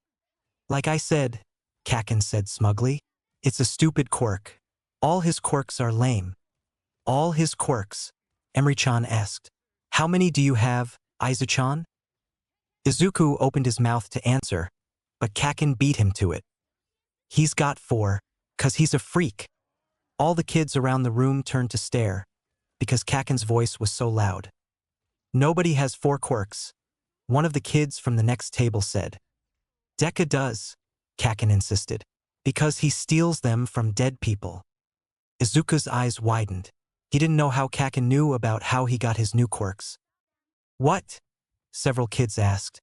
"Like I said," Kaken said smugly, "it's a stupid quirk. All his quirks are lame." "All his quirks?" Emery-chan asked. "How many do you have, Aizu-chan?" Izuku opened his mouth to answer, but Kaken beat him to it. "He's got 4, 'cause he's a freak." All the kids around the room turned to stare, because Kaken's voice was so loud. "Nobody has 4 quirks," one of the kids from the next table said. "Deku does," Kaken insisted, "because he steals them from dead people." Izuku's eyes widened. He didn't know how Kaken knew about how he got his new quirks. "What?" several kids asked.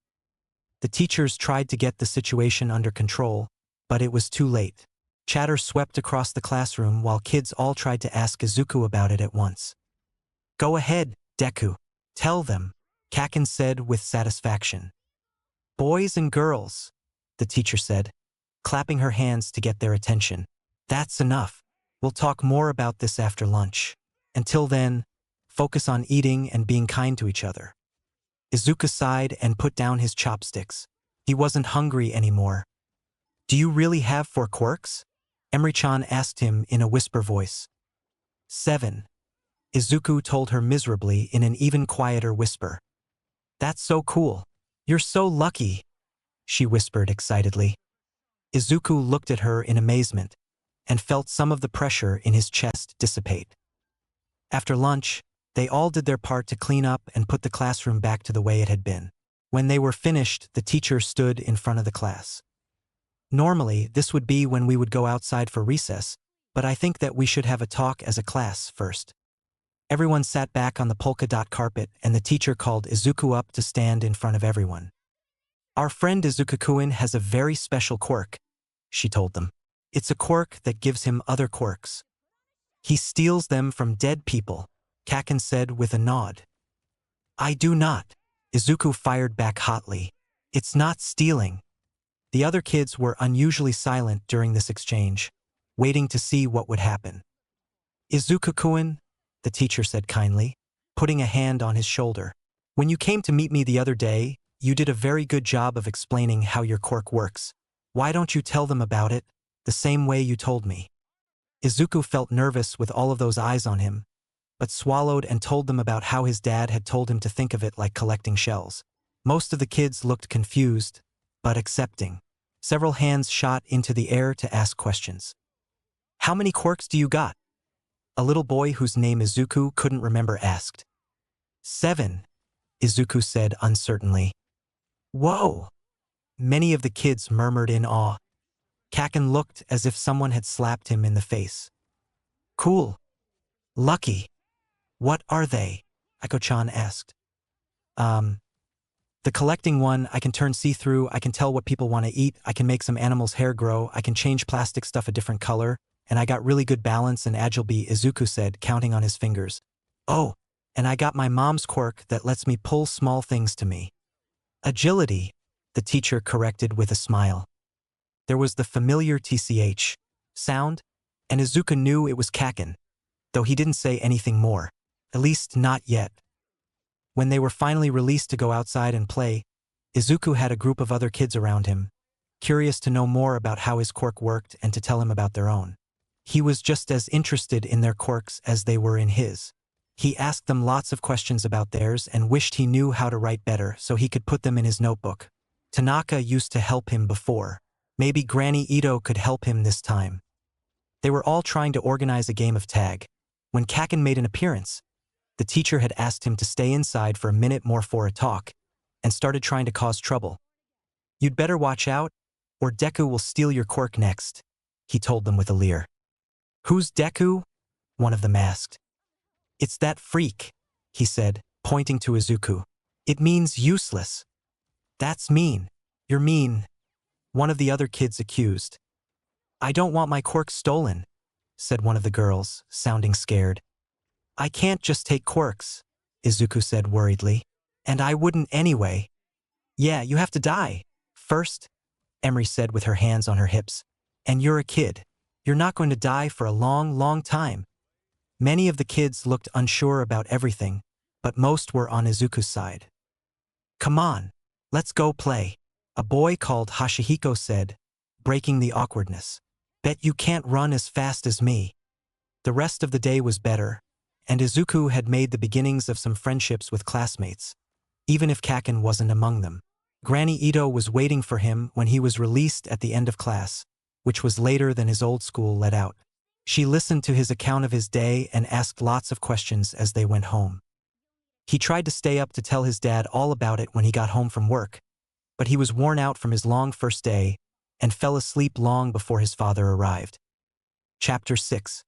The teachers tried to get the situation under control, but it was too late. Chatter swept across the classroom while kids all tried to ask Izuku about it at once. "Go ahead, Deku. Tell them," Kaken said with satisfaction. "Boys and girls," the teacher said, clapping her hands to get their attention. "That's enough. We'll talk more about this after lunch. Until then, focus on eating and being kind to each other." Izuku sighed and put down his chopsticks. He wasn't hungry anymore. "Do you really have 4 quirks?" Emery-chan asked him in a whisper voice. 7. Izuku told her miserably in an even quieter whisper. "That's so cool. You're so lucky," she whispered excitedly. Izuku looked at her in amazement and felt some of the pressure in his chest dissipate. After lunch, they all did their part to clean up and put the classroom back to the way it had been. When they were finished, the teacher stood in front of the class. "Normally, this would be when we would go outside for recess, but I think that we should have a talk as a class first." Everyone sat back on the polka dot carpet, and the teacher called Izuku up to stand in front of everyone. "Our friend Izuku-kun has a very special quirk," she told them. "It's a quirk that gives him other quirks. He steals them from dead people," Kaken said with a nod. "I do not," Izuku fired back hotly. "It's not stealing." The other kids were unusually silent during this exchange, waiting to see what would happen. "Izuku-kun," the teacher said kindly, putting a hand on his shoulder. "When you came to meet me the other day, you did a very good job of explaining how your quirk works. Why don't you tell them about it, the same way you told me?" Izuku felt nervous with all of those eyes on him, but swallowed and told them about how his dad had told him to think of it like collecting shells. Most of the kids looked confused, but accepting. Several hands shot into the air to ask questions. "How many quirks do you got?" a little boy whose name Izuku couldn't remember asked. 7, Izuku said uncertainly. "Whoa!" Many of the kids murmured in awe. Kaken looked as if someone had slapped him in the face. "Cool. Lucky. What are they?" Aiko-chan asked. The collecting one, I can turn see-through, I can tell what people want to eat, I can make some animals' hair grow, I can change plastic stuff a different color, and I got really good balance and agility, Izuku said, counting on his fingers. Oh, and I got my mom's quirk that lets me pull small things to me. Agility, the teacher corrected with a smile. There was the familiar TCH sound, and Izuku knew it was Kaken, though he didn't say anything more, at least not yet. When they were finally released to go outside and play, Izuku had a group of other kids around him, curious to know more about how his quirk worked and to tell him about their own. He was just as interested in their quirks as they were in his. He asked them lots of questions about theirs and wished he knew how to write better so he could put them in his notebook. Tanaka used to help him before. Maybe Granny Ito could help him this time. They were all trying to organize a game of tag. When Kaken made an appearance, the teacher had asked him to stay inside for a minute more for a talk, and started trying to cause trouble. You'd better watch out, or Deku will steal your quirk next, he told them with a leer. Who's Deku? One of them asked. It's that freak, he said, pointing to Izuku. It means useless. That's mean. You're mean, one of the other kids accused. I don't want my quirk stolen, said one of the girls, sounding scared. I can't just take quirks, Izuku said worriedly. And I wouldn't anyway. Yeah, you have to die first, Emery said with her hands on her hips. And you're a kid. You're not going to die for a long, long time. Many of the kids looked unsure about everything, but most were on Izuku's side. Come on, let's go play, a boy called Hashihiko said, breaking the awkwardness. Bet you can't run as fast as me. The rest of the day was better, and Izuku had made the beginnings of some friendships with classmates, even if Kaken wasn't among them. Granny Ito was waiting for him when he was released at the end of class, which was later than his old school let out. She listened to his account of his day and asked lots of questions as they went home. He tried to stay up to tell his dad all about it when he got home from work, but he was worn out from his long first day and fell asleep long before his father arrived. Chapter 6.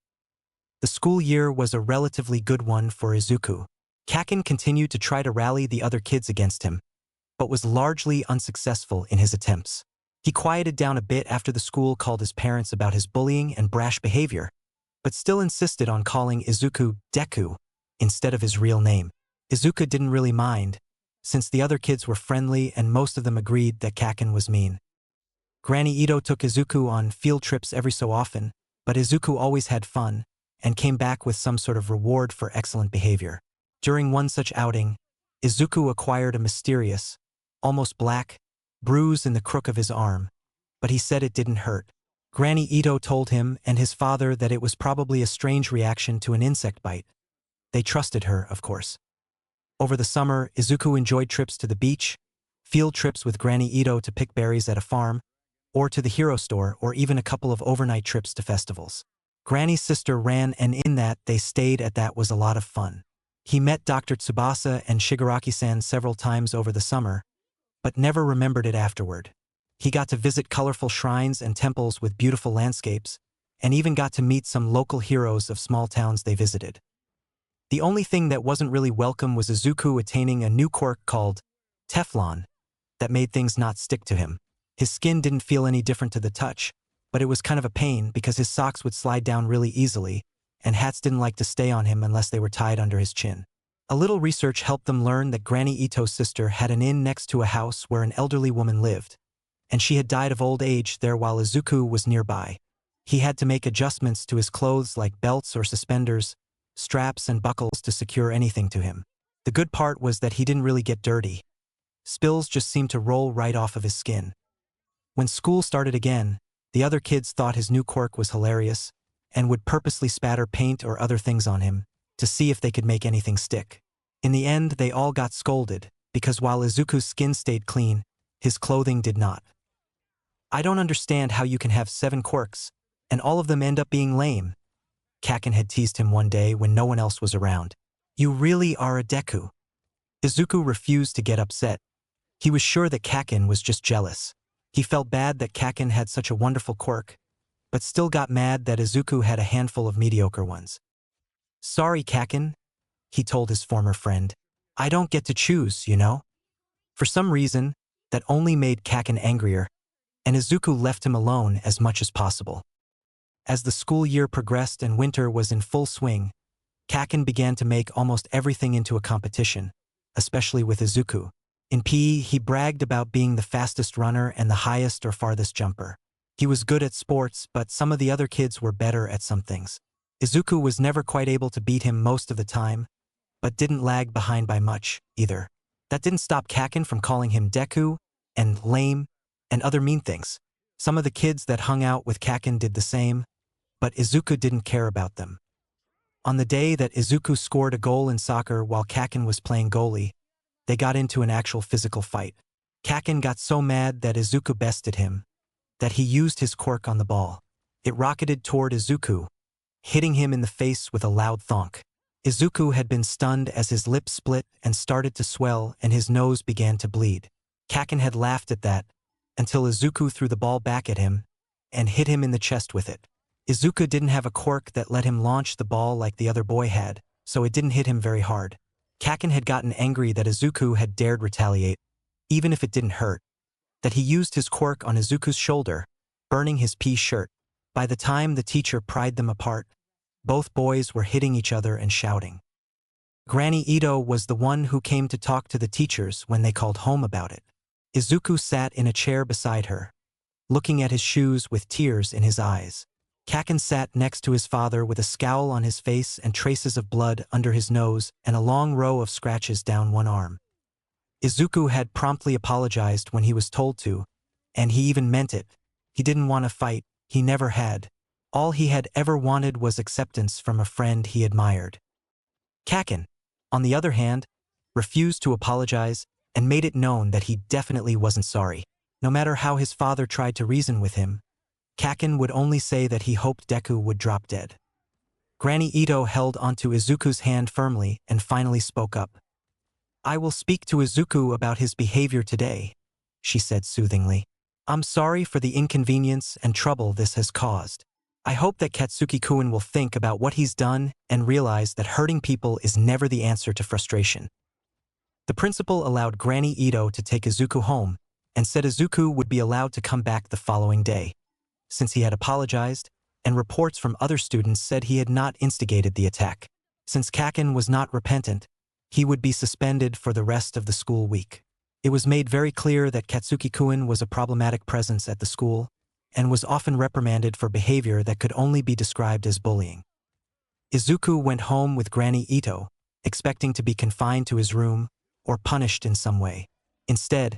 The school year was a relatively good one for Izuku. Kaken continued to try to rally the other kids against him, but was largely unsuccessful in his attempts. He quieted down a bit after the school called his parents about his bullying and brash behavior, but still insisted on calling Izuku Deku instead of his real name. Izuku didn't really mind, since the other kids were friendly and most of them agreed that Kaken was mean. Granny Ito took Izuku on field trips every so often, but Izuku always had fun and came back with some sort of reward for excellent behavior. During one such outing, Izuku acquired a mysterious, almost black, bruise in the crook of his arm, but he said it didn't hurt. Granny Ito told him and his father that it was probably a strange reaction to an insect bite. They trusted her, of course. Over the summer, Izuku enjoyed trips to the beach, field trips with Granny Ito to pick berries at a farm, or to the hero store, or even a couple of overnight trips to festivals. Granny's sister ran, and in that they stayed at that was a lot of fun. He met Dr. Tsubasa and Shigaraki-san several times over the summer, but never remembered it afterward. He got to visit colorful shrines and temples with beautiful landscapes, and even got to meet some local heroes of small towns they visited. The only thing that wasn't really welcome was Izuku attaining a new quirk called Teflon that made things not stick to him. His skin didn't feel any different to the touch, but it was kind of a pain because his socks would slide down really easily, and hats didn't like to stay on him unless they were tied under his chin. A little research helped them learn that Granny Ito's sister had an inn next to a house where an elderly woman lived, and she had died of old age there while Izuku was nearby. He had to make adjustments to his clothes like belts or suspenders, straps and buckles to secure anything to him. The good part was that he didn't really get dirty. Spills just seemed to roll right off of his skin. When school started again, the other kids thought his new quirk was hilarious and would purposely spatter paint or other things on him to see if they could make anything stick. In the end, they all got scolded because while Izuku's skin stayed clean, his clothing did not. I don't understand how you can have 7 quirks and all of them end up being lame, Kaken had teased him one day when no one else was around. You really are a Deku. Izuku refused to get upset. He was sure that Kaken was just jealous. He felt bad that Kaken had such a wonderful quirk, but still got mad that Izuku had a handful of mediocre ones. Sorry, Kaken, he told his former friend. I don't get to choose, you know? For some reason, that only made Kakin angrier, and Izuku left him alone as much as possible. As the school year progressed and winter was in full swing, Kakin began to make almost everything into a competition, especially with Izuku. In PE, he bragged about being the fastest runner and the highest or farthest jumper. He was good at sports, but some of the other kids were better at some things. Izuku was never quite able to beat him most of the time, but didn't lag behind by much, either. That didn't stop Kakin from calling him Deku and lame and other mean things. Some of the kids that hung out with Kakin did the same, but Izuku didn't care about them. On the day that Izuku scored a goal in soccer while Kakin was playing goalie, they got into an actual physical fight. Kakin got so mad that Izuku bested him, that he used his quirk on the ball. It rocketed toward Izuku, hitting him in the face with a loud thonk. Izuku had been stunned as his lips split and started to swell and his nose began to bleed. Kakin had laughed at that, until Izuku threw the ball back at him and hit him in the chest with it. Izuku didn't have a quirk that let him launch the ball like the other boy had, so it didn't hit him very hard. Kakin had gotten angry that Izuku had dared retaliate, even if it didn't hurt, that he used his quirk on Izuku's shoulder, burning his pea shirt. By the time the teacher pried them apart, both boys were hitting each other and shouting. Granny Ito was the one who came to talk to the teachers when they called home about it. Izuku sat in a chair beside her, looking at his shoes with tears in his eyes. Kakin sat next to his father with a scowl on his face and traces of blood under his nose and a long row of scratches down one arm. Izuku had promptly apologized when he was told to, and he even meant it. He didn't want to fight, he never had. All he had ever wanted was acceptance from a friend he admired. Kakin, on the other hand, refused to apologize and made it known that he definitely wasn't sorry. No matter how his father tried to reason with him, Kakin would only say that he hoped Deku would drop dead. Granny Ito held onto Izuku's hand firmly and finally spoke up. "I will speak to Izuku about his behavior today," she said soothingly. "I'm sorry for the inconvenience and trouble this has caused. I hope that Katsuki-kun will think about what he's done and realize that hurting people is never the answer to frustration." The principal allowed Granny Ito to take Izuku home and said Izuku would be allowed to come back the following day, since he had apologized, and reports from other students said he had not instigated the attack. Since Kakin was not repentant, he would be suspended for the rest of the school week. It was made very clear that Katsuki-kun was a problematic presence at the school, and was often reprimanded for behavior that could only be described as bullying. Izuku went home with Granny Ito, expecting to be confined to his room or punished in some way. Instead,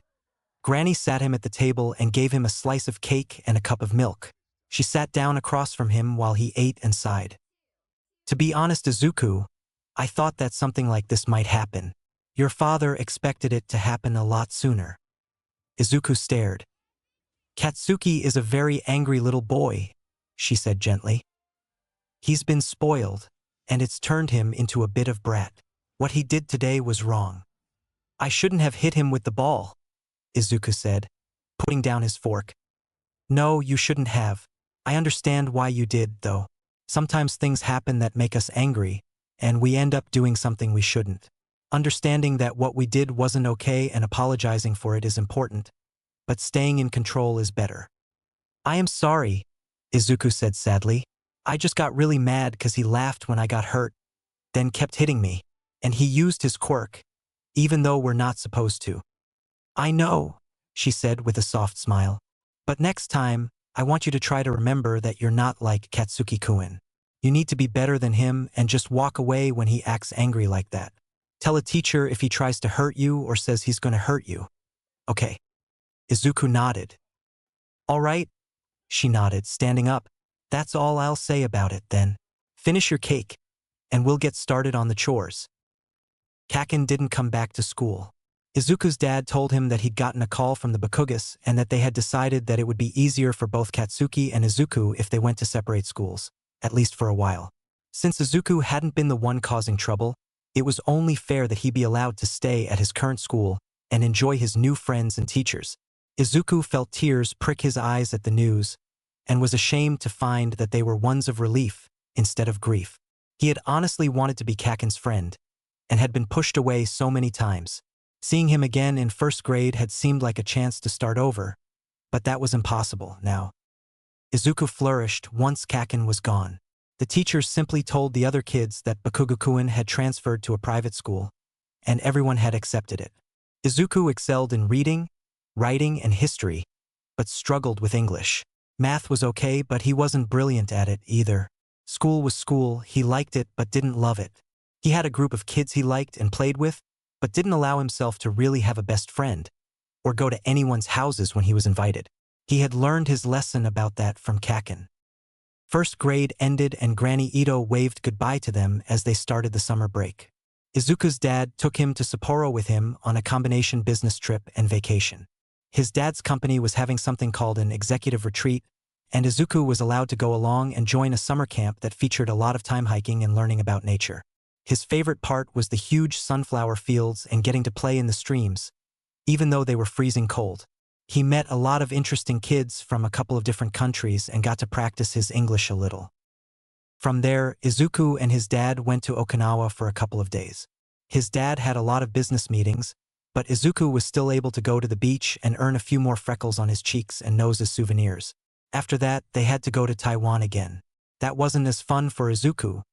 Granny sat him at the table and gave him a slice of cake and a cup of milk. She sat down across from him while he ate and sighed. "To be honest, Izuku, I thought that something like this might happen. Your father expected it to happen a lot sooner." Izuku stared. "Katsuki is a very angry little boy," she said gently. "He's been spoiled, and it's turned him into a bit of brat. What he did today was wrong." "I shouldn't have hit him with the ball," Izuku said, putting down his fork. "No, you shouldn't have. I understand why you did, though. Sometimes things happen that make us angry, and we end up doing something we shouldn't. Understanding that what we did wasn't okay and apologizing for it is important, but staying in control is better." "I am sorry," Izuku said sadly. "I just got really mad because he laughed when I got hurt, then kept hitting me, and he used his quirk, even though we're not supposed to." "I know," she said with a soft smile. "But next time, I want you to try to remember that you're not like Katsuki-kun. You need to be better than him and just walk away when he acts angry like that. Tell a teacher if he tries to hurt you or says he's going to hurt you. Okay." Izuku nodded. "All right," she nodded, standing up. "That's all I'll say about it, then. Finish your cake, and we'll get started on the chores." Kakin didn't come back to school. Izuku's dad told him that he'd gotten a call from the Bakugas and that they had decided that it would be easier for both Katsuki and Izuku if they went to separate schools, at least for a while. Since Izuku hadn't been the one causing trouble, it was only fair that he be allowed to stay at his current school and enjoy his new friends and teachers. Izuku felt tears prick his eyes at the news and was ashamed to find that they were ones of relief instead of grief. He had honestly wanted to be Kakin's friend and had been pushed away so many times. Seeing him again in first grade had seemed like a chance to start over, but that was impossible now. Izuku flourished once Kaken was gone. The teachers simply told the other kids that Bakugakuin had transferred to a private school, and everyone had accepted it. Izuku excelled in reading, writing, and history, but struggled with English. Math was okay, but he wasn't brilliant at it either. School was school, he liked it but didn't love it. He had a group of kids he liked and played with, but didn't allow himself to really have a best friend, or go to anyone's houses when he was invited. He had learned his lesson about that from Kaken. First grade ended and Granny Ito waved goodbye to them as they started the summer break. Izuku's dad took him to Sapporo with him on a combination business trip and vacation. His dad's company was having something called an executive retreat, and Izuku was allowed to go along and join a summer camp that featured a lot of time hiking and learning about nature. His favorite part was the huge sunflower fields and getting to play in the streams, even though they were freezing cold. He met a lot of interesting kids from a couple of different countries and got to practice his English a little. From there, Izuku and his dad went to Okinawa for a couple of days. His dad had a lot of business meetings, but Izuku was still able to go to the beach and earn a few more freckles on his cheeks and nose as souvenirs. After that, they had to go to Taiwan again. That wasn't as fun for Izuku,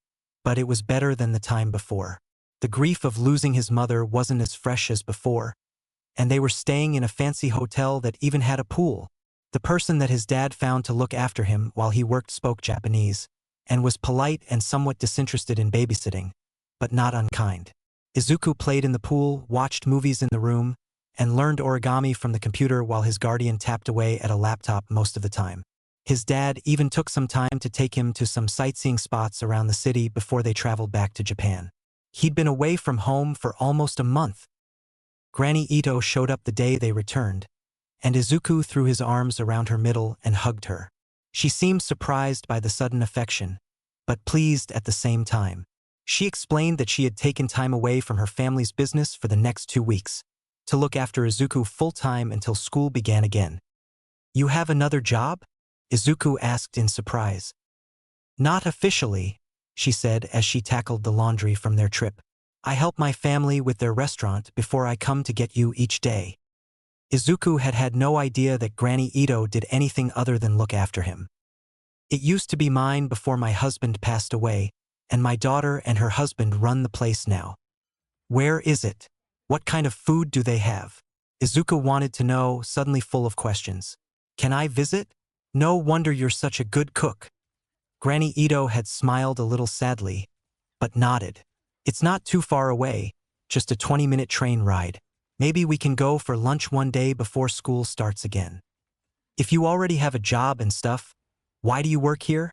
but it was better than the time before. The grief of losing his mother wasn't as fresh as before, and they were staying in a fancy hotel that even had a pool. The person that his dad found to look after him while he worked spoke Japanese, and was polite and somewhat disinterested in babysitting, but not unkind. Izuku played in the pool, watched movies in the room, and learned origami from the computer while his guardian tapped away at a laptop most of the time. His dad even took some time to take him to some sightseeing spots around the city before they traveled back to Japan. He'd been away from home for almost a month. Granny Ito showed up the day they returned, and Izuku threw his arms around her middle and hugged her. She seemed surprised by the sudden affection, but pleased at the same time. She explained that she had taken time away from her family's business for the next 2 weeks, to look after Izuku full-time until school began again. "You have another job?" Izuku asked in surprise. "Not officially," she said as she tackled the laundry from their trip. "I help my family with their restaurant before I come to get you each day." Izuku had had no idea that Granny Ito did anything other than look after him. "It used to be mine before my husband passed away, and my daughter and her husband run the place now." "Where is it? What kind of food do they have?" Izuku wanted to know, suddenly full of questions. "Can I visit? No wonder you're such a good cook." Granny Ito had smiled a little sadly, but nodded. "It's not too far away, just a 20-minute train ride. Maybe we can go for lunch one day before school starts again." "If you already have a job and stuff, why do you work here?"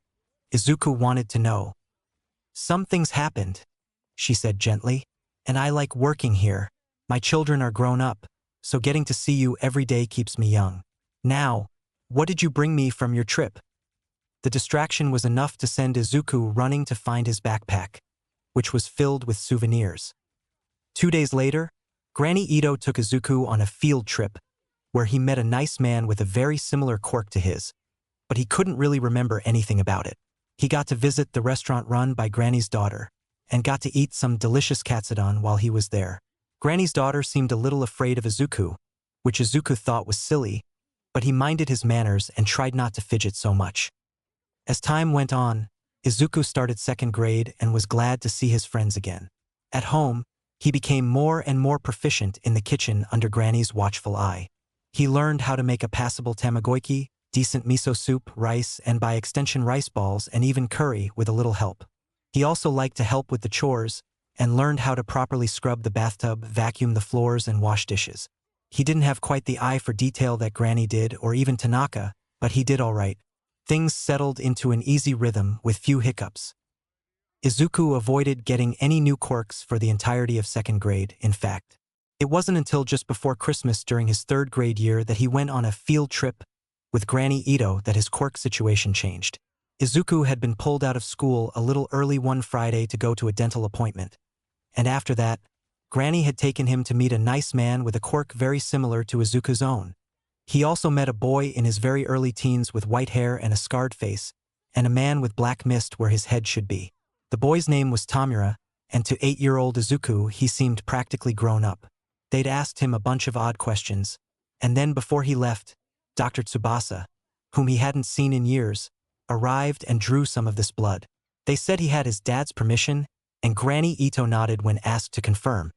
Izuku wanted to know. "Some things happened," she said gently, "and I like working here. My children are grown up, so getting to see you every day keeps me young. Now, what did you bring me from your trip?" The distraction was enough to send Izuku running to find his backpack, which was filled with souvenirs. 2 days later, Granny Ito took Izuku on a field trip, where he met a nice man with a very similar quirk to his, but he couldn't really remember anything about it. He got to visit the restaurant run by Granny's daughter, and got to eat some delicious katsudon while he was there. Granny's daughter seemed a little afraid of Izuku, which Izuku thought was silly, but he minded his manners and tried not to fidget so much. As time went on, Izuku started second grade and was glad to see his friends again. At home, he became more and more proficient in the kitchen under Granny's watchful eye. He learned how to make a passable tamagoyaki, decent miso soup, rice, and by extension rice balls and even curry with a little help. He also liked to help with the chores, and learned how to properly scrub the bathtub, vacuum the floors, and wash dishes. He didn't have quite the eye for detail that Granny did, or even Tanaka, but he did all right. Things settled into an easy rhythm with few hiccups. Izuku avoided getting any new quirks for the entirety of second grade, in fact. It wasn't until just before Christmas during his third grade year that he went on a field trip with Granny Ito that his quirk situation changed. Izuku had been pulled out of school a little early one Friday to go to a dental appointment, and after that, Granny had taken him to meet a nice man with a quirk very similar to Izuku's own. He also met a boy in his very early teens with white hair and a scarred face, and a man with black mist where his head should be. The boy's name was Tamura, and to 8-year-old Izuku he seemed practically grown up. They'd asked him a bunch of odd questions, and then before he left, Dr. Tsubasa, whom he hadn't seen in years, arrived and drew some of this blood. They said he had his dad's permission, and Granny Ito nodded when asked to confirm.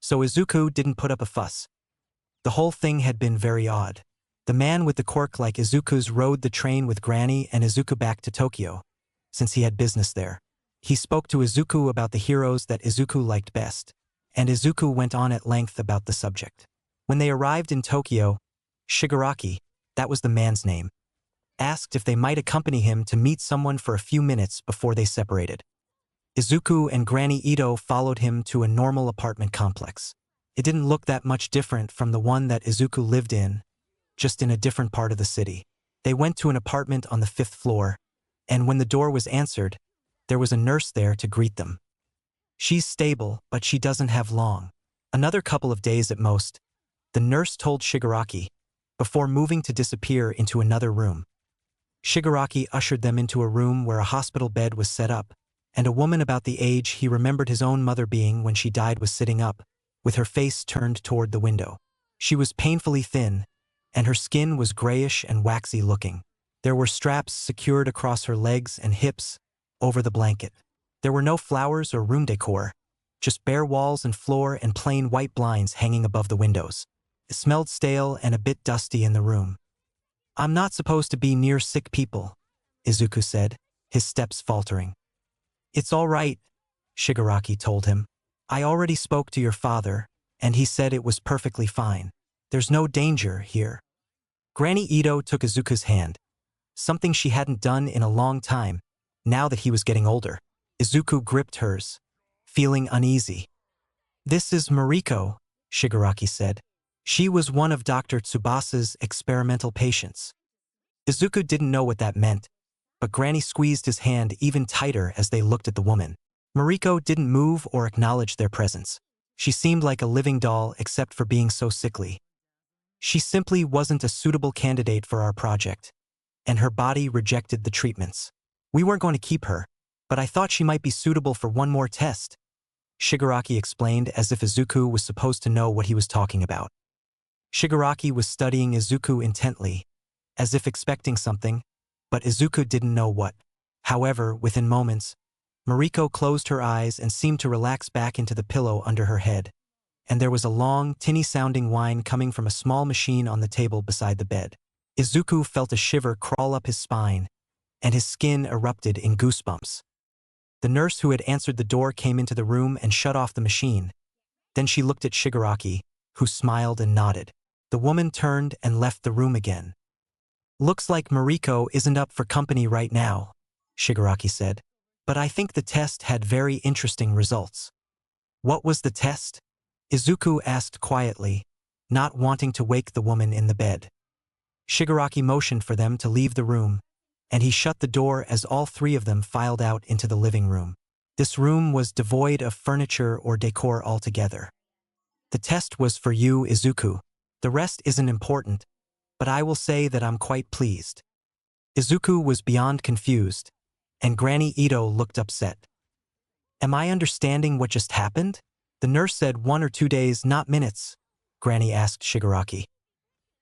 So Izuku didn't put up a fuss. The whole thing had been very odd. The man with the quirk like Izuku's rode the train with Granny and Izuku back to Tokyo, since he had business there. He spoke to Izuku about the heroes that Izuku liked best, and Izuku went on at length about the subject. When they arrived in Tokyo, Shigaraki, that was the man's name, asked if they might accompany him to meet someone for a few minutes before they separated. Izuku and Granny Ito followed him to a normal apartment complex. It didn't look that much different from the one that Izuku lived in, just in a different part of the city. They went to an apartment on the 5th floor, and when the door was answered, there was a nurse there to greet them. She's stable, but she doesn't have long. Another couple of days at most, the nurse told Shigaraki, before moving to disappear into another room. Shigaraki ushered them into a room where a hospital bed was set up, and a woman about the age he remembered his own mother being when she died was sitting up, with her face turned toward the window. She was painfully thin, and her skin was grayish and waxy looking. There were straps secured across her legs and hips, over the blanket. There were no flowers or room decor, just bare walls and floor and plain white blinds hanging above the windows. It smelled stale and a bit dusty in the room. "I'm not supposed to be near sick people," Izuku said, his steps faltering. "It's all right," Shigaraki told him. "I already spoke to your father, and he said it was perfectly fine. There's no danger here." Granny Ito took Izuku's hand, something she hadn't done in a long time, now that he was getting older. Izuku gripped hers, feeling uneasy. "This is Mariko," Shigaraki said. "She was one of Dr. Tsubasa's experimental patients." Izuku didn't know what that meant, but Granny squeezed his hand even tighter as they looked at the woman. Mariko didn't move or acknowledge their presence. She seemed like a living doll except for being so sickly. She simply wasn't a suitable candidate for our project, and her body rejected the treatments. "We weren't going to keep her, but I thought she might be suitable for one more test," Shigaraki explained as if Izuku was supposed to know what he was talking about. Shigaraki was studying Izuku intently, as if expecting something, but Izuku didn't know what. However, within moments, Mariko closed her eyes and seemed to relax back into the pillow under her head, and there was a long, tinny-sounding whine coming from a small machine on the table beside the bed. Izuku felt a shiver crawl up his spine, and his skin erupted in goosebumps. The nurse who had answered the door came into the room and shut off the machine. Then she looked at Shigaraki, who smiled and nodded. The woman turned and left the room again. "Looks like Mariko isn't up for company right now," Shigaraki said. "But I think the test had very interesting results." "What was the test?" Izuku asked quietly, not wanting to wake the woman in the bed. Shigaraki motioned for them to leave the room, and he shut the door as all three of them filed out into the living room. This room was devoid of furniture or decor altogether. "The test was for you, Izuku. The rest isn't important, but I will say that I'm quite pleased." Izuku was beyond confused, and Granny Ito looked upset. "Am I understanding what just happened?" "The nurse said 1 or 2 days, not minutes," Granny asked Shigaraki.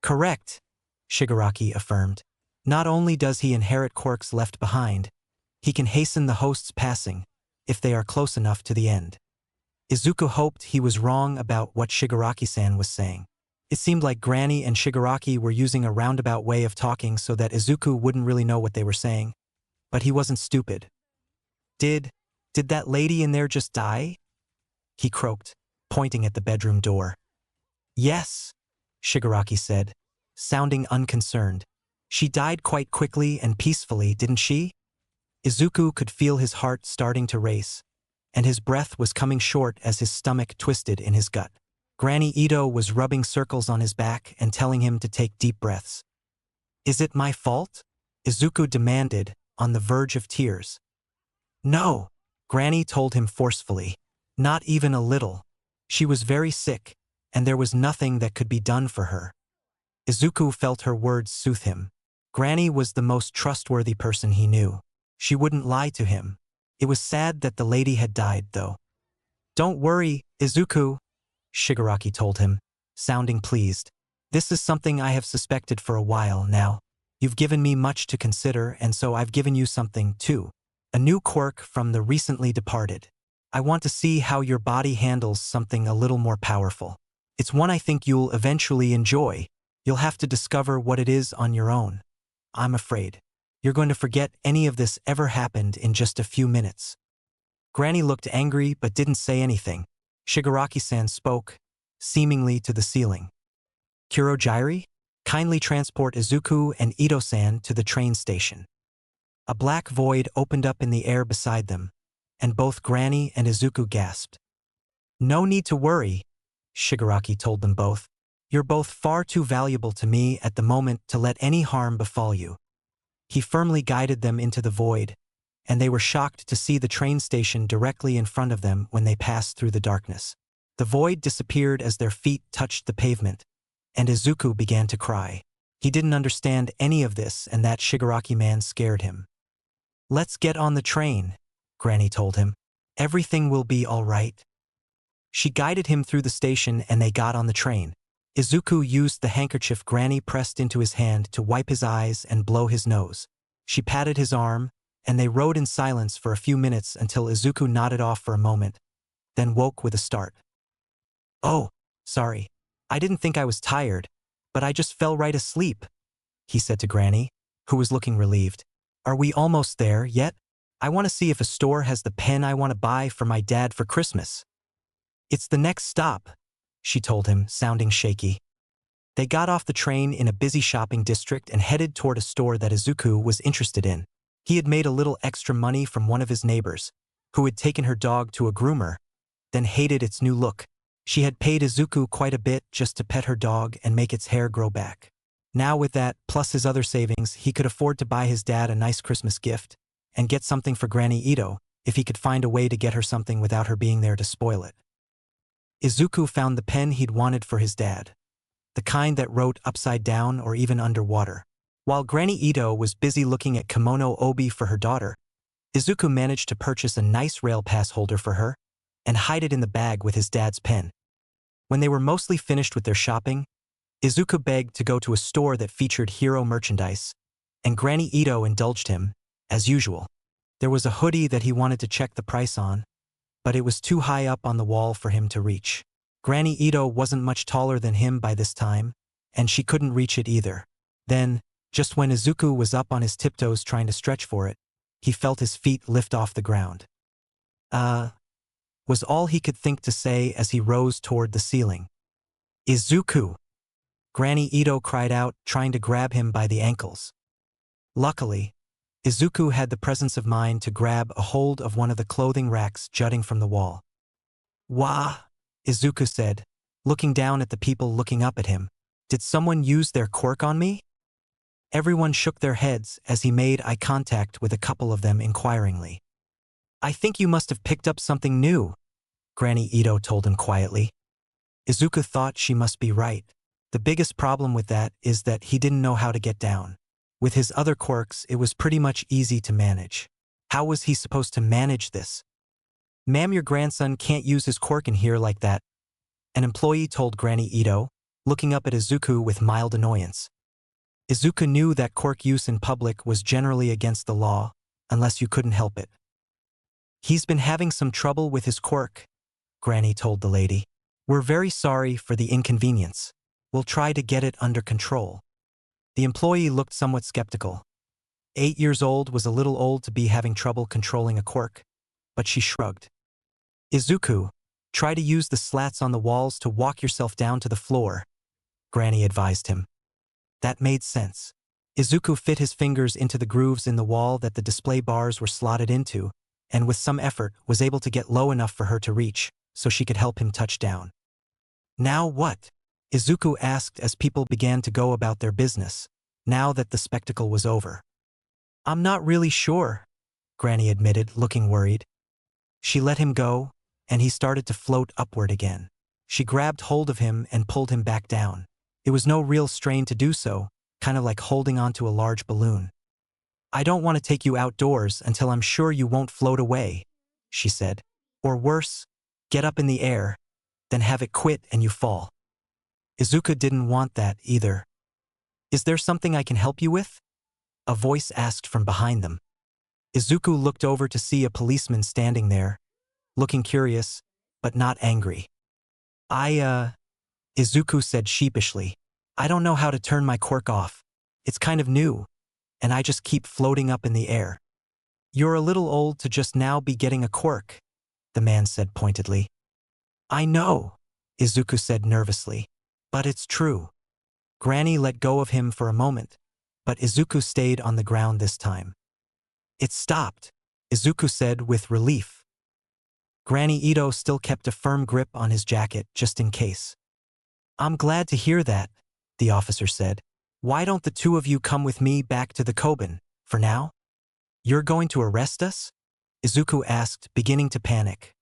"Correct," Shigaraki affirmed. "Not only does he inherit quirks left behind, he can hasten the host's passing, if they are close enough to the end." Izuku hoped he was wrong about what Shigaraki-san was saying. It seemed like Granny and Shigaraki were using a roundabout way of talking so that Izuku wouldn't really know what they were saying. But he wasn't stupid. Did that lady in there just die?" he croaked, pointing at the bedroom door. "Yes," Shigaraki said, sounding unconcerned. "She died quite quickly and peacefully, didn't she?" Izuku could feel his heart starting to race, and his breath was coming short as his stomach twisted in his gut. Granny Ito was rubbing circles on his back and telling him to take deep breaths. "Is it my fault?" Izuku demanded, on the verge of tears. "No," Granny told him forcefully. "Not even a little. She was very sick, and there was nothing that could be done for her." Izuku felt her words soothe him. Granny was the most trustworthy person he knew. She wouldn't lie to him. It was sad that the lady had died, though. "Don't worry, Izuku," Shigaraki told him, sounding pleased. This is something I have suspected for a while now. You've given me much to consider, and so I've given you something, too. A new quirk from the recently departed. I want to see how your body handles something a little more powerful. It's one I think you'll eventually enjoy. You'll have to discover what it is on your own. I'm afraid you're going to forget any of this ever happened in just a few minutes. Granny looked angry but didn't say anything. Shigaraki-san spoke, seemingly to the ceiling. Kurojairi, kindly transport Izuku and Ito-san to the train station. A black void opened up in the air beside them, and both Granny and Izuku gasped. No need to worry, Shigaraki told them both. You're both far too valuable to me at the moment to let any harm befall you. He firmly guided them into the void, and they were shocked to see the train station directly in front of them when they passed through the darkness. The void disappeared as their feet touched the pavement, and Izuku began to cry. He didn't understand any of this, and that Shigaraki man scared him. Let's get on the train, Granny told him. Everything will be all right. She guided him through the station and they got on the train. Izuku used the handkerchief Granny pressed into his hand to wipe his eyes and blow his nose. She patted his arm, and they rode in silence for a few minutes until Izuku nodded off for a moment, then woke with a start. Oh, sorry. I didn't think I was tired, but I just fell right asleep, he said to Granny, who was looking relieved. Are we almost there yet? I want to see if a store has the pen I want to buy for my dad for Christmas. It's the next stop, she told him, sounding shaky. They got off the train in a busy shopping district and headed toward a store that Izuku was interested in. He had made a little extra money from one of his neighbors, who had taken her dog to a groomer, then hated its new look. She had paid Izuku quite a bit just to pet her dog and make its hair grow back. Now with that, plus his other savings, he could afford to buy his dad a nice Christmas gift and get something for Granny Ito if he could find a way to get her something without her being there to spoil it. Izuku found the pen he'd wanted for his dad, the kind that wrote upside down or even underwater. While Granny Ito was busy looking at kimono obi for her daughter, Izuku managed to purchase a nice rail pass holder for her and hide it in the bag with his dad's pen. When they were mostly finished with their shopping, Izuku begged to go to a store that featured hero merchandise, and Granny Ito indulged him, as usual. There was a hoodie that he wanted to check the price on, but it was too high up on the wall for him to reach. Granny Ito wasn't much taller than him by this time, and she couldn't reach it either. Then, just when Izuku was up on his tiptoes trying to stretch for it, he felt his feet lift off the ground. Was all he could think to say as he rose toward the ceiling. Izuku! Granny Ito cried out, trying to grab him by the ankles. Luckily, Izuku had the presence of mind to grab a hold of one of the clothing racks jutting from the wall. Wah! Izuku said, looking down at the people looking up at him. Did someone use their quirk on me? Everyone shook their heads as he made eye contact with a couple of them inquiringly. I think you must have picked up something new, Granny Ito told him quietly. Izuku thought she must be right. The biggest problem with that is that he didn't know how to get down. With his other quirks, it was pretty much easy to manage. How was he supposed to manage this? Ma'am, your grandson can't use his quirk in here like that, an employee told Granny Ito, looking up at Izuku with mild annoyance. Izuku knew that quirk use in public was generally against the law, unless you couldn't help it. He's been having some trouble with his quirk, Granny told the lady. We're very sorry for the inconvenience. We'll try to get it under control. The employee looked somewhat skeptical. 8 years old was a little old to be having trouble controlling a quirk, but she shrugged. Izuku, try to use the slats on the walls to walk yourself down to the floor, Granny advised him. That made sense. Izuku fit his fingers into the grooves in the wall that the display bars were slotted into, and with some effort was able to get low enough for her to reach, so she could help him touch down. Now what? Izuku asked as people began to go about their business, now that the spectacle was over. I'm not really sure, Granny admitted, looking worried. She let him go, and he started to float upward again. She grabbed hold of him and pulled him back down. It was no real strain to do so, kind of like holding onto a large balloon. I don't want to take you outdoors until I'm sure you won't float away, she said. Or worse, get up in the air. then have it quit and you fall. Izuku didn't want that either. Is there something I can help you with? A voice asked from behind them. Izuku looked over to see a policeman standing there, looking curious, but not angry. Izuku said sheepishly. I don't know how to turn my quirk off. It's kind of new, and I just keep floating up in the air. You're a little old to just now be getting a quirk, the man said pointedly. I know, Izuku said nervously, but it's true. Granny let go of him for a moment, but Izuku stayed on the ground this time. It stopped, Izuku said with relief. Granny Ito still kept a firm grip on his jacket just in case. I'm glad to hear that, the officer said. Why don't the two of you come with me back to the Koban, for now? You're going to arrest us? Izuku asked, beginning to panic.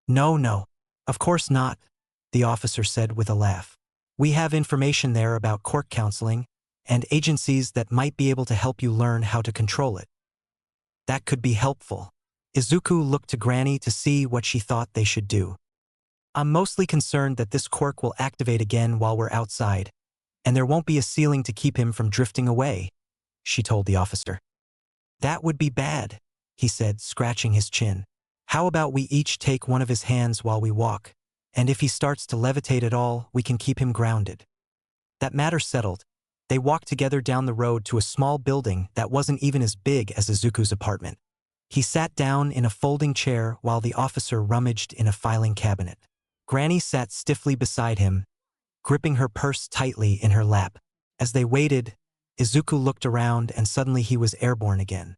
No, of course not, the officer said with a laugh. We have information there about court counseling and agencies that might be able to help you learn how to control it. That could be helpful. Izuku looked to Granny to see what she thought they should do. I'm mostly concerned that this quirk will activate again while we're outside, and there won't be a ceiling to keep him from drifting away, she told the officer. That would be bad, he said, scratching his chin. How about we each take one of his hands while we walk, and if he starts to levitate at all, we can keep him grounded. That matter settled, they walked together down the road to a small building that wasn't even as big as Izuku's apartment. He sat down in a folding chair while the officer rummaged in a filing cabinet. Granny sat stiffly beside him, gripping her purse tightly in her lap. As they waited, Izuku looked around and suddenly he was airborne again.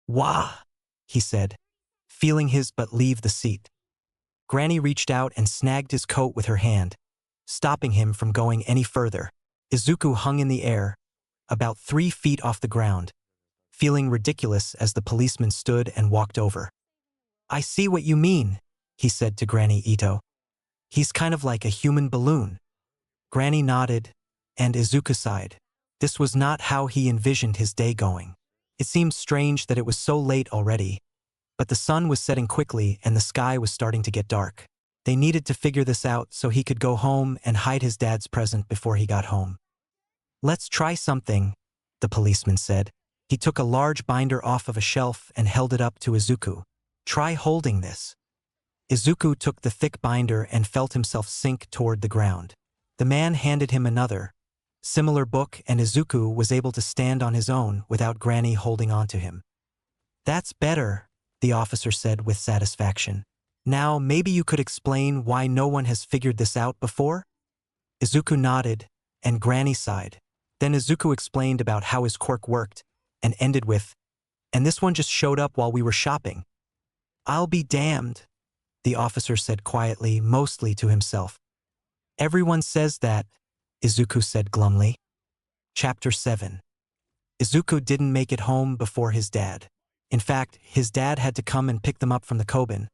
Wah! He said, feeling his butt leave the seat. Granny reached out and snagged his coat with her hand, stopping him from going any further. Izuku hung in the air, about 3 feet off the ground, feeling ridiculous as the policeman stood and walked over. I see what you mean, he said to Granny Ito. He's kind of like a human balloon. Granny nodded, and Izuku sighed. This was not how he envisioned his day going. It seemed strange that it was so late already, but the sun was setting quickly and the sky was starting to get dark. They needed to figure this out so he could go home and hide his dad's present before he got home. Let's try something, the policeman said. He took a large binder off of a shelf and held it up to Izuku. Try holding this. Izuku took the thick binder and felt himself sink toward the ground. The man handed him another, similar book, and Izuku was able to stand on his own without Granny holding on to him. That's better, the officer said with satisfaction. Now maybe you could explain why no one has figured this out before? Izuku nodded, and Granny sighed. Then Izuku explained about how his quirk worked, and ended with, and this one just showed up while we were shopping. I'll be damned, the officer said quietly, mostly to himself. Everyone says that, Izuku said glumly. Chapter 7. Izuku didn't make it home before his dad. In fact, his dad had to come and pick them up from the Koban,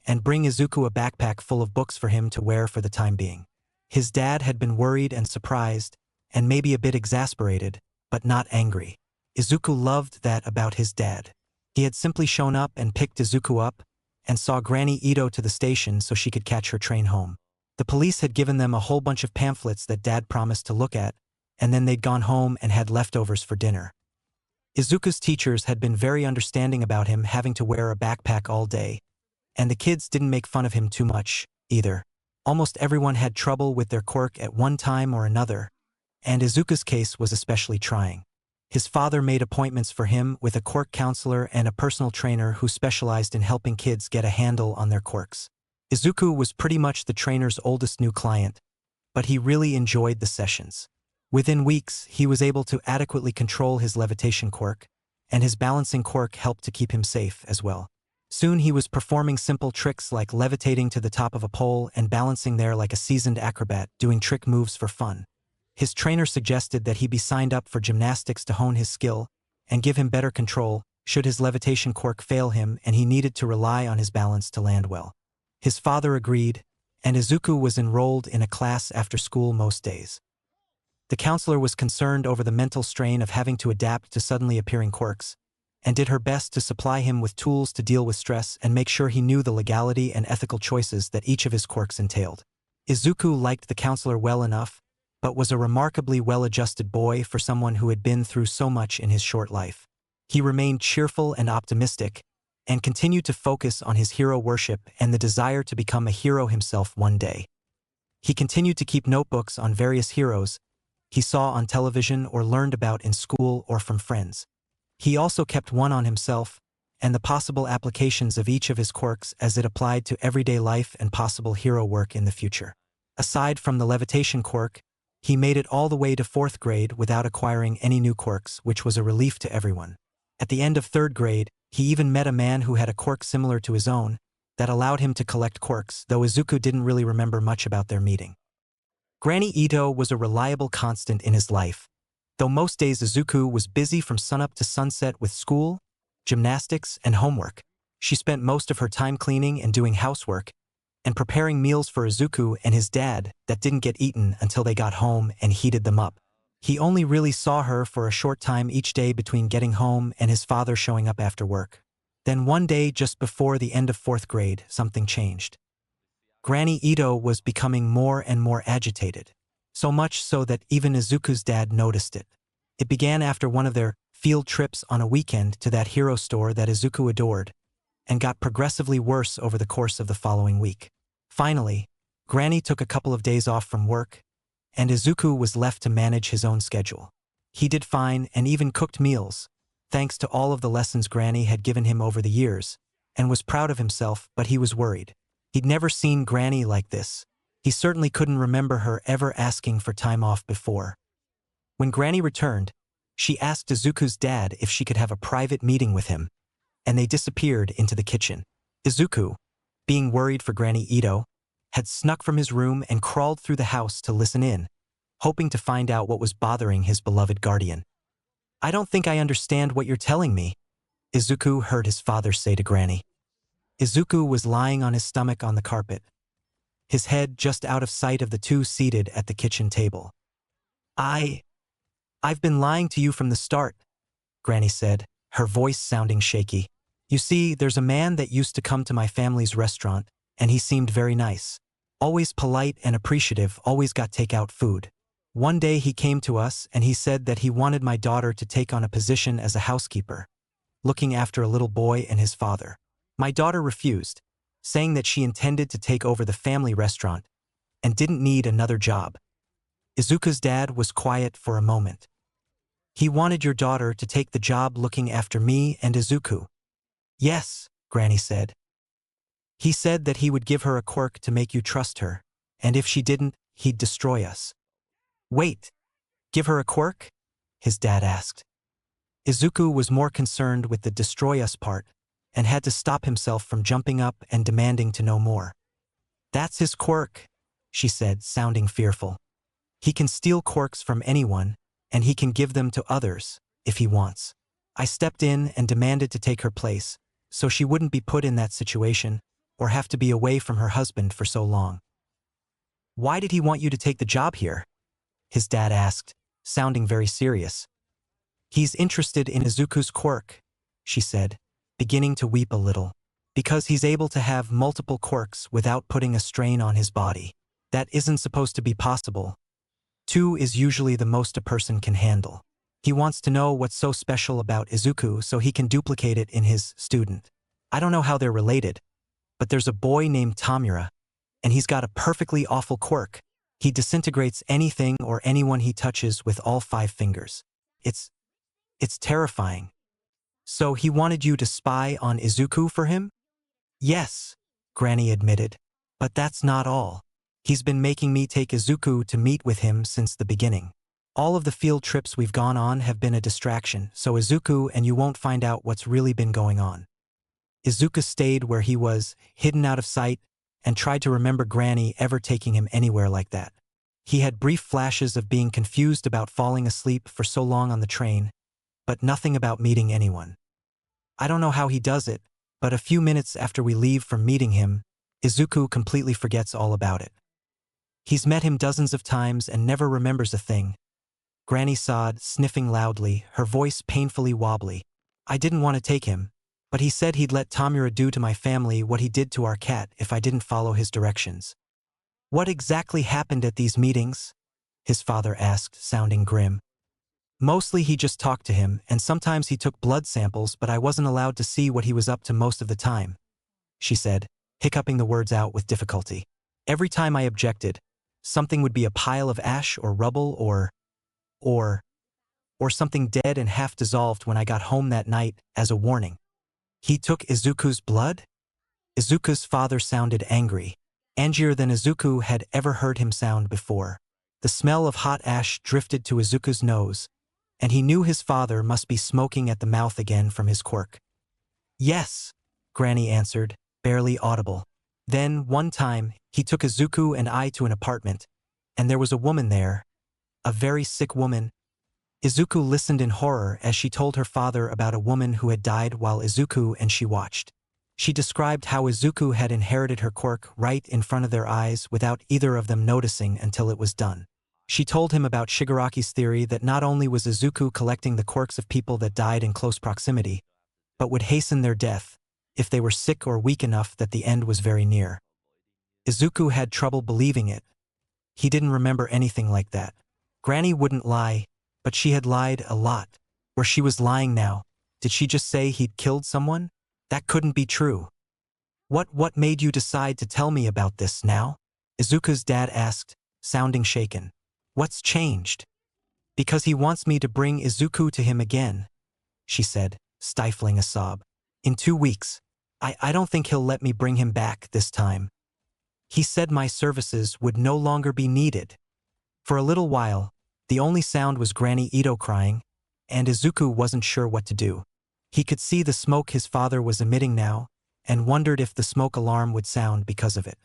and bring Izuku a backpack full of books for him to wear for the time being. His dad had been worried and surprised, and maybe a bit exasperated, but not angry. Izuku loved that about his dad. He had simply shown up and picked Izuku up, and saw Granny Ito to the station so she could catch her train home. The police had given them a whole bunch of pamphlets that Dad promised to look at, and then they'd gone home and had leftovers for dinner. Izuku's teachers had been very understanding about him having to wear a backpack all day, and the kids didn't make fun of him too much, either. Almost everyone had trouble with their quirk at one time or another, and Izuku's case was especially trying. His father made appointments for him with a quirk counselor and a personal trainer who specialized in helping kids get a handle on their quirks. Izuku was pretty much the trainer's oldest new client, but he really enjoyed the sessions. Within weeks, he was able to adequately control his levitation quirk, and his balancing quirk helped to keep him safe as well. Soon he was performing simple tricks like levitating to the top of a pole and balancing there like a seasoned acrobat, doing trick moves for fun. His trainer suggested that he be signed up for gymnastics to hone his skill and give him better control should his levitation quirk fail him and he needed to rely on his balance to land well. His father agreed, and Izuku was enrolled in a class after school most days. The counselor was concerned over the mental strain of having to adapt to suddenly appearing quirks, and did her best to supply him with tools to deal with stress and make sure he knew the legality and ethical choices that each of his quirks entailed. Izuku liked the counselor well enough, but was a remarkably well-adjusted boy for someone who had been through so much in his short life. He remained cheerful and optimistic, and continued to focus on his hero worship and the desire to become a hero himself one day. He continued to keep notebooks on various heroes he saw on television or learned about in school or from friends. He also kept one on himself and the possible applications of each of his quirks as it applied to everyday life and possible hero work in the future. Aside from the levitation quirk, he made it all the way to 4th grade without acquiring any new quirks, which was a relief to everyone. At the end of 3rd grade, he even met a man who had a quirk similar to his own that allowed him to collect quirks, though Izuku didn't really remember much about their meeting. Granny Ito was a reliable constant in his life. Though most days Izuku was busy from sunup to sunset with school, gymnastics, and homework, she spent most of her time cleaning and doing housework and preparing meals for Izuku and his dad that didn't get eaten until they got home and heated them up. He only really saw her for a short time each day between getting home and his father showing up after work. Then one day just before the end of 4th grade, something changed. Granny Ito was becoming more and more agitated, so much so that even Izuku's dad noticed it. It began after one of their field trips on a weekend to that hero store that Izuku adored, and got progressively worse over the course of the following week. Finally, Granny took a couple of days off from work, and Izuku was left to manage his own schedule. He did fine and even cooked meals, thanks to all of the lessons Granny had given him over the years, and was proud of himself, but he was worried. He'd never seen Granny like this. He certainly couldn't remember her ever asking for time off before. When Granny returned, she asked Izuku's dad if she could have a private meeting with him, and they disappeared into the kitchen. Izuku, being worried for Granny Ito, had snuck from his room and crawled through the house to listen in, hoping to find out what was bothering his beloved guardian. "I don't think I understand what you're telling me," Izuku heard his father say to Granny. Izuku was lying on his stomach on the carpet, his head just out of sight of the two seated at the kitchen table. I've been lying to you from the start," Granny said, her voice sounding shaky. "You see, there's a man that used to come to my family's restaurant, and he seemed very nice. Always polite and appreciative, always got takeout food. One day he came to us and he said that he wanted my daughter to take on a position as a housekeeper, looking after a little boy and his father. My daughter refused, saying that she intended to take over the family restaurant and didn't need another job." Izuku's dad was quiet for a moment. "He wanted your daughter to take the job looking after me and Izuku." "Yes," Granny said. "He said that he would give her a quirk to make you trust her, and if she didn't, he'd destroy us." "Wait, give her a quirk?" his dad asked. Izuku was more concerned with the destroy us part and had to stop himself from jumping up and demanding to know more. "That's his quirk," she said, sounding fearful. "He can steal quirks from anyone, and he can give them to others, if he wants. I stepped in and demanded to take her place, so she wouldn't be put in that situation or have to be away from her husband for so long." "Why did he want you to take the job here?" his dad asked, sounding very serious. "He's interested in Izuku's quirk," she said, beginning to weep a little, "because he's able to have multiple quirks without putting a strain on his body. That isn't supposed to be possible. 2 is usually the most a person can handle. He wants to know what's so special about Izuku so he can duplicate it in his student. I don't know how they're related, but there's a boy named Tamura, and he's got a perfectly awful quirk. He disintegrates anything or anyone he touches with all 5 fingers. It's terrifying." "So he wanted you to spy on Izuku for him?" "Yes," Granny admitted, "but that's not all. He's been making me take Izuku to meet with him since the beginning. All of the field trips we've gone on have been a distraction, so Izuku and you won't find out what's really been going on." Izuku stayed where he was, hidden out of sight, and tried to remember Granny ever taking him anywhere like that. He had brief flashes of being confused about falling asleep for so long on the train, but nothing about meeting anyone. "I don't know how he does it, but a few minutes after we leave from meeting him, Izuku completely forgets all about it. He's met him dozens of times and never remembers a thing." Granny sobbed, sniffing loudly, her voice painfully wobbly. I didn't want to take him, but he said he'd let Tamura do to my family what he did to our cat if I didn't follow his directions. What exactly happened at these meetings? His father asked, sounding grim. Mostly he just talked to him, and sometimes he took blood samples, but I wasn't allowed to see what he was up to most of the time, she said, hiccuping the words out with difficulty. Every time I objected, something would be a pile of ash or rubble or something dead and half dissolved when I got home that night as a warning. He took Izuku's blood? Izuku's father sounded angry, angrier than Izuku had ever heard him sound before. The smell of hot ash drifted to Izuku's nose, and he knew his father must be smoking at the mouth again from his quirk. Yes, Granny answered, barely audible. Then, one time, he took Izuku and I to an apartment, and there was a woman there, a very sick woman. Izuku listened in horror as she told her father about a woman who had died while Izuku and she watched. She described how Izuku had inherited her quirk right in front of their eyes without either of them noticing until it was done. She told him about Shigaraki's theory that not only was Izuku collecting the quirks of people that died in close proximity, but would hasten their death if they were sick or weak enough that the end was very near. Izuku had trouble believing it. He didn't remember anything like that. Granny wouldn't lie, but she had lied a lot. Where she was lying now, did she just say he'd killed someone? That couldn't be true. What made you decide to tell me about this now? Izuku's dad asked, sounding shaken. What's changed? Because he wants me to bring Izuku to him again, she said, stifling a sob. In 2 weeks. I don't think he'll let me bring him back this time. He said my services would no longer be needed. For a little while, the only sound was Granny Ito crying, and Izuku wasn't sure what to do. He could see the smoke his father was emitting now, and wondered if the smoke alarm would sound because of it.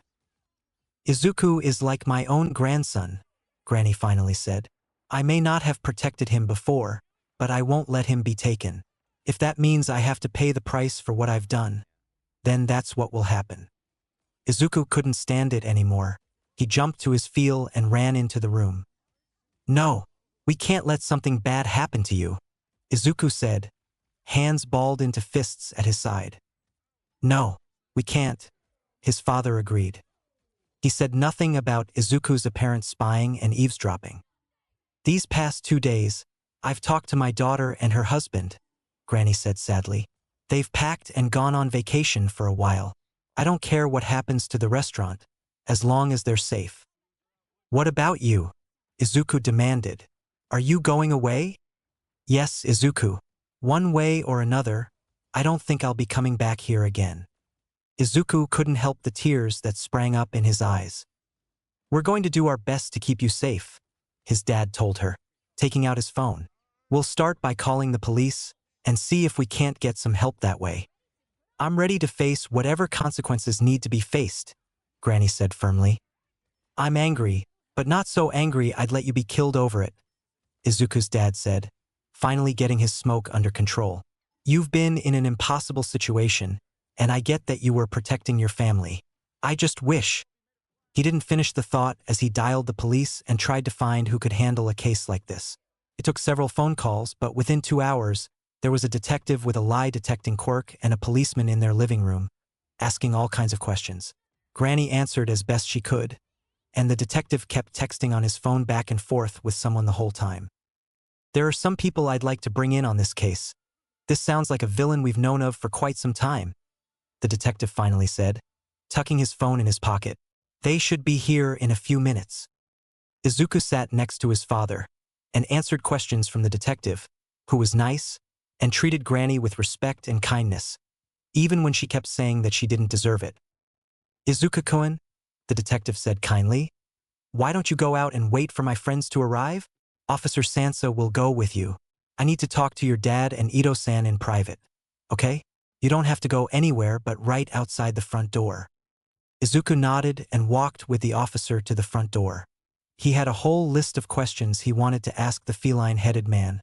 Izuku is like my own grandson, Granny finally said. I may not have protected him before, but I won't let him be taken. If that means I have to pay the price for what I've done, then that's what will happen. Izuku couldn't stand it anymore. He jumped to his feet and ran into the room. No, we can't let something bad happen to you, Izuku said, hands balled into fists at his side. No, we can't, his father agreed. He said nothing about Izuku's apparent spying and eavesdropping. These past 2 days, I've talked to my daughter and her husband, Granny said sadly. They've packed and gone on vacation for a while. I don't care what happens to the restaurant, as long as they're safe. What about you? Izuku demanded. Are you going away? Yes, Izuku. One way or another, I don't think I'll be coming back here again. Izuku couldn't help the tears that sprang up in his eyes. We're going to do our best to keep you safe, his dad told her, taking out his phone. We'll start by calling the police and see if we can't get some help that way. I'm ready to face whatever consequences need to be faced, Granny said firmly. I'm angry, but not so angry I'd let you be killed over it, Izuku's dad said, finally getting his smoke under control. You've been in an impossible situation, and I get that you were protecting your family. I just wish. He didn't finish the thought as he dialed the police and tried to find who could handle a case like this. It took several phone calls, but within 2 hours, there was a detective with a lie-detecting quirk and a policeman in their living room, asking all kinds of questions. Granny answered as best she could, and the detective kept texting on his phone back and forth with someone the whole time. There are some people I'd like to bring in on this case. This sounds like a villain we've known of for quite some time, the detective finally said, tucking his phone in his pocket. They should be here in a few minutes. Izuku sat next to his father and answered questions from the detective, who was nice and treated Granny with respect and kindness, even when she kept saying that she didn't deserve it. Izuku-kun, the detective said kindly, why don't you go out and wait for my friends to arrive? Officer Sansa will go with you. I need to talk to your dad and Ito-san in private, okay? You don't have to go anywhere but right outside the front door. Izuku nodded and walked with the officer to the front door. He had a whole list of questions he wanted to ask the feline-headed man,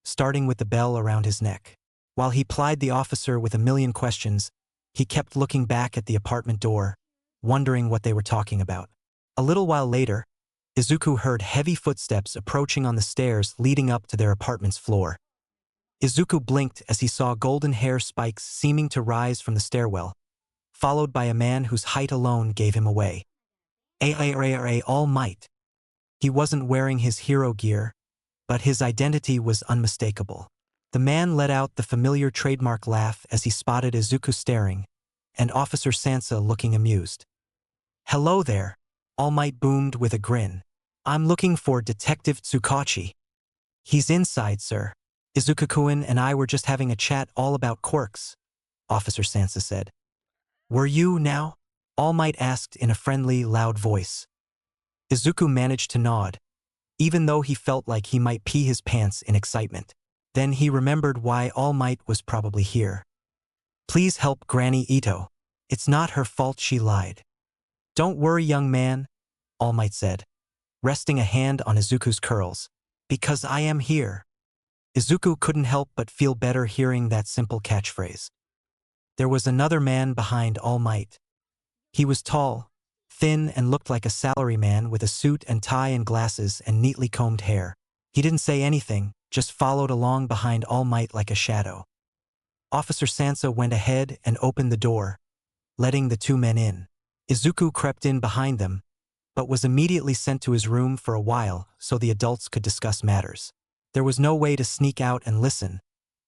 starting with the bell around his neck. While he plied the officer with a million questions, he kept looking back at the apartment door, wondering what they were talking about. A little while later, Izuku heard heavy footsteps approaching on the stairs leading up to their apartment's floor. Izuku blinked as he saw golden hair spikes seeming to rise from the stairwell, followed by a man whose height alone gave him away. All Might. He wasn't wearing his hero gear, but his identity was unmistakable. The man let out the familiar trademark laugh as he spotted Izuku staring, and Officer Sansa looking amused. "Hello there," All Might boomed with a grin. "I'm looking for Detective Tsukachi." "He's inside, sir. Izuku-kun and I were just having a chat all about Quirks," Officer Sansa said. "Were you now?" All Might asked in a friendly, loud voice. Izuku managed to nod, even though he felt like he might pee his pants in excitement. Then he remembered why All Might was probably here. "Please help Granny Ito. It's not her fault she lied." "Don't worry, young man," All Might said, resting a hand on Izuku's curls. "Because I am here." Izuku couldn't help but feel better hearing that simple catchphrase. There was another man behind All Might. He was tall, thin, and looked like a salaryman with a suit and tie and glasses and neatly combed hair. He didn't say anything, just followed along behind All Might like a shadow. Officer Sansa went ahead and opened the door, letting the two men in. Izuku crept in behind them, but was immediately sent to his room for a while so the adults could discuss matters. There was no way to sneak out and listen,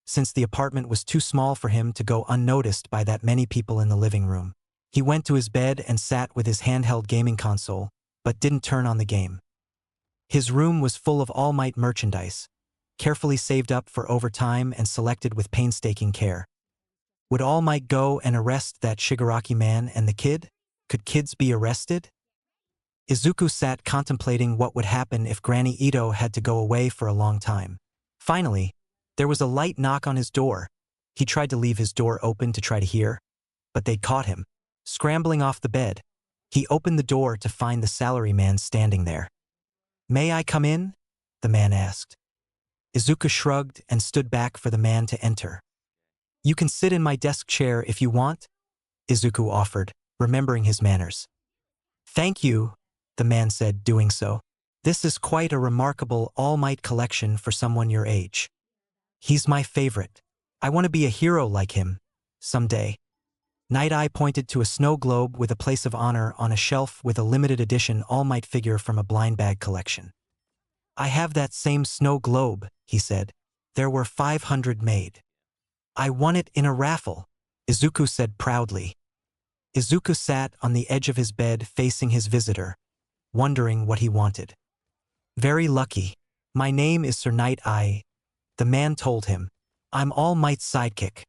since the apartment was too small for him to go unnoticed by that many people in the living room. He went to his bed and sat with his handheld gaming console, but didn't turn on the game. His room was full of All Might merchandise, carefully saved up for overtime and selected with painstaking care. Would All Might go and arrest that Shigaraki man and the kid? Could kids be arrested? Izuku sat contemplating what would happen if Granny Ito had to go away for a long time. Finally, there was a light knock on his door. He tried to leave his door open to try to hear, but they caught him. Scrambling off the bed, he opened the door to find the salaryman standing there. "May I come in?" the man asked. Izuku shrugged and stood back for the man to enter. "You can sit in my desk chair if you want," Izuku offered, remembering his manners. "Thank you," the man said, doing so. "This is quite a remarkable All Might collection for someone your age. He's my favorite. I want to be a hero like him, someday." Night Eye pointed to a snow globe with a place of honor on a shelf with a limited edition All Might figure from a blind bag collection. "I have that same snow globe," he said. "There were 500 made. I won it in a raffle," Izuku said proudly. Izuku sat on the edge of his bed facing his visitor, wondering what he wanted. "Very lucky. My name is Sir Night Eye," the man told him. "I'm All Might's sidekick."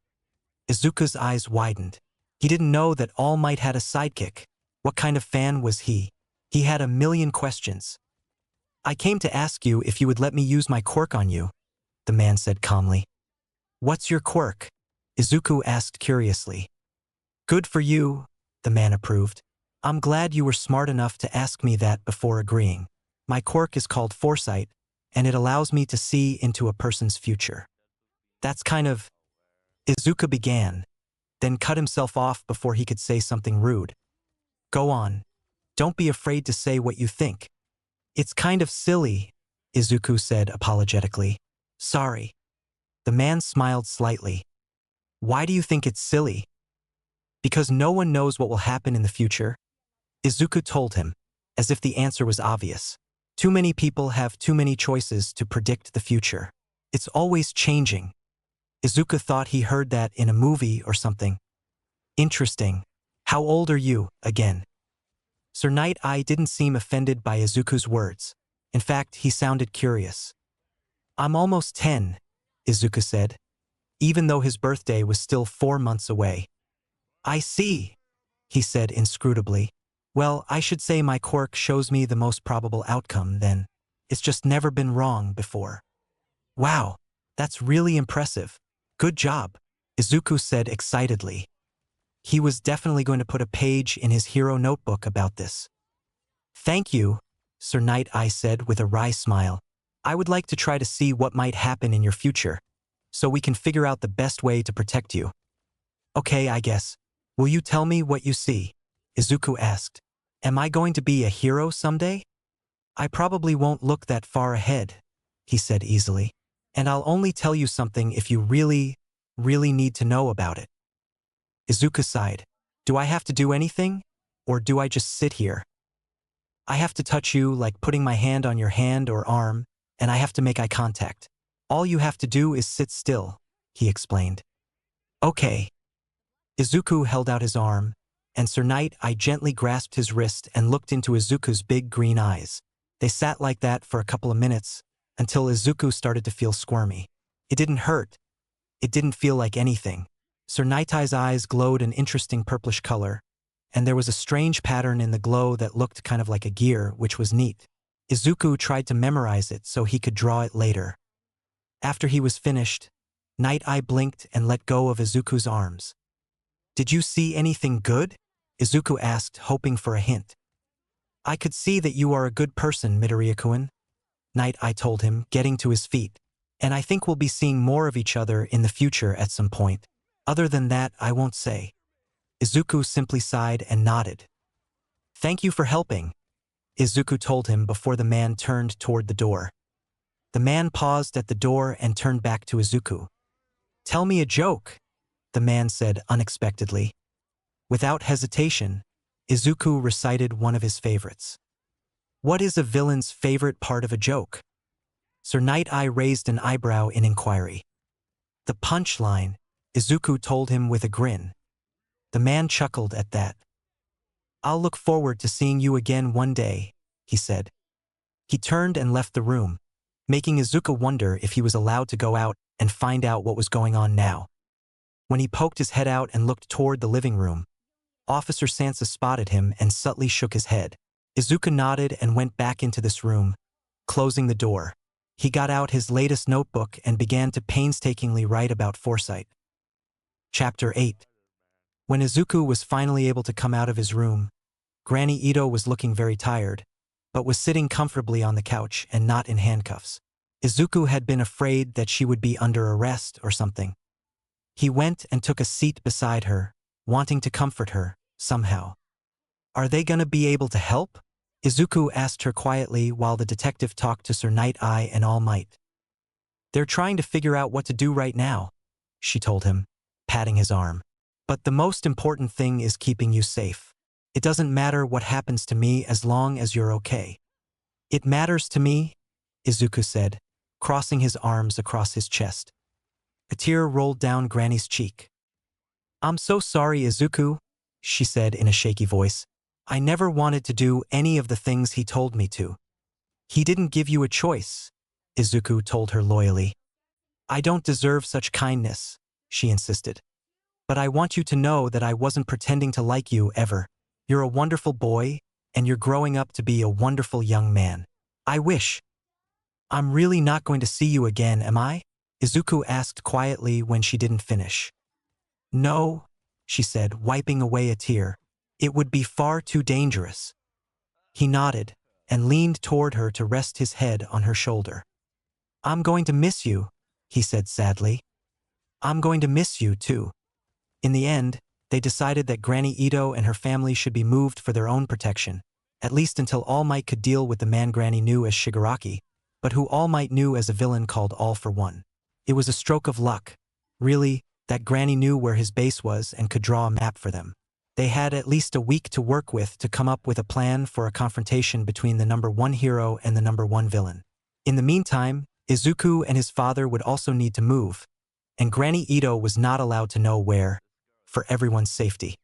Izuku's eyes widened. He didn't know that All Might had a sidekick. What kind of fan was he? He had a million questions. "I came to ask you if you would let me use my quirk on you," the man said calmly. "What's your quirk?" Izuku asked curiously. "Good for you," the man approved. "I'm glad you were smart enough to ask me that before agreeing. My quirk is called Foresight, and it allows me to see into a person's future." "That's kind of..." Izuku began, then cut himself off before he could say something rude. "Go on. Don't be afraid to say what you think." "It's kind of silly," Izuku said apologetically. "Sorry." The man smiled slightly. "Why do you think it's silly?" "Because no one knows what will happen in the future," Izuku told him, as if the answer was obvious. "Too many people have too many choices to predict the future. It's always changing." Izuku thought he heard that in a movie or something. "Interesting. How old are you, again?" Sir Night Eye didn't seem offended by Izuku's words. In fact, he sounded curious. "I'm almost 10, Izuku said, even though his birthday was still 4 months away. "I see," he said inscrutably. "Well, I should say my quirk shows me the most probable outcome, then. It's just never been wrong before." "Wow, that's really impressive. Good job," Izuku said excitedly. He was definitely going to put a page in his hero notebook about this. "Thank you," Sir Night Eye said with a wry smile. "I would like to try to see what might happen in your future, so we can figure out the best way to protect you." "Okay, I guess. Will you tell me what you see?" Izuku asked. "Am I going to be a hero someday?" "I probably won't look that far ahead," he said easily. And I'll only tell you something if you really, really need to know about it. Izuku sighed. Do I have to do anything? Or do I just sit here? I have to touch you, like putting my hand on your hand or arm, and I have to make eye contact. All you have to do is sit still, he explained. Okay. Izuku held out his arm, and Sir Night-Eye gently grasped his wrist and looked into Izuku's big green eyes. They sat like that for a couple of minutes, until Izuku started to feel squirmy. It didn't hurt. It didn't feel like anything. Sir Night-Eye's eyes glowed an interesting purplish color, and there was a strange pattern in the glow that looked kind of like a gear, which was neat. Izuku tried to memorize it so he could draw it later. After he was finished, Night-Eye blinked and let go of Izuku's arms. Did you see anything good? Izuku asked, hoping for a hint. I could see that you are a good person, Midoriya-kun, Night-Eye told him, getting to his feet. And I think we'll be seeing more of each other in the future at some point. Other than that, I won't say. Izuku simply sighed and nodded. Thank you for helping, Izuku told him before the man turned toward the door. The man paused at the door and turned back to Izuku. Tell me a joke, the man said unexpectedly. Without hesitation, Izuku recited one of his favorites. What is a villain's favorite part of a joke? Sir Night-Eye raised an eyebrow in inquiry. The punchline, Izuku told him with a grin. The man chuckled at that. I'll look forward to seeing you again one day, he said. He turned and left the room, making Izuku wonder if he was allowed to go out and find out what was going on now. When he poked his head out and looked toward the living room, Officer Sansa spotted him and subtly shook his head. Izuku nodded and went back into this room, closing the door. He got out his latest notebook and began to painstakingly write about foresight. Chapter 8. When Izuku was finally able to come out of his room, Granny Ito was looking very tired, but was sitting comfortably on the couch and not in handcuffs. Izuku had been afraid that she would be under arrest or something. He went and took a seat beside her, wanting to comfort her, somehow. Are they gonna be able to help? Izuku asked her quietly while the detective talked to Sir Night-Eye and All Might. They're trying to figure out what to do right now, she told him, patting his arm. But the most important thing is keeping you safe. It doesn't matter what happens to me as long as you're okay. It matters to me, Izuku said, crossing his arms across his chest. A tear rolled down Granny's cheek. I'm so sorry, Izuku, she said in a shaky voice. I never wanted to do any of the things he told me to. He didn't give you a choice, Izuku told her loyally. I don't deserve such kindness, she insisted. But I want you to know that I wasn't pretending to like you ever. You're a wonderful boy, and you're growing up to be a wonderful young man. I wish. I'm really not going to see you again, am I? Izuku asked quietly when she didn't finish. No, she said, wiping away a tear. It would be far too dangerous. He nodded and leaned toward her to rest his head on her shoulder. I'm going to miss you, he said sadly. I'm going to miss you, too. In the end, they decided that Granny Ito and her family should be moved for their own protection, at least until All Might could deal with the man Granny knew as Shigaraki, but who All Might knew as a villain called All for One. It was a stroke of luck, really, that Granny knew where his base was and could draw a map for them. They had at least a week to work with to come up with a plan for a confrontation between the number one hero and the number one villain. In the meantime, Izuku and his father would also need to move, and Granny Ito was not allowed to know where, for everyone's safety.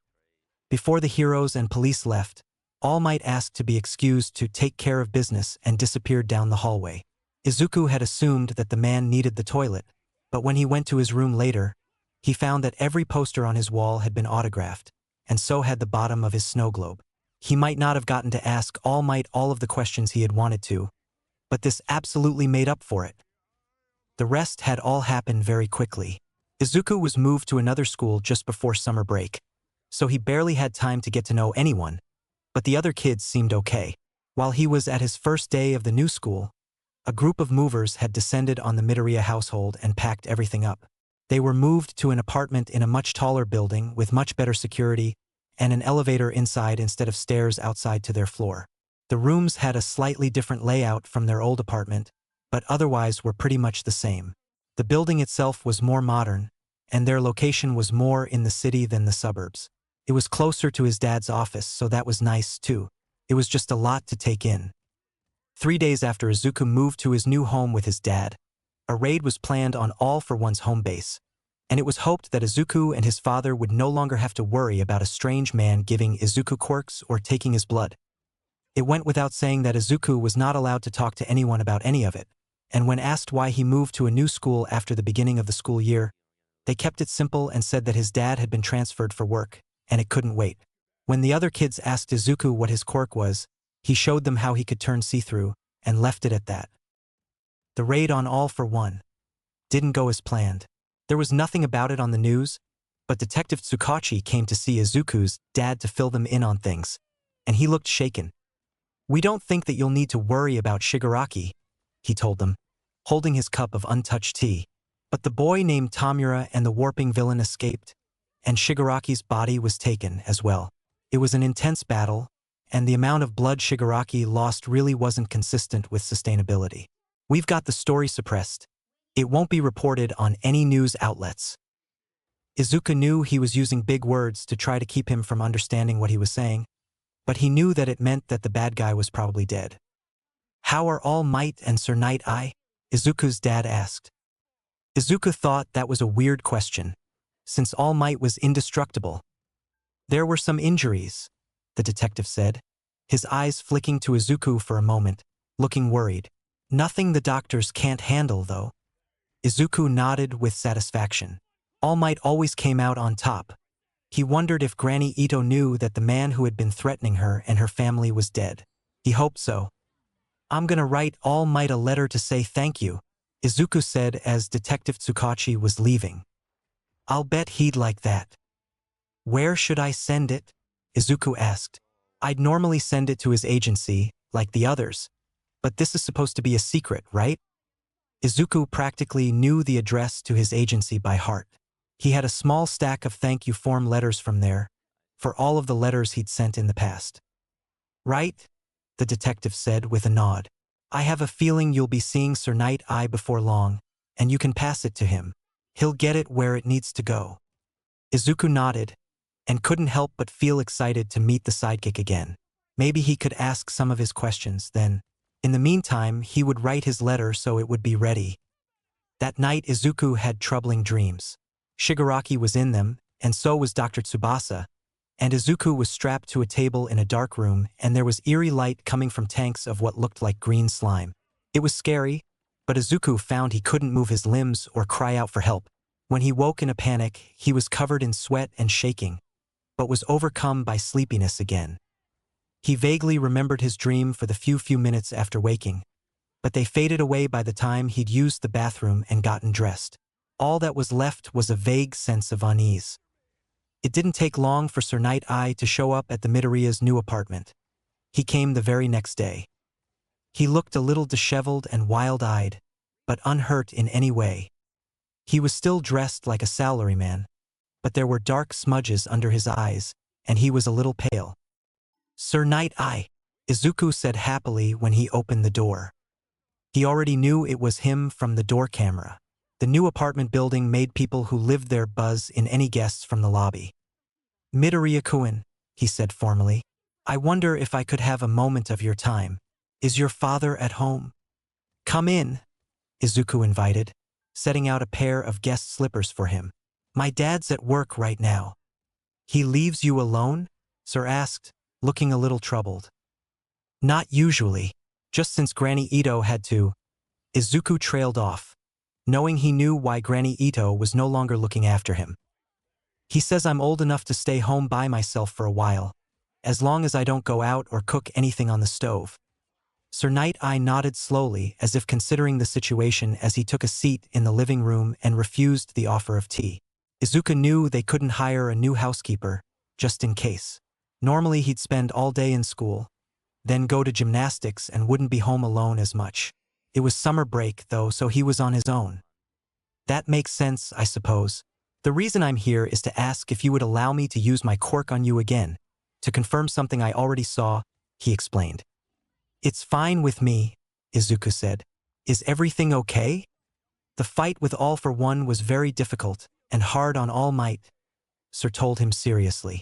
Before the heroes and police left, All Might asked to be excused to take care of business and disappeared down the hallway. Izuku had assumed that the man needed the toilet, but when he went to his room later, he found that every poster on his wall had been autographed, and so had the bottom of his snow globe. He might not have gotten to ask All Might all of the questions he had wanted to, but this absolutely made up for it. The rest had all happened very quickly. Izuku was moved to another school just before summer break, so he barely had time to get to know anyone, but the other kids seemed okay. While he was at his first day of the new school, a group of movers had descended on the Midoriya household and packed everything up. They were moved to an apartment in a much taller building with much better security and an elevator inside instead of stairs outside to their floor. The rooms had a slightly different layout from their old apartment, but otherwise were pretty much the same. The building itself was more modern, and their location was more in the city than the suburbs. It was closer to his dad's office, so that was nice too. It was just a lot to take in. 3 days after Izuku moved to his new home with his dad, a raid was planned on All for One's home base, and it was hoped that Izuku and his father would no longer have to worry about a strange man giving Izuku quirks or taking his blood. It went without saying that Izuku was not allowed to talk to anyone about any of it, and when asked why he moved to a new school after the beginning of the school year, they kept it simple and said that his dad had been transferred for work, and it couldn't wait. When the other kids asked Izuku what his quirk was, he showed them how he could turn see-through, and left it at that. The raid on All for One didn't go as planned. There was nothing about it on the news, but Detective Tsukachi came to see Izuku's dad to fill them in on things, and he looked shaken. "We don't think that you'll need to worry about Shigaraki," he told them, holding his cup of untouched tea. But the boy named Tamura and the warping villain escaped, and Shigaraki's body was taken as well. It was an intense battle, and the amount of blood Shigaraki lost really wasn't consistent with sustainability. "We've got the story suppressed. It won't be reported on any news outlets." Izuku knew he was using big words to try to keep him from understanding what he was saying, but he knew that it meant that the bad guy was probably dead. "How are All Might and Sir Night Eye?" Izuku's dad asked. Izuku thought that was a weird question, since All Might was indestructible. "There were some injuries," the detective said, his eyes flicking to Izuku for a moment, looking worried. "Nothing the doctors can't handle, though." Izuku nodded with satisfaction. All Might always came out on top. He wondered if Granny Ito knew that the man who had been threatening her and her family was dead. He hoped so. "I'm gonna write All Might a letter to say thank you," Izuku said as Detective Tsukachi was leaving. "I'll bet he'd like that." "Where should I send it?" Izuku asked. "I'd normally send it to his agency, like the others, but this is supposed to be a secret, right?" Izuku practically knew the address to his agency by heart. He had a small stack of thank you form letters from there, for all of the letters he'd sent in the past. "Right?" the detective said with a nod. "I have a feeling you'll be seeing Sir Night Eye before long, and you can pass it to him. He'll get it where it needs to go." Izuku nodded, and couldn't help but feel excited to meet the sidekick again. Maybe he could ask some of his questions then. In the meantime, he would write his letter so it would be ready. That night Izuku had troubling dreams. Shigaraki was in them, and so was Dr. Tsubasa, and Izuku was strapped to a table in a dark room, and there was eerie light coming from tanks of what looked like green slime. It was scary, but Izuku found he couldn't move his limbs or cry out for help. When he woke in a panic, he was covered in sweat and shaking, but was overcome by sleepiness again. He vaguely remembered his dream for the few minutes after waking, but they faded away by the time he'd used the bathroom and gotten dressed. All that was left was a vague sense of unease. It didn't take long for Sir Night Eye to show up at the Midoriya's new apartment. He came the very next day. He looked a little disheveled and wild-eyed, but unhurt in any way. He was still dressed like a salaryman, but there were dark smudges under his eyes, and he was a little pale. "Sir Night Eye," Izuku said happily when he opened the door. He already knew it was him from the door camera. The new apartment building made people who lived there buzz in any guests from the lobby. "Midoriya-kun," he said formally, "I wonder if I could have a moment of your time. Is your father at home?" "Come in," Izuku invited, setting out a pair of guest slippers for him. "My dad's at work right now." "He leaves you alone?" Sir asked, looking a little troubled. "Not usually, just since Granny Ito had to." Izuku trailed off, knowing he knew why Granny Ito was no longer looking after him. "He says I'm old enough to stay home by myself for a while, as long as I don't go out or cook anything on the stove." Sir Night Eye nodded slowly as if considering the situation as he took a seat in the living room and refused the offer of tea. Izuku knew they couldn't hire a new housekeeper, just in case. Normally he'd spend all day in school, then go to gymnastics and wouldn't be home alone as much. It was summer break, though, so he was on his own. "That makes sense, I suppose. The reason I'm here is to ask if you would allow me to use my quirk on you again, to confirm something I already saw," he explained. "It's fine with me," Izuku said. "Is everything okay?" The fight with All for One was very difficult and hard on All Might, Sir told him seriously.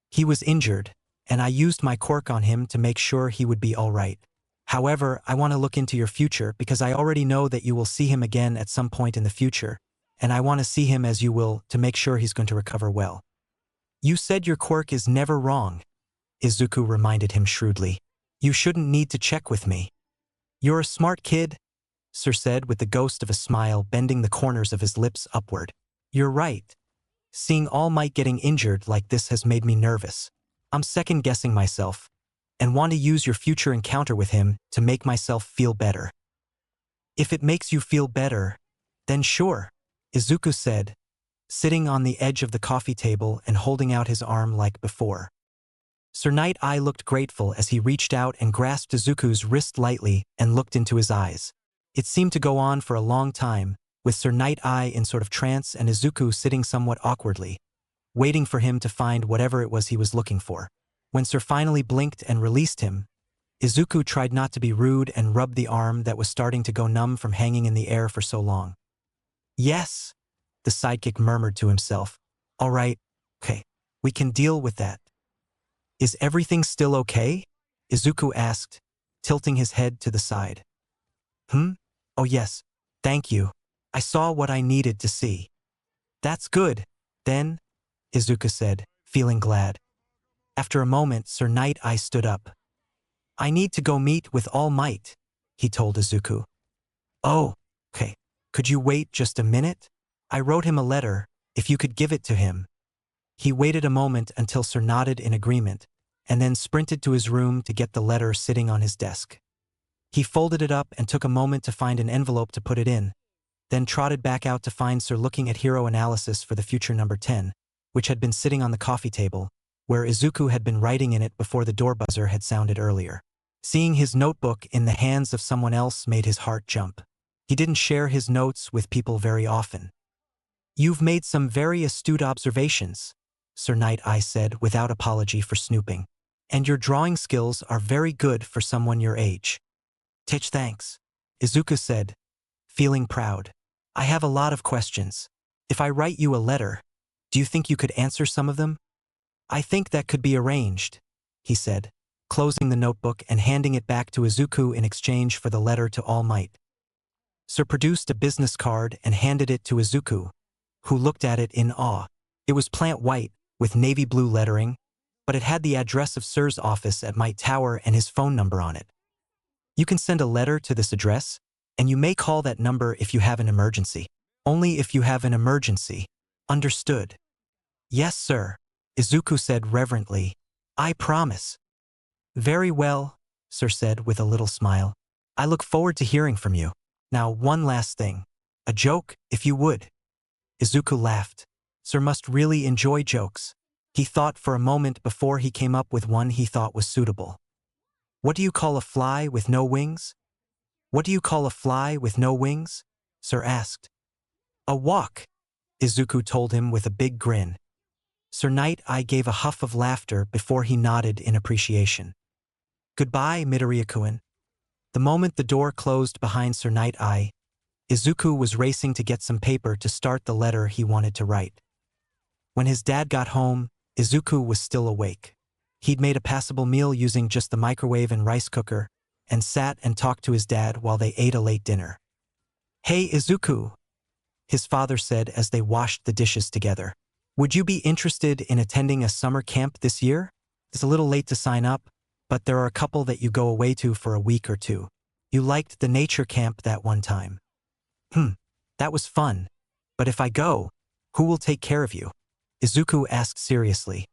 He was injured, and I used my quirk on him to make sure he would be all right. However, I want to look into your future because I already know that you will see him again at some point in the future, and I want to see him as you will to make sure he's going to recover well. You said your quirk is never wrong, Izuku reminded him shrewdly. You shouldn't need to check with me. You're a smart kid, Sir said with the ghost of a smile bending the corners of his lips upward. You're right. Seeing All Might getting injured like this has made me nervous. I'm second-guessing myself, and want to use your future encounter with him to make myself feel better. If it makes you feel better, then sure, Izuku said, sitting on the edge of the coffee table and holding out his arm like before. Sir Night Eye looked grateful as he reached out and grasped Izuku's wrist lightly and looked into his eyes. It seemed to go on for a long time, with Sir Night Eye in sort of trance and Izuku sitting somewhat awkwardly, waiting for him to find whatever it was he was looking for. When Sir finally blinked and released him, Izuku tried not to be rude and rubbed the arm that was starting to go numb from hanging in the air for so long. Yes, the sidekick murmured to himself. All right, okay, we can deal with that. Is everything still okay? Izuku asked, tilting his head to the side. Oh yes, thank you. I saw what I needed to see. That's good, then, Izuku said, feeling glad. After a moment, Sir Night Eye stood up. I need to go meet with All Might, he told Izuku. Oh, okay. Could you wait just a minute? I wrote him a letter, if you could give it to him. He waited a moment until Sir nodded in agreement, and then sprinted to his room to get the letter sitting on his desk. He folded it up and took a moment to find an envelope to put it in, then trotted back out to find Sir looking at Hero Analysis for the Future number 10, which had been sitting on the coffee table, where Izuku had been writing in it before the door buzzer had sounded earlier. Seeing his notebook in the hands of someone else made his heart jump. He didn't share his notes with people very often. You've made some very astute observations, Sir Night Eye said without apology for snooping. And your drawing skills are very good for someone your age. Thanks, Izuku said, feeling proud. I have a lot of questions. If I write you a letter, do you think you could answer some of them? I think that could be arranged, he said, closing the notebook and handing it back to Izuku in exchange for the letter to All Might. Sir produced a business card and handed it to Izuku, who looked at it in awe. It was plant white, with navy blue lettering, but it had the address of Sir's office at Might Tower and his phone number on it. You can send a letter to this address, and you may call that number if you have an emergency. Only if you have an emergency. Understood? Yes, sir, Izuku said reverently. I promise. Very well, Sir said with a little smile. I look forward to hearing from you. Now, one last thing. A joke, if you would. Izuku laughed. Sir must really enjoy jokes. He thought for a moment before he came up with one he thought was suitable. What do you call a fly with no wings? What do you call a fly with no wings? Sir asked. A walk, Izuku told him with a big grin. Sir Night Eye gave a huff of laughter before he nodded in appreciation. Goodbye, Midoriya-kun. The moment the door closed behind Sir Night Eye, Izuku was racing to get some paper to start the letter he wanted to write. When his dad got home, Izuku was still awake. He'd made a passable meal using just the microwave and rice cooker, and sat and talked to his dad while they ate a late dinner. Hey Izuku, his father said as they washed the dishes together. Would you be interested in attending a summer camp this year? It's a little late to sign up, but there are a couple that you go away to for a week or two. You liked the nature camp that one time. That was fun. But if I go, who will take care of you? Izuku asked seriously.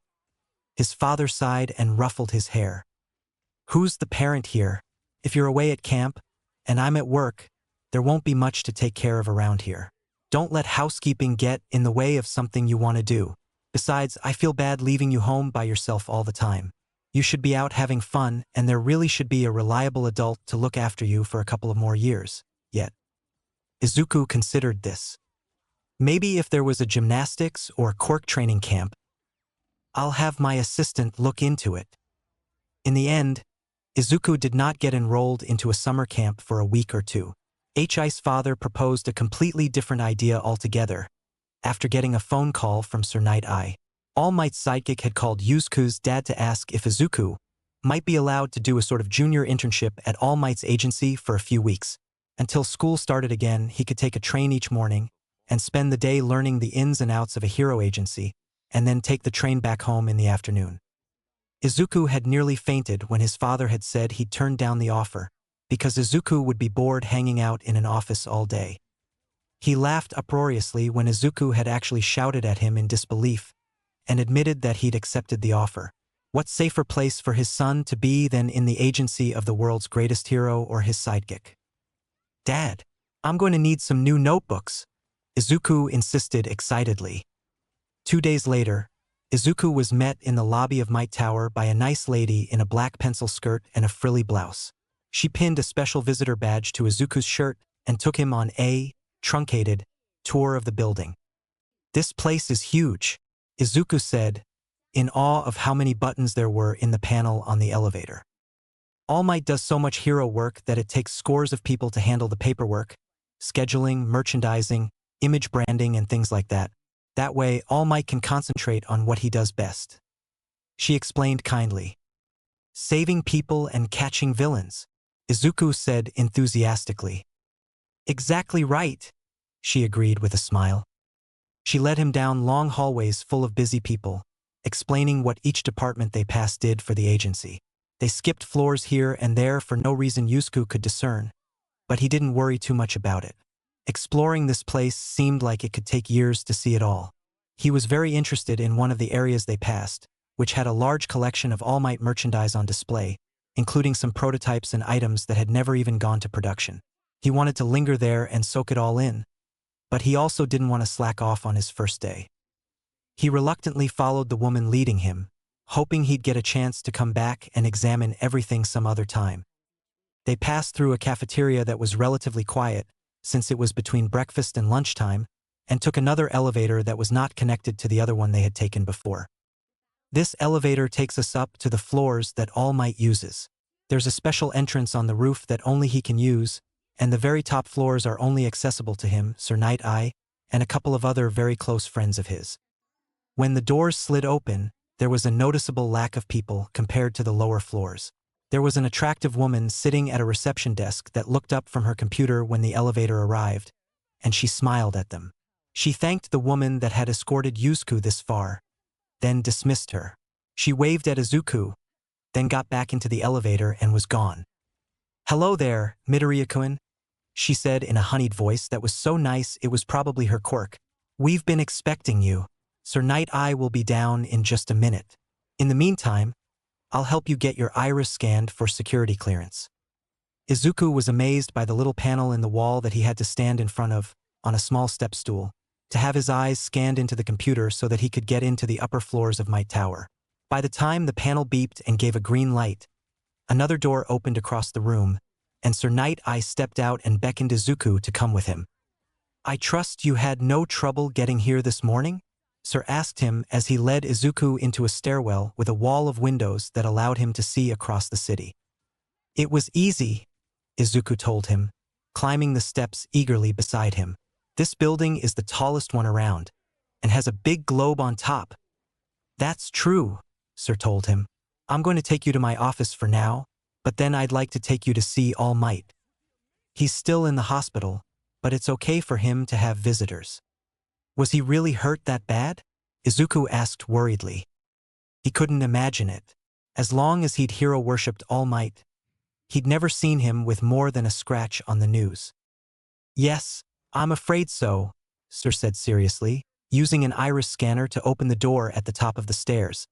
His father sighed and ruffled his hair. Who's the parent here? If you're away at camp, and I'm at work, there won't be much to take care of around here. Don't let housekeeping get in the way of something you want to do. Besides, I feel bad leaving you home by yourself all the time. You should be out having fun, and there really should be a reliable adult to look after you for a couple of more years, yet. Izuku considered this. Maybe if there was a gymnastics or quirk training camp, I'll have my assistant look into it. In the end, Izuku did not get enrolled into a summer camp for a week or two. Hi's father proposed a completely different idea altogether. After getting a phone call from Sir Night-Eye, All Might's sidekick had called Yuzuku's dad to ask if Izuku might be allowed to do a sort of junior internship at All Might's agency for a few weeks. Until school started again, he could take a train each morning and spend the day learning the ins and outs of a hero agency, and then take the train back home in the afternoon. Izuku had nearly fainted when his father had said he'd turned down the offer, because Izuku would be bored hanging out in an office all day. He laughed uproariously when Izuku had actually shouted at him in disbelief and admitted that he'd accepted the offer. What safer place for his son to be than in the agency of the world's greatest hero or his sidekick? "Dad, I'm going to need some new notebooks," Izuku insisted excitedly. 2 days later, Izuku was met in the lobby of Might Tower by a nice lady in a black pencil skirt and a frilly blouse. She pinned a special visitor badge to Izuku's shirt and took him on a truncated tour of the building. "This place is huge," Izuku said, in awe of how many buttons there were in the panel on the elevator. "All Might does so much hero work that it takes scores of people to handle the paperwork, scheduling, merchandising, image branding, and things like that. That way, All Might can concentrate on what he does best," she explained kindly. "Saving people and catching villains," Izuku said enthusiastically. "Exactly right," she agreed with a smile. She led him down long hallways full of busy people, explaining what each department they passed did for the agency. They skipped floors here and there for no reason Yusuke could discern, but he didn't worry too much about it. Exploring this place seemed like it could take years to see it all. He was very interested in one of the areas they passed, which had a large collection of All Might merchandise on display, including some prototypes and items that had never even gone to production. He wanted to linger there and soak it all in, but he also didn't want to slack off on his first day. He reluctantly followed the woman leading him, hoping he'd get a chance to come back and examine everything some other time. They passed through a cafeteria that was relatively quiet, since it was between breakfast and lunchtime, and took another elevator that was not connected to the other one they had taken before. This elevator takes us up to the floors that All Might uses. There's a special entrance on the roof that only he can use, and the very top floors are only accessible to him, Sir Night-Eye, and a couple of other very close friends of his. When the doors slid open, there was a noticeable lack of people compared to the lower floors. There was an attractive woman sitting at a reception desk that looked up from her computer when the elevator arrived, and she smiled at them. She thanked the woman that had escorted Yusuke this far, then dismissed her. She waved at Izuku, then got back into the elevator and was gone. "Hello there, Midoriya-kun," she said in a honeyed voice that was so nice it was probably her quirk. "We've been expecting you. Sir Night-Eye will be down in just a minute. In the meantime, I'll help you get your iris scanned for security clearance." Izuku was amazed by the little panel in the wall that he had to stand in front of, on a small step stool, to have his eyes scanned into the computer so that he could get into the upper floors of Might Tower. By the time the panel beeped and gave a green light, another door opened across the room, and Sir Night-Eye stepped out and beckoned Izuku to come with him. "I trust you had no trouble getting here this morning?" Sir asked him as he led Izuku into a stairwell with a wall of windows that allowed him to see across the city. "It was easy," Izuku told him, climbing the steps eagerly beside him. "This building is the tallest one around, and has a big globe on top." "That's true," Sir told him. "I'm going to take you to my office for now, but then I'd like to take you to see All Might. He's still in the hospital, but it's okay for him to have visitors." "Was he really hurt that bad?" Izuku asked worriedly. He couldn't imagine it. As long as he'd hero-worshipped All Might, he'd never seen him with more than a scratch on the news. "Yes, I'm afraid so," Sir said seriously, using an iris scanner to open the door at the top of the stairs.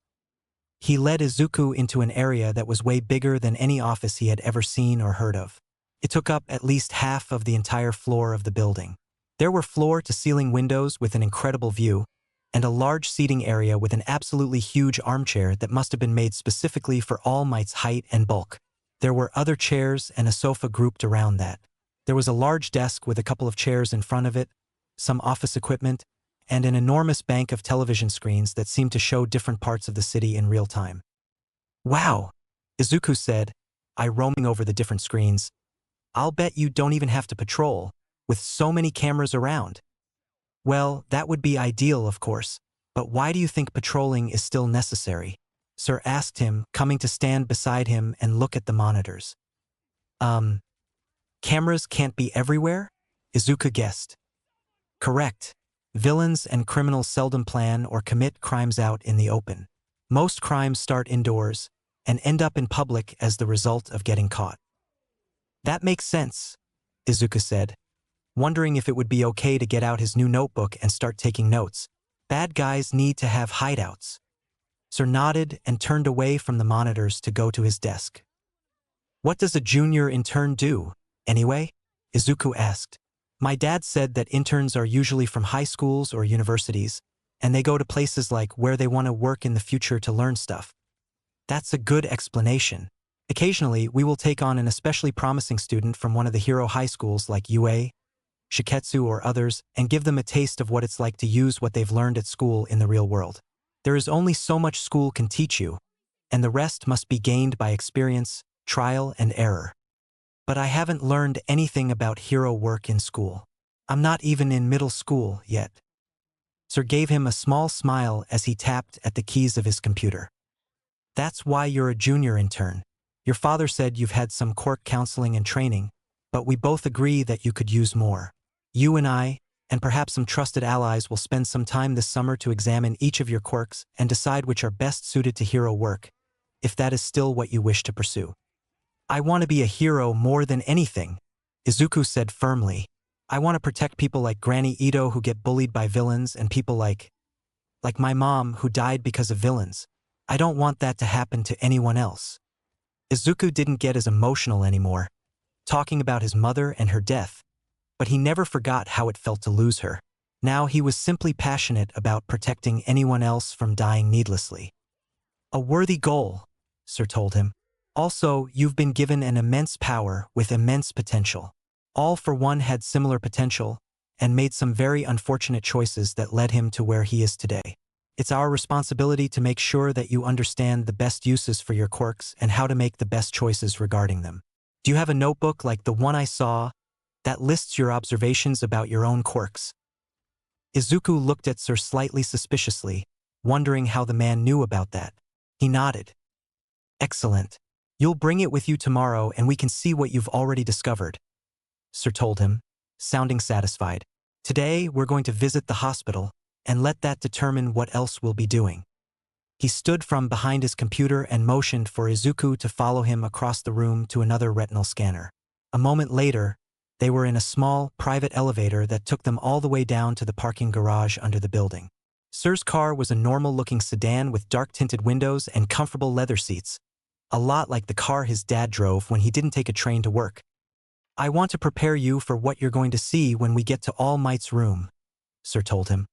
He led Izuku into an area that was way bigger than any office he had ever seen or heard of. It took up at least half of the entire floor of the building. There were floor-to-ceiling windows with an incredible view, and a large seating area with an absolutely huge armchair that must have been made specifically for All Might's height and bulk. There were other chairs and a sofa grouped around that. There was a large desk with a couple of chairs in front of it, some office equipment, and an enormous bank of television screens that seemed to show different parts of the city in real time. "Wow," Izuku said, eye roaming over the different screens. I'll bet you don't even have to patrol, with so many cameras around. Well, that would be ideal, of course, but why do you think patrolling is still necessary? Sir asked him, coming to stand beside him and look at the monitors. Cameras can't be everywhere? Izuku guessed. Correct. Villains and criminals seldom plan or commit crimes out in the open. Most crimes start indoors and end up in public as the result of getting caught. That makes sense, Izuku said, wondering if it would be okay to get out his new notebook and start taking notes. Bad guys need to have hideouts. Sir nodded and turned away from the monitors to go to his desk. What does a junior intern do, anyway? Izuku asked. My dad said that interns are usually from high schools or universities, and they go to places like where they want to work in the future to learn stuff. That's a good explanation. Occasionally, we will take on an especially promising student from one of the hero high schools like UA, Shiketsu, or others, and give them a taste of what it's like to use what they've learned at school in the real world. There is only so much school can teach you, and the rest must be gained by experience, trial, and error. But I haven't learned anything about hero work in school. I'm not even in middle school yet. Sir gave him a small smile as he tapped at the keys of his computer. That's why you're a junior intern. Your father said you've had some quirk counseling and training, but we both agree that you could use more. You and I, and perhaps some trusted allies, will spend some time this summer to examine each of your quirks and decide which are best suited to hero work, if that is still what you wish to pursue. I want to be a hero more than anything, Izuku said firmly. I want to protect people like Granny Ito who get bullied by villains and people like my mom who died because of villains. I don't want that to happen to anyone else. Izuku didn't get as emotional anymore, talking about his mother and her death, but he never forgot how it felt to lose her. Now he was simply passionate about protecting anyone else from dying needlessly. A worthy goal, Sir told him. Also, you've been given an immense power with immense potential. All for one had similar potential and made some very unfortunate choices that led him to where he is today. It's our responsibility to make sure that you understand the best uses for your quirks and how to make the best choices regarding them. Do you have a notebook like the one I saw that lists your observations about your own quirks? Izuku looked at Sir slightly suspiciously, wondering how the man knew about that. He nodded. Excellent. You'll bring it with you tomorrow and we can see what you've already discovered, Sir told him, sounding satisfied. Today, we're going to visit the hospital and let that determine what else we'll be doing. He stood from behind his computer and motioned for Izuku to follow him across the room to another retinal scanner. A moment later, they were in a small, private elevator that took them all the way down to the parking garage under the building. Sir's car was a normal-looking sedan with dark-tinted windows and comfortable leather seats, a lot like the car his dad drove when he didn't take a train to work. I want to prepare you for what you're going to see when we get to All Might's room, Sir told him.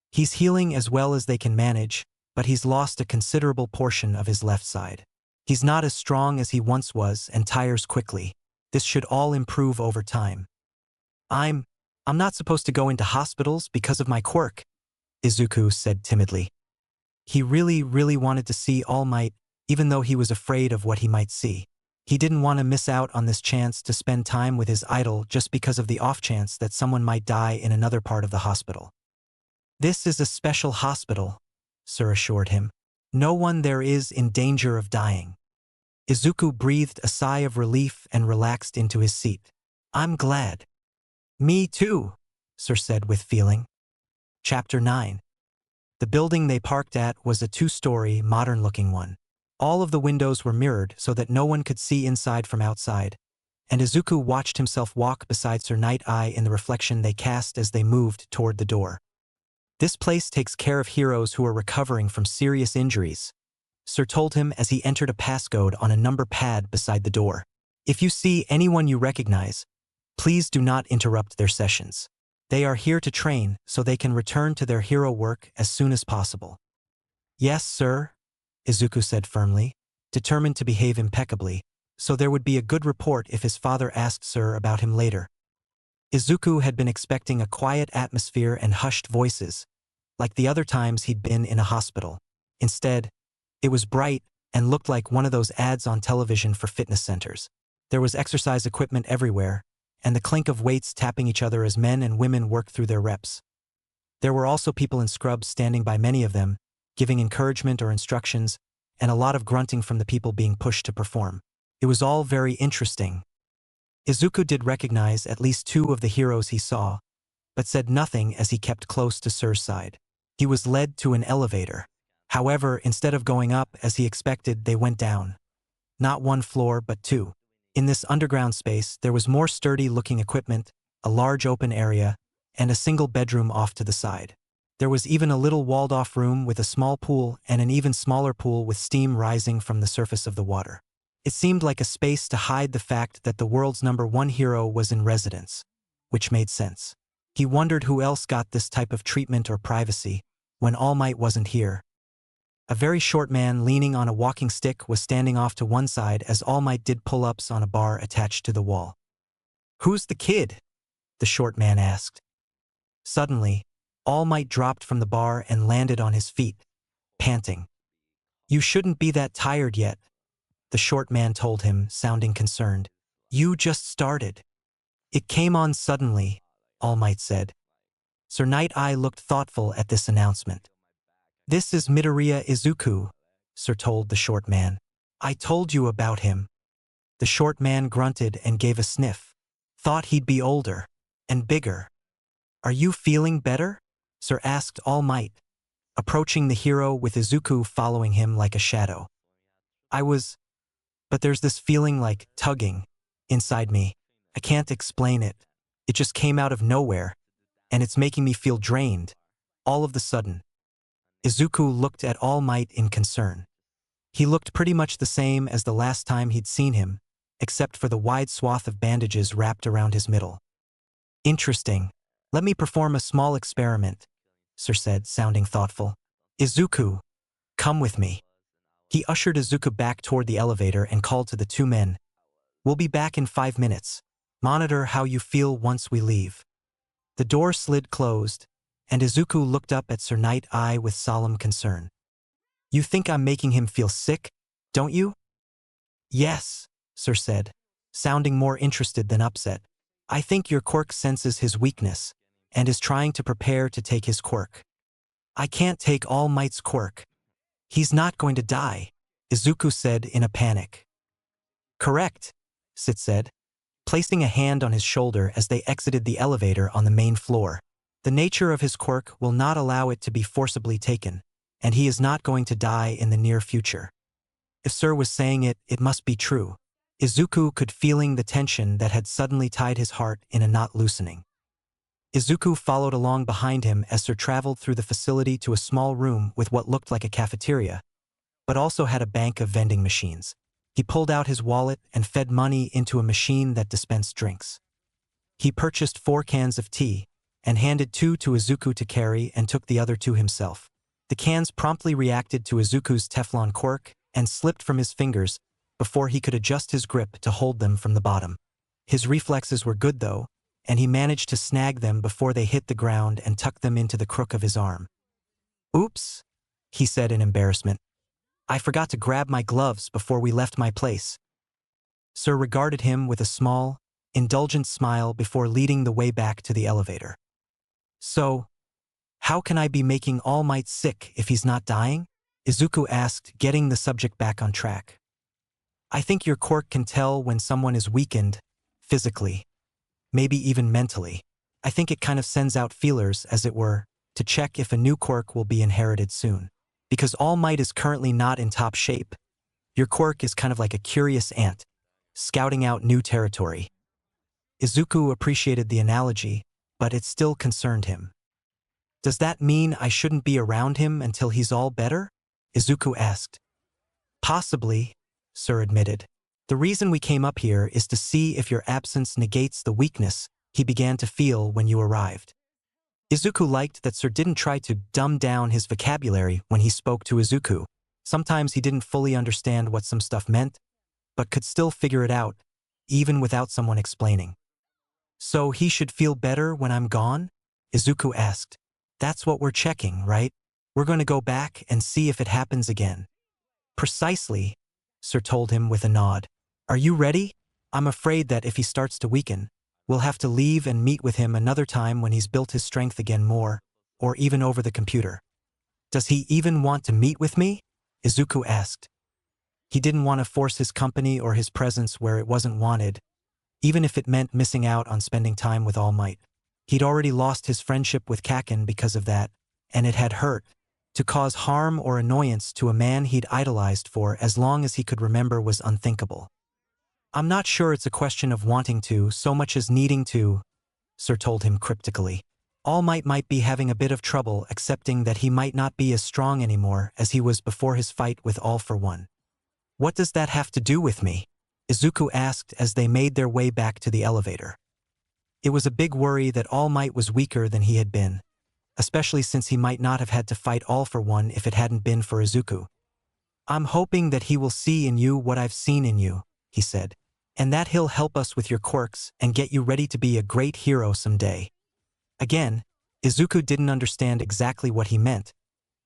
He's healing as well as they can manage, but he's lost a considerable portion of his left side. He's not as strong as he once was and tires quickly. This should all improve over time. I'm not supposed to go into hospitals because of my quirk, Izuku said timidly. He really wanted to see All Might, even though he was afraid of what he might see. He didn't want to miss out on this chance to spend time with his idol just because of the off chance that someone might die in another part of the hospital. This is a special hospital, Sir assured him. No one there is in danger of dying. Izuku breathed a sigh of relief and relaxed into his seat. I'm glad. Me too, Sir said with feeling. Chapter 9. The building they parked at was a two-story, modern-looking one. All of the windows were mirrored so that no one could see inside from outside, and Izuku watched himself walk beside Sir Night-Eye in the reflection they cast as they moved toward the door. This place takes care of heroes who are recovering from serious injuries, Sir told him as he entered a passcode on a number pad beside the door. If you see anyone you recognize, please do not interrupt their sessions. They are here to train so they can return to their hero work as soon as possible. Yes, sir, Izuku said firmly, determined to behave impeccably, so there would be a good report if his father asked Sir about him later. Izuku had been expecting a quiet atmosphere and hushed voices, like the other times he'd been in a hospital. Instead, it was bright and looked like one of those ads on television for fitness centers. There was exercise equipment everywhere, and the clink of weights tapping each other as men and women worked through their reps. There were also people in scrubs standing by, many of them, giving encouragement or instructions, and a lot of grunting from the people being pushed to perform. It was all very interesting. Izuku did recognize at least 2 of the heroes he saw, but said nothing as he kept close to Sir's side. He was led to an elevator. However, instead of going up as he expected, they went down. Not 1 floor, but 2. In this underground space, there was more sturdy-looking equipment, a large open area, and a single bedroom off to the side. There was even a little walled-off room with a small pool and an even smaller pool with steam rising from the surface of the water. It seemed like a space to hide the fact that the world's #1 hero was in residence, which made sense. He wondered who else got this type of treatment or privacy when All Might wasn't here. A very short man leaning on a walking stick was standing off to one side as All Might did pull-ups on a bar attached to the wall. "Who's the kid?" the short man asked. Suddenly, All Might dropped from the bar and landed on his feet, panting. "You shouldn't be that tired yet," the short man told him, sounding concerned. "You just started." "It came on suddenly," All Might said. Sir Night-Eye looked thoughtful at this announcement. "This is Midoriya Izuku," Sir told the short man. "I told you about him." The short man grunted and gave a sniff. "Thought he'd be older and bigger." "Are you feeling better?" Sir asked All Might, approaching the hero with Izuku following him like a shadow. But there's this feeling like tugging inside me. I can't explain it. It just came out of nowhere, and it's making me feel drained, all of the sudden." Izuku looked at All Might in concern. He looked pretty much the same as the last time he'd seen him, except for the wide swath of bandages wrapped around his middle. "Interesting. Let me perform a small experiment," Sir said, sounding thoughtful. "Izuku, come with me." He ushered Izuku back toward the elevator and called to the 2 men. "We'll be back in 5 minutes. Monitor how you feel once we leave." The door slid closed, and Izuku looked up at Sir Night-Eye with solemn concern. "You think I'm making him feel sick, don't you?" "Yes," Sir said, sounding more interested than upset. "I think your quirk senses his weakness and is trying to prepare to take his quirk." "I can't take All Might's quirk. He's not going to die," Izuku said in a panic. "Correct," Sit said, placing a hand on his shoulder as they exited the elevator on the main floor. "The nature of his quirk will not allow it to be forcibly taken, and he is not going to die in the near future." If Sir was saying it, it must be true. Izuku could feeling the tension that had suddenly tied his heart in a knot loosening. Izuku followed along behind him as Sir traveled through the facility to a small room with what looked like a cafeteria, but also had a bank of vending machines. He pulled out his wallet and fed money into a machine that dispensed drinks. He purchased 4 cans of tea and handed 2 to Izuku to carry and took the other 2 himself. The cans promptly reacted to Izuku's Teflon quirk and slipped from his fingers before he could adjust his grip to hold them from the bottom. His reflexes were good though, and he managed to snag them before they hit the ground and tuck them into the crook of his arm. "Oops," he said in embarrassment. "I forgot to grab my gloves before we left my place." Sir regarded him with a small, indulgent smile before leading the way back to the elevator. "So, how can I be making All Might sick if he's not dying?" Izuku asked, getting the subject back on track. "I think your quirk can tell when someone is weakened, physically, maybe even mentally. I think it kind of sends out feelers, as it were, to check if a new quirk will be inherited soon. Because All Might is currently not in top shape, your quirk is kind of like a curious ant, scouting out new territory." Izuku appreciated the analogy, but it still concerned him. "Does that mean I shouldn't be around him until he's all better?" Izuku asked. "Possibly," Sir admitted. "The reason we came up here is to see if your absence negates the weakness he began to feel when you arrived." Izuku liked that Sir didn't try to dumb down his vocabulary when he spoke to Izuku. Sometimes he didn't fully understand what some stuff meant, but could still figure it out, even without someone explaining. "So he should feel better when I'm gone?" Izuku asked. "That's what we're checking, right? We're going to go back and see if it happens again." "Precisely," Sir told him with a nod. "Are you ready?" I'm afraid that if he starts to weaken, we'll have to leave and meet with him another time when he's built his strength again more, or even over the computer. Does he even want to meet with me? Izuku asked. He didn't want to force his company or his presence where it wasn't wanted, even if it meant missing out on spending time with All Might. He'd already lost his friendship with Kaken because of that, and it had hurt. To cause harm or annoyance to a man he'd idolized for as long as he could remember was unthinkable. I'm not sure it's a question of wanting to so much as needing to, Sir told him cryptically. All might be having a bit of trouble accepting that he might not be as strong anymore as he was before his fight with All for One. What does that have to do with me? Izuku asked as they made their way back to the elevator. It was a big worry that All Might was weaker than he had been, especially since he might not have had to fight All for One if it hadn't been for Izuku. I'm hoping that he will see in you what I've seen in you, he said, and that he'll help us with your quirks and get you ready to be a great hero someday. Again, Izuku didn't understand exactly what he meant,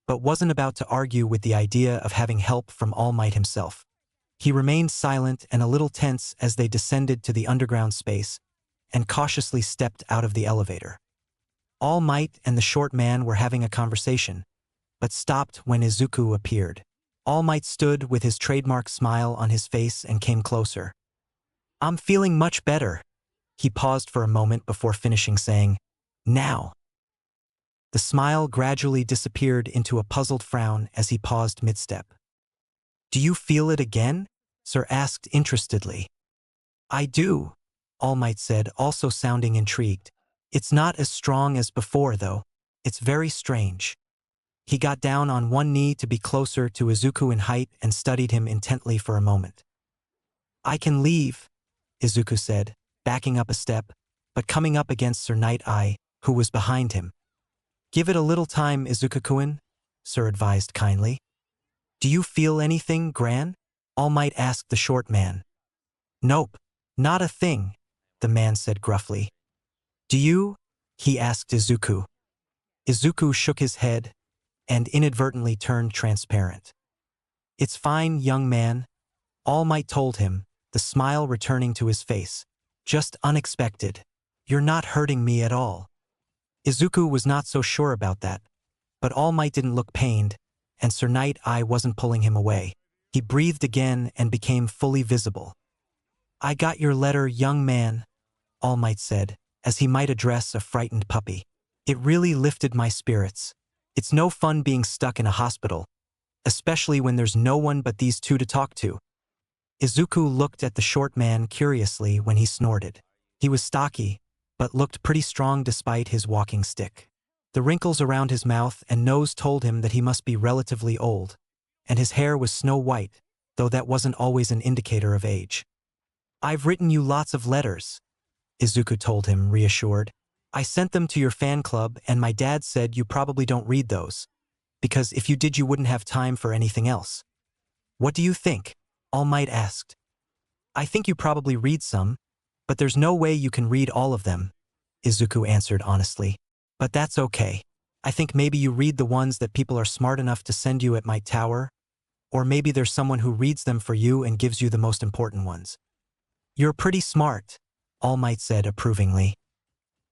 but wasn't about to argue with the idea of having help from All Might himself. He remained silent and a little tense as they descended to the underground space and cautiously stepped out of the elevator. All Might and the short man were having a conversation, but stopped when Izuku appeared. All Might stood with his trademark smile on his face and came closer. I'm feeling much better. He paused for a moment before finishing saying, now. The smile gradually disappeared into a puzzled frown as he paused mid-step. Do you feel it again? Sir asked interestedly. I do, All Might said, also sounding intrigued. It's not as strong as before, though. It's very strange. He got down on one knee to be closer to Izuku in height and studied him intently for a moment. I can leave, Izuku said, backing up a step, but coming up against Sir Night-Eye, who was behind him. Give it a little time, Izuku-kun, Sir advised kindly. Do you feel anything, Gran? All Might asked the short man. Nope, not a thing, the man said gruffly. Do you? He asked Izuku. Izuku shook his head and inadvertently turned transparent. It's fine, young man, All Might told him, the smile returning to his face. Just unexpected. You're not hurting me at all. Izuku was not so sure about that, but All Might didn't look pained, and Sir Night-Eye wasn't pulling him away. He breathed again and became fully visible. I got your letter, young man, All Might said, as he might address a frightened puppy. It really lifted my spirits. It's no fun being stuck in a hospital, especially when there's no one but these two to talk to. Izuku looked at the short man curiously when he snorted. He was stocky, but looked pretty strong despite his walking stick. The wrinkles around his mouth and nose told him that he must be relatively old, and his hair was snow white, though that wasn't always an indicator of age. I've written you lots of letters, Izuku told him, reassured. I sent them to your fan club, and my dad said you probably don't read those, because if you did you wouldn't have time for anything else. What do you think? All Might asked. I think you probably read some, but there's no way you can read all of them, Izuku answered honestly. But that's okay. I think maybe you read the ones that people are smart enough to send you at my tower, or maybe there's someone who reads them for you and gives you the most important ones. You're pretty smart, All Might said approvingly.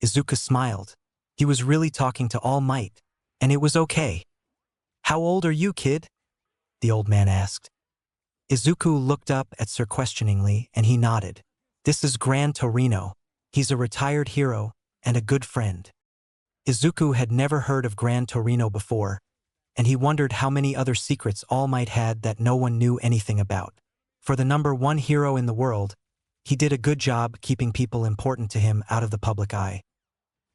Izuku smiled. He was really talking to All Might, and it was okay. How old are you, kid? The old man asked. Izuku looked up at Sir questioningly, and he nodded. This is Gran Torino. He's a retired hero and a good friend. Izuku had never heard of Gran Torino before, and he wondered how many other secrets All Might had that no one knew anything about. For the #1 hero in the world, he did a good job keeping people important to him out of the public eye.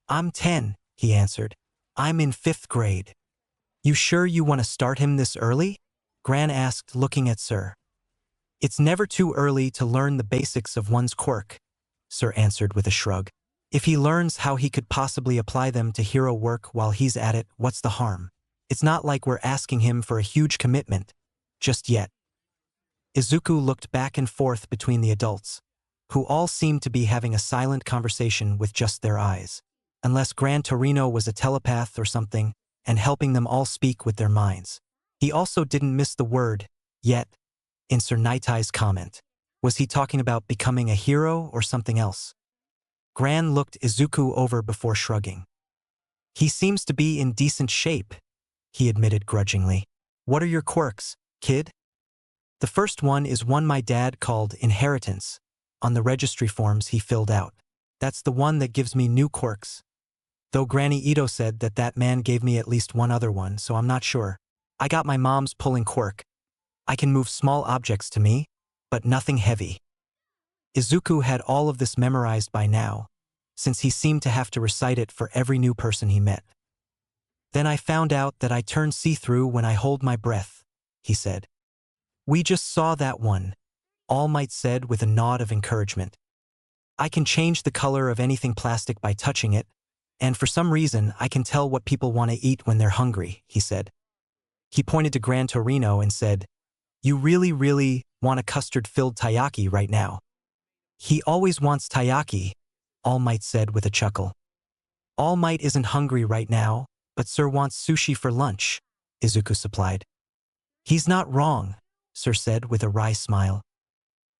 I'm 10, he answered. I'm in 5th grade. You sure you want to start him this early? Gran asked, looking at Sir. It's never too early to learn the basics of one's quirk, Sir answered with a shrug. If he learns how he could possibly apply them to hero work while he's at it, what's the harm? It's not like we're asking him for a huge commitment, just yet. Izuku looked back and forth between the adults, who all seemed to be having a silent conversation with just their eyes, unless Gran Torino was a telepath or something, and helping them all speak with their minds. He also didn't miss the word, yet, in Sir Night-Eye's comment. Was he talking about becoming a hero or something else? Gran looked Izuku over before shrugging. He seems to be in decent shape, he admitted grudgingly. What are your quirks, kid? The first one is one my dad called inheritance, on the registry forms he filled out. That's the one that gives me new quirks. Though Granny Ito said that that man gave me at least one other one, so I'm not sure. I got my mom's pulling quirk. I can move small objects to me, but nothing heavy. Izuku had all of this memorized by now, since he seemed to have to recite it for every new person he met. Then I found out that I turn see-through when I hold my breath, he said. We just saw that one, All Might said with a nod of encouragement. I can change the color of anything plastic by touching it, and for some reason I can tell what people want to eat when they're hungry, he said. He pointed to Gran Torino and said, You really want a custard-filled taiyaki right now. He always wants taiyaki, All Might said with a chuckle. All Might isn't hungry right now, but Sir wants sushi for lunch, Izuku supplied. He's not wrong, Sir said with a wry smile.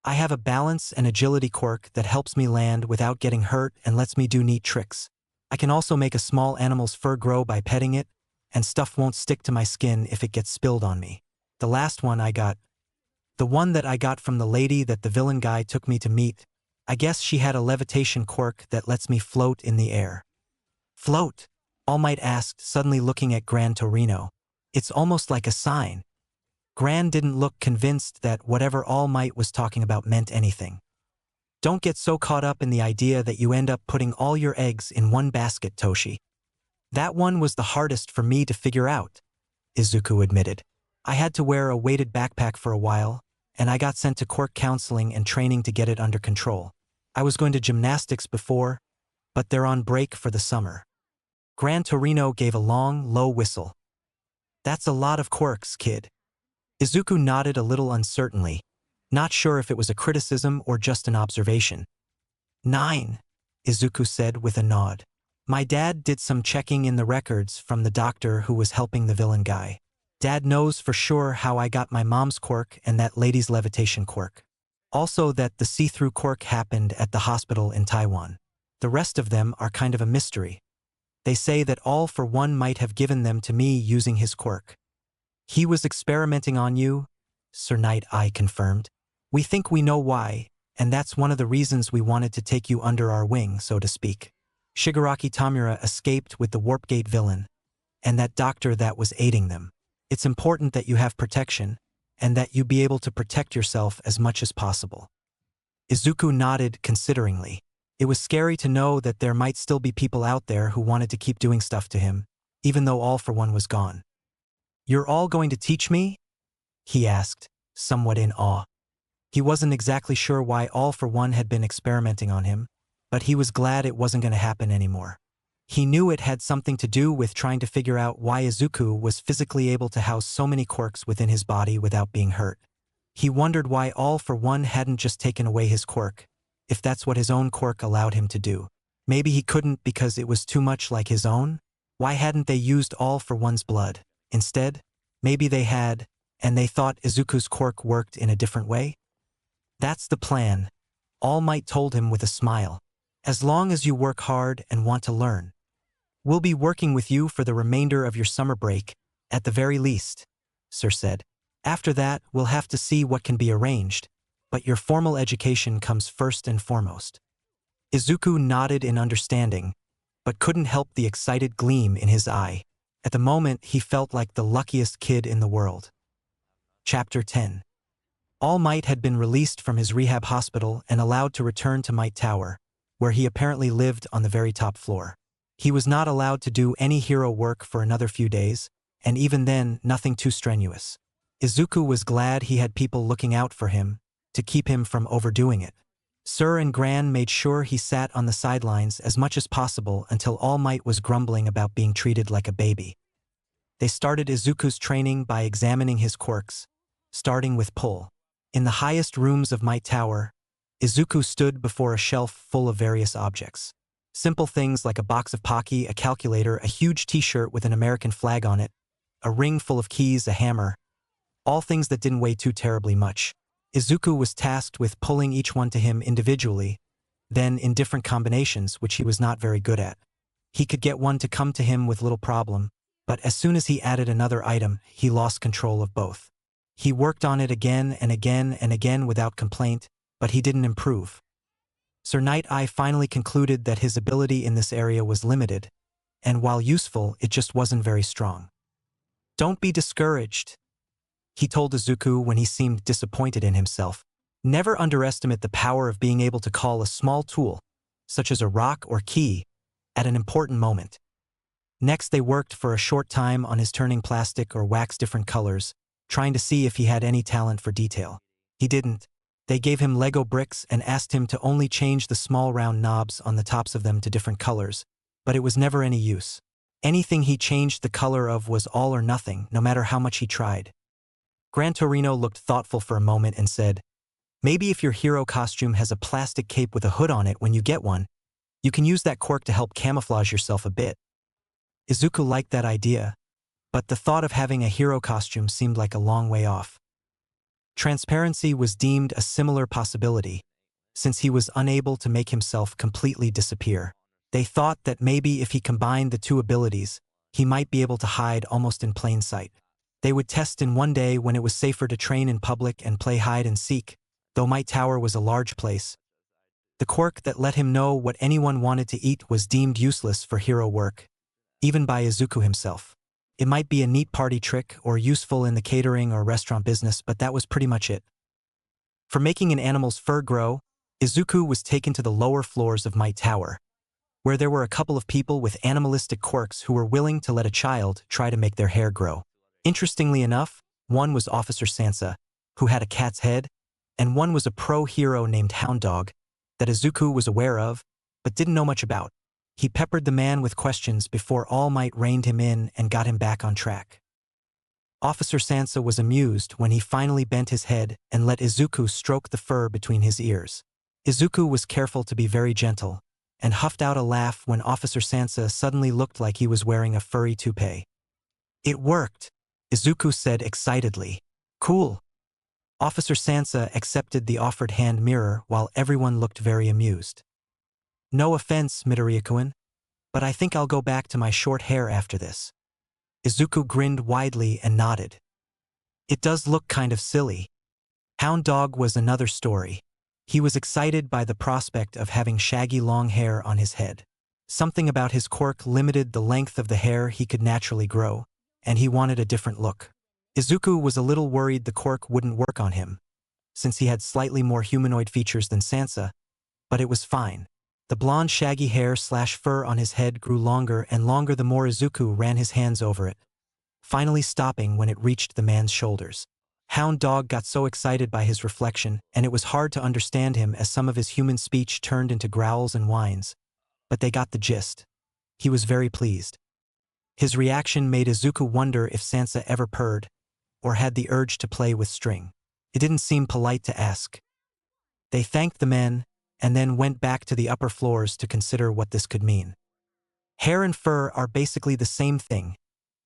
I have a balance and agility quirk that helps me land without getting hurt and lets me do neat tricks. I can also make a small animal's fur grow by petting it, and stuff won't stick to my skin if it gets spilled on me. The last one I got, the one that I got from the lady that the villain guy took me to meet, I guess she had a levitation quirk that lets me float in the air. Float? All Might asked, suddenly looking at Gran Torino. It's almost like a sign. Gran didn't look convinced that whatever All Might was talking about meant anything. Don't get so caught up in the idea that you end up putting all your eggs in one basket, Toshi. That one was the hardest for me to figure out, Izuku admitted. I had to wear a weighted backpack for a while, and I got sent to quirk counseling and training to get it under control. I was going to gymnastics before, but they're on break for the summer. Gran Torino gave a long, low whistle. That's a lot of quirks, kid. Izuku nodded a little uncertainly, not sure if it was a criticism or just an observation. 9, Izuku said with a nod. My dad did some checking in the records from the doctor who was helping the villain guy. Dad knows for sure how I got my mom's quirk and that lady's levitation quirk. Also that the see-through quirk happened at the hospital in Taiwan. The rest of them are kind of a mystery. They say that All for One might have given them to me using his quirk. He was experimenting on you, Sir Night Eye confirmed. We think we know why, and that's one of the reasons we wanted to take you under our wing, so to speak. Shigaraki Tamura escaped with the Warp Gate villain, and that doctor that was aiding them. It's important that you have protection, and that you be able to protect yourself as much as possible. Izuku nodded consideringly. It was scary to know that there might still be people out there who wanted to keep doing stuff to him, even though All for One was gone. You're all going to teach me? He asked, somewhat in awe. He wasn't exactly sure why All for One had been experimenting on him, but he was glad it wasn't going to happen anymore. He knew it had something to do with trying to figure out why Izuku was physically able to house so many quirks within his body without being hurt. He wondered why All for One hadn't just taken away his quirk, if that's what his own quirk allowed him to do. Maybe he couldn't because it was too much like his own? Why hadn't they used All for One's blood? Instead, maybe they had, and they thought Izuku's quirk worked in a different way? That's the plan, All Might told him with a smile. As long as you work hard and want to learn. We'll be working with you for the remainder of your summer break, at the very least, Sir said. After that, we'll have to see what can be arranged, but your formal education comes first and foremost. Izuku nodded in understanding, but couldn't help the excited gleam in his eye. At the moment, he felt like the luckiest kid in the world. Chapter 10. All Might had been released from his rehab hospital and allowed to return to Might Tower, where he apparently lived on the very top floor. He was not allowed to do any hero work for another few days, and even then, nothing too strenuous. Izuku was glad he had people looking out for him, to keep him from overdoing it. Sir and Gran made sure he sat on the sidelines as much as possible until All Might was grumbling about being treated like a baby. They started Izuku's training by examining his quirks, starting with pull. In the highest rooms of Might Tower, Izuku stood before a shelf full of various objects. Simple things like a box of Pocky, a calculator, a huge t-shirt with an American flag on it, a ring full of keys, a hammer, all things that didn't weigh too terribly much. Izuku was tasked with pulling each one to him individually, then in different combinations which he was not very good at. He could get one to come to him with little problem, but as soon as he added another item, he lost control of both. He worked on it again and again and again without complaint, but he didn't improve. Sir Night-Eye finally concluded that his ability in this area was limited, and while useful, it just wasn't very strong. "Don't be discouraged," he told Izuku when he seemed disappointed in himself. "Never underestimate the power of being able to call a small tool, such as a rock or key, at an important moment." Next they worked for a short time on his turning plastic or wax different colors, trying to see if he had any talent for detail. He didn't. They gave him Lego bricks and asked him to only change the small round knobs on the tops of them to different colors, but it was never any use. Anything he changed the color of was all or nothing, no matter how much he tried. Gran Torino looked thoughtful for a moment and said, "Maybe if your hero costume has a plastic cape with a hood on it when you get one, you can use that quirk to help camouflage yourself a bit." Izuku liked that idea, but the thought of having a hero costume seemed like a long way off. Transparency was deemed a similar possibility, since he was unable to make himself completely disappear. They thought that maybe if he combined the two abilities, he might be able to hide almost in plain sight. They would test in one day when it was safer to train in public and play hide and seek, though Might Tower was a large place. The quirk that let him know what anyone wanted to eat was deemed useless for hero work, even by Izuku himself. It might be a neat party trick or useful in the catering or restaurant business, but that was pretty much it. For making an animal's fur grow, Izuku was taken to the lower floors of Might Tower, where there were a couple of people with animalistic quirks who were willing to let a child try to make their hair grow. Interestingly enough, one was Officer Sansa, who had a cat's head, and one was a pro-hero named Hound Dog, that Izuku was aware of, but didn't know much about. He peppered the man with questions before All Might reined him in and got him back on track. Officer Sansa was amused when he finally bent his head and let Izuku stroke the fur between his ears. Izuku was careful to be very gentle, and huffed out a laugh when Officer Sansa suddenly looked like he was wearing a furry toupee. "It worked," Izuku said excitedly. "Cool." Officer Sansa accepted the offered hand mirror while everyone looked very amused. "No offense, Midoriya-kun, but I think I'll go back to my short hair after this." Izuku grinned widely and nodded. "It does look kind of silly." Hound Dog was another story. He was excited by the prospect of having shaggy long hair on his head. Something about his quirk limited the length of the hair he could naturally grow, and he wanted a different look. Izuku was a little worried the quirk wouldn't work on him, since he had slightly more humanoid features than Sansa, but it was fine. The blonde shaggy hair/fur on his head grew longer and longer the more Izuku ran his hands over it, finally stopping when it reached the man's shoulders. Hound Dog got so excited by his reflection, and it was hard to understand him as some of his human speech turned into growls and whines. But they got the gist. He was very pleased. His reaction made Izuku wonder if Sansa ever purred, or had the urge to play with string. It didn't seem polite to ask. They thanked the men, and then went back to the upper floors to consider what this could mean. "Hair and fur are basically the same thing,"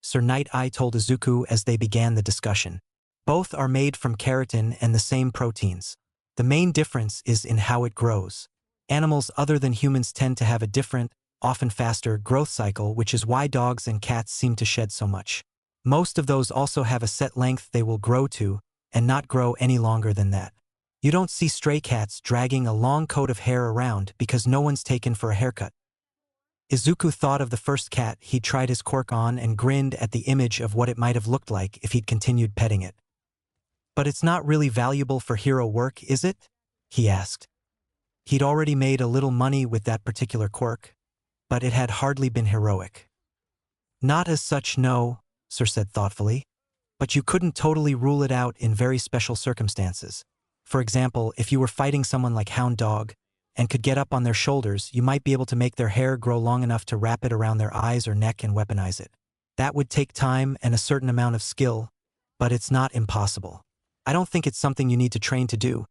Sir Night-Eye told Izuku as they began the discussion. "Both are made from keratin and the same proteins. The main difference is in how it grows. Animals other than humans tend to have a different, often faster, growth cycle, which is why dogs and cats seem to shed so much. Most of those also have a set length they will grow to, and not grow any longer than that. You don't see stray cats dragging a long coat of hair around because no one's taken for a haircut." Izuku thought of the first cat he'd tried his quirk on and grinned at the image of what it might have looked like if he'd continued petting it. "But it's not really valuable for hero work, is it?" he asked. He'd already made a little money with that particular quirk, but it had hardly been heroic. "Not as such, no," Sir said thoughtfully, "but you couldn't totally rule it out in very special circumstances. For example, if you were fighting someone like Hound Dog and could get up on their shoulders, you might be able to make their hair grow long enough to wrap it around their eyes or neck and weaponize it. That would take time and a certain amount of skill, but it's not impossible. I don't think it's something you need to train to do,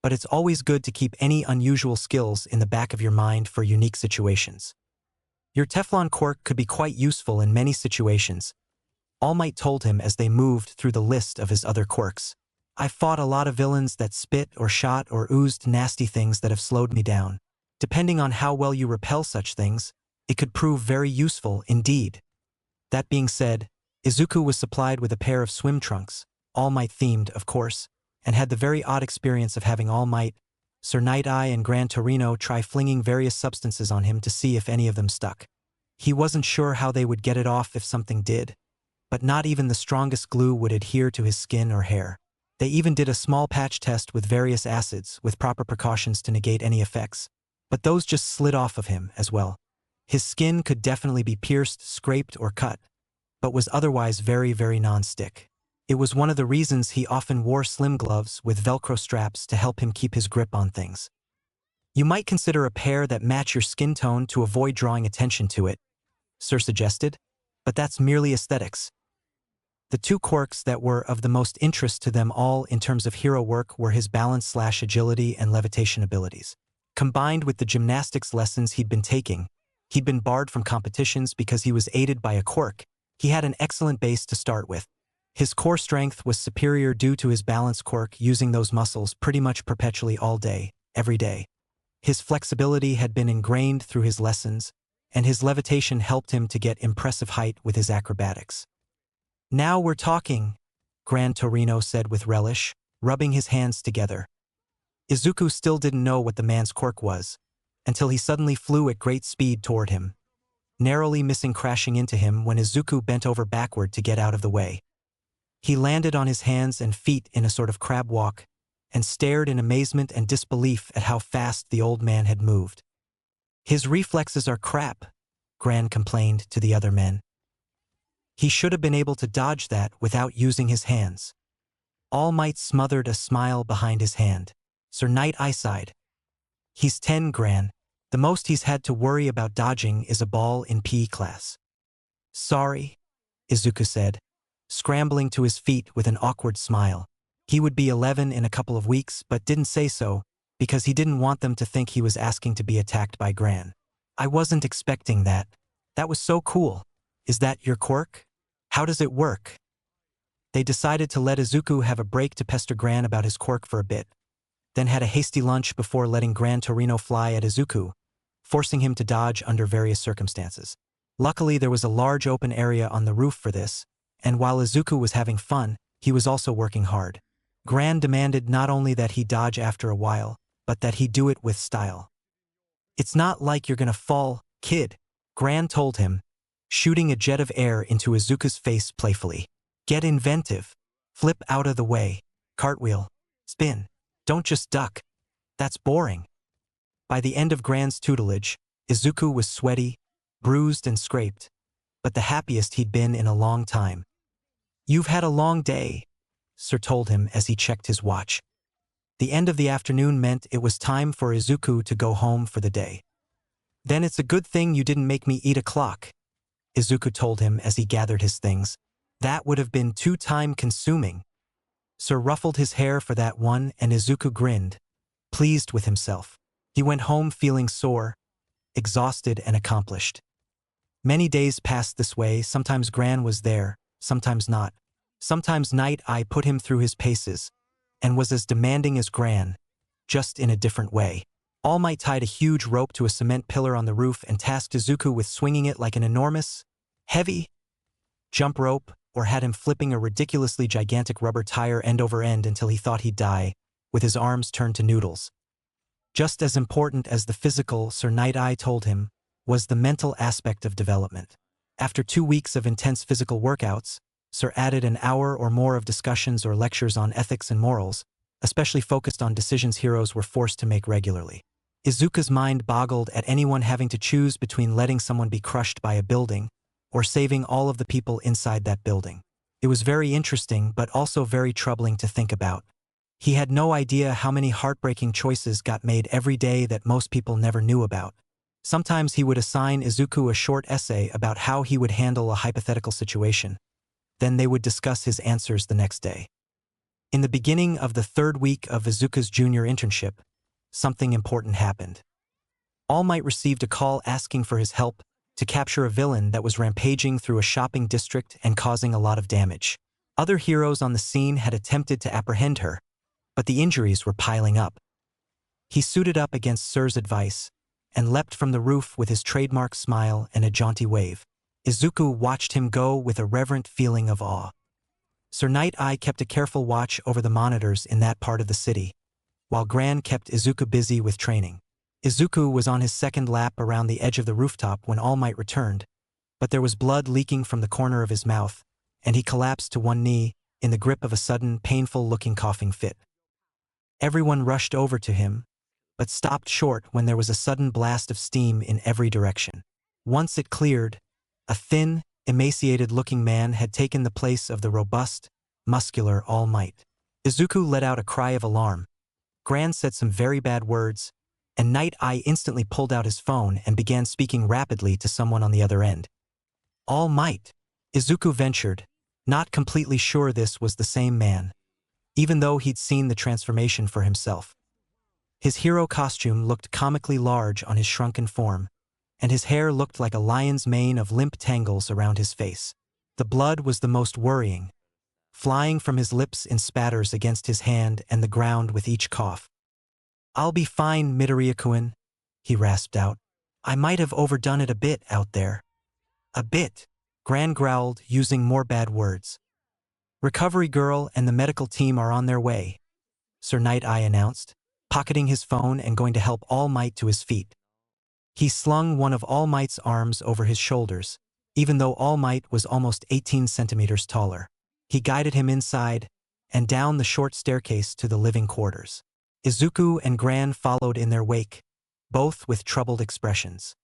but it's always good to keep any unusual skills in the back of your mind for unique situations. Your Teflon quirk could be quite useful in many situations," All Might told him as they moved through the list of his other quirks. I've fought a lot of villains that spit or shot or oozed nasty things that have slowed me down. Depending on how well you repel such things, it could prove very useful indeed. That being said, Izuku was supplied with a pair of swim trunks, All Might themed, of course, and had the very odd experience of having All Might, Sir Night-Eye and Gran Torino try flinging various substances on him to see if any of them stuck. He wasn't sure how they would get it off if something did, but not even the strongest glue would adhere to his skin or hair. They even did a small patch test with various acids with proper precautions to negate any effects, but those just slid off of him as well. His skin could definitely be pierced, scraped, or cut, but was otherwise very, very non-stick. It was one of the reasons he often wore slim gloves with Velcro straps to help him keep his grip on things. You might consider a pair that match your skin tone to avoid drawing attention to it, Sir suggested, but that's merely aesthetics. The two quirks that were of the most interest to them all in terms of hero work were his balance/agility and levitation abilities. Combined with the gymnastics lessons he'd been taking, he'd been barred from competitions because he was aided by a quirk. He had an excellent base to start with. His core strength was superior due to his balance quirk using those muscles pretty much perpetually all day, every day. His flexibility had been ingrained through his lessons, and his levitation helped him to get impressive height with his acrobatics. Now we're talking, Gran Torino said with relish, rubbing his hands together. Izuku still didn't know what the man's quirk was, until he suddenly flew at great speed toward him, narrowly missing crashing into him when Izuku bent over backward to get out of the way. He landed on his hands and feet in a sort of crab walk, and stared in amazement and disbelief at how fast the old man had moved. His reflexes are crap, Gran complained to the other men. He should have been able to dodge that without using his hands. All Might smothered a smile behind his hand. Sir Night-Eye sighed. He's 10, Gran. The most he's had to worry about dodging is a ball in PE class. Sorry, Izuku said, scrambling to his feet with an awkward smile. He would be 11 in a couple of weeks, but didn't say so, because he didn't want them to think he was asking to be attacked by Gran. I wasn't expecting that. That was so cool. Is that your quirk? How does it work? They decided to let Izuku have a break to pester Gran about his quirk for a bit, then had a hasty lunch before letting Gran Torino fly at Izuku, forcing him to dodge under various circumstances. Luckily, there was a large open area on the roof for this, and while Izuku was having fun, he was also working hard. Gran demanded not only that he dodge after a while, but that he do it with style. It's not like you're gonna fall, kid, Gran told him, shooting a jet of air into Izuku's face playfully. Get inventive. Flip out of the way. Cartwheel. Spin. Don't just duck. That's boring. By the end of Gran's tutelage, Izuku was sweaty, bruised and scraped, but the happiest he'd been in a long time. You've had a long day, Sir told him as he checked his watch. The end of the afternoon meant it was time for Izuku to go home for the day. Then it's a good thing you didn't make me eat a clock, Izuku told him as he gathered his things. That would have been too time-consuming. Sir ruffled his hair for that one and Izuku grinned, pleased with himself. He went home feeling sore, exhausted and accomplished. Many days passed this way. Sometimes Gran was there, sometimes not. Sometimes Night-Eye put him through his paces, and was as demanding as Gran, just in a different way. All Might tied a huge rope to a cement pillar on the roof and tasked Izuku with swinging it like an enormous, heavy jump rope, or had him flipping a ridiculously gigantic rubber tire end over end until he thought he'd die, with his arms turned to noodles. Just as important as the physical, Sir Night-Eye told him, was the mental aspect of development. After 2 weeks of intense physical workouts, Sir added an hour or more of discussions or lectures on ethics and morals, especially focused on decisions heroes were forced to make regularly. Izuku's mind boggled at anyone having to choose between letting someone be crushed by a building or saving all of the people inside that building. It was very interesting but also very troubling to think about. He had no idea how many heartbreaking choices got made every day that most people never knew about. Sometimes he would assign Izuku a short essay about how he would handle a hypothetical situation. Then they would discuss his answers the next day. In the beginning of the 3rd week of Izuku's junior internship, something important happened. All Might received a call asking for his help to capture a villain that was rampaging through a shopping district and causing a lot of damage. Other heroes on the scene had attempted to apprehend her, but the injuries were piling up. He suited up against Sir's advice and leapt from the roof with his trademark smile and a jaunty wave. Izuku watched him go with a reverent feeling of awe. Sir Night-Eye kept a careful watch over the monitors in that part of the city, while Gran kept Izuku busy with training. Izuku was on his second lap around the edge of the rooftop when All Might returned, but there was blood leaking from the corner of his mouth, and he collapsed to one knee in the grip of a sudden, painful-looking coughing fit. Everyone rushed over to him, but stopped short when there was a sudden blast of steam in every direction. Once it cleared, a thin, emaciated-looking man had taken the place of the robust, muscular All Might. Izuku let out a cry of alarm. Gran said some very bad words, and Night-Eye instantly pulled out his phone and began speaking rapidly to someone on the other end. All Might, Izuku ventured, not completely sure this was the same man, even though he'd seen the transformation for himself. His hero costume looked comically large on his shrunken form, and his hair looked like a lion's mane of limp tangles around his face. The blood was the most worrying, flying from his lips in spatters against his hand and the ground with each cough. "I'll be fine, Midoriya-kun," he rasped out. "I might have overdone it a bit out there." "A bit," Gran growled, using more bad words. "Recovery girl and the medical team are on their way," Sir Night-Eye announced, pocketing his phone and going to help All Might to his feet. He slung one of All Might's arms over his shoulders, even though All Might was almost 18 centimeters taller. He guided him inside and down the short staircase to the living quarters. Izuku and Gran followed in their wake, both with troubled expressions.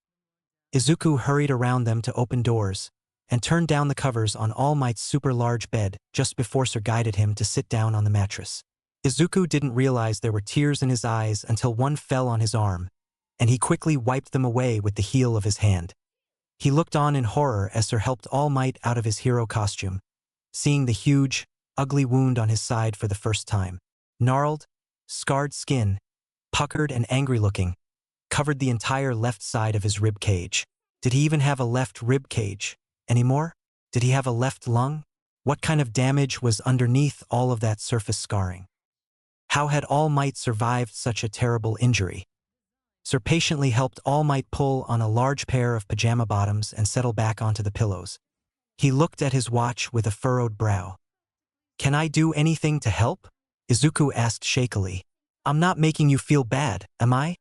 Izuku hurried around them to open doors and turned down the covers on All Might's super large bed just before Sir guided him to sit down on the mattress. Izuku didn't realize there were tears in his eyes until one fell on his arm, and he quickly wiped them away with the heel of his hand. He looked on in horror as Sir helped All Might out of his hero costume, seeing the huge, ugly wound on his side for the first time. Gnarled, scarred skin, puckered and angry-looking, covered the entire left side of his rib cage. Did he even have a left rib cage anymore? Did he have a left lung? What kind of damage was underneath all of that surface scarring? How had All Might survived such a terrible injury? Sir patiently helped All Might pull on a large pair of pajama bottoms and settle back onto the pillows. He looked at his watch with a furrowed brow. "Can I do anything to help?" Izuku asked shakily. "I'm not making you feel bad, am I?"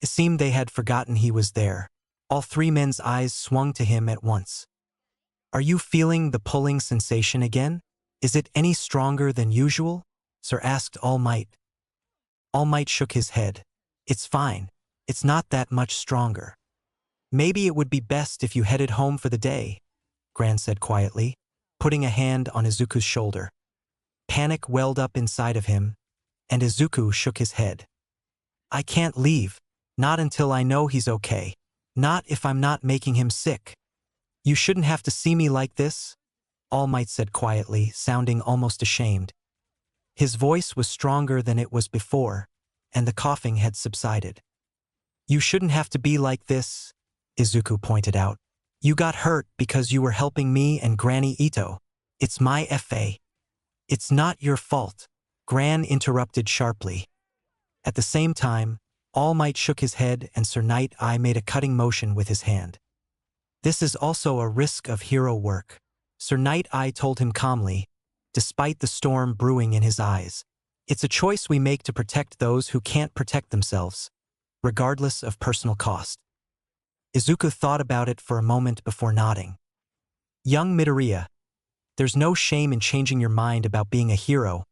It seemed they had forgotten he was there. All three men's eyes swung to him at once. "Are you feeling the pulling sensation again? Is it any stronger than usual?" Sir asked All Might. All Might shook his head. "It's fine. It's not that much stronger." "Maybe it would be best if you headed home for the day," Gran said quietly, putting a hand on Izuku's shoulder. Panic welled up inside of him, and Izuku shook his head. "I can't leave. Not until I know he's okay. Not if I'm not making him sick." "You shouldn't have to see me like this," All Might said quietly, sounding almost ashamed. His voice was stronger than it was before, and the coughing had subsided. "You shouldn't have to be like this," Izuku pointed out. "You got hurt because you were helping me and Granny Ito. It's my FA. "It's not your fault," Gran interrupted sharply. At the same time, All Might shook his head and Sir Night-Eye made a cutting motion with his hand. "This is also a risk of hero work," Sir Night-Eye told him calmly, despite the storm brewing in his eyes. "It's a choice we make to protect those who can't protect themselves, regardless of personal cost." Izuku thought about it for a moment before nodding. "Young Midoriya, there's no shame in changing your mind about being a hero,"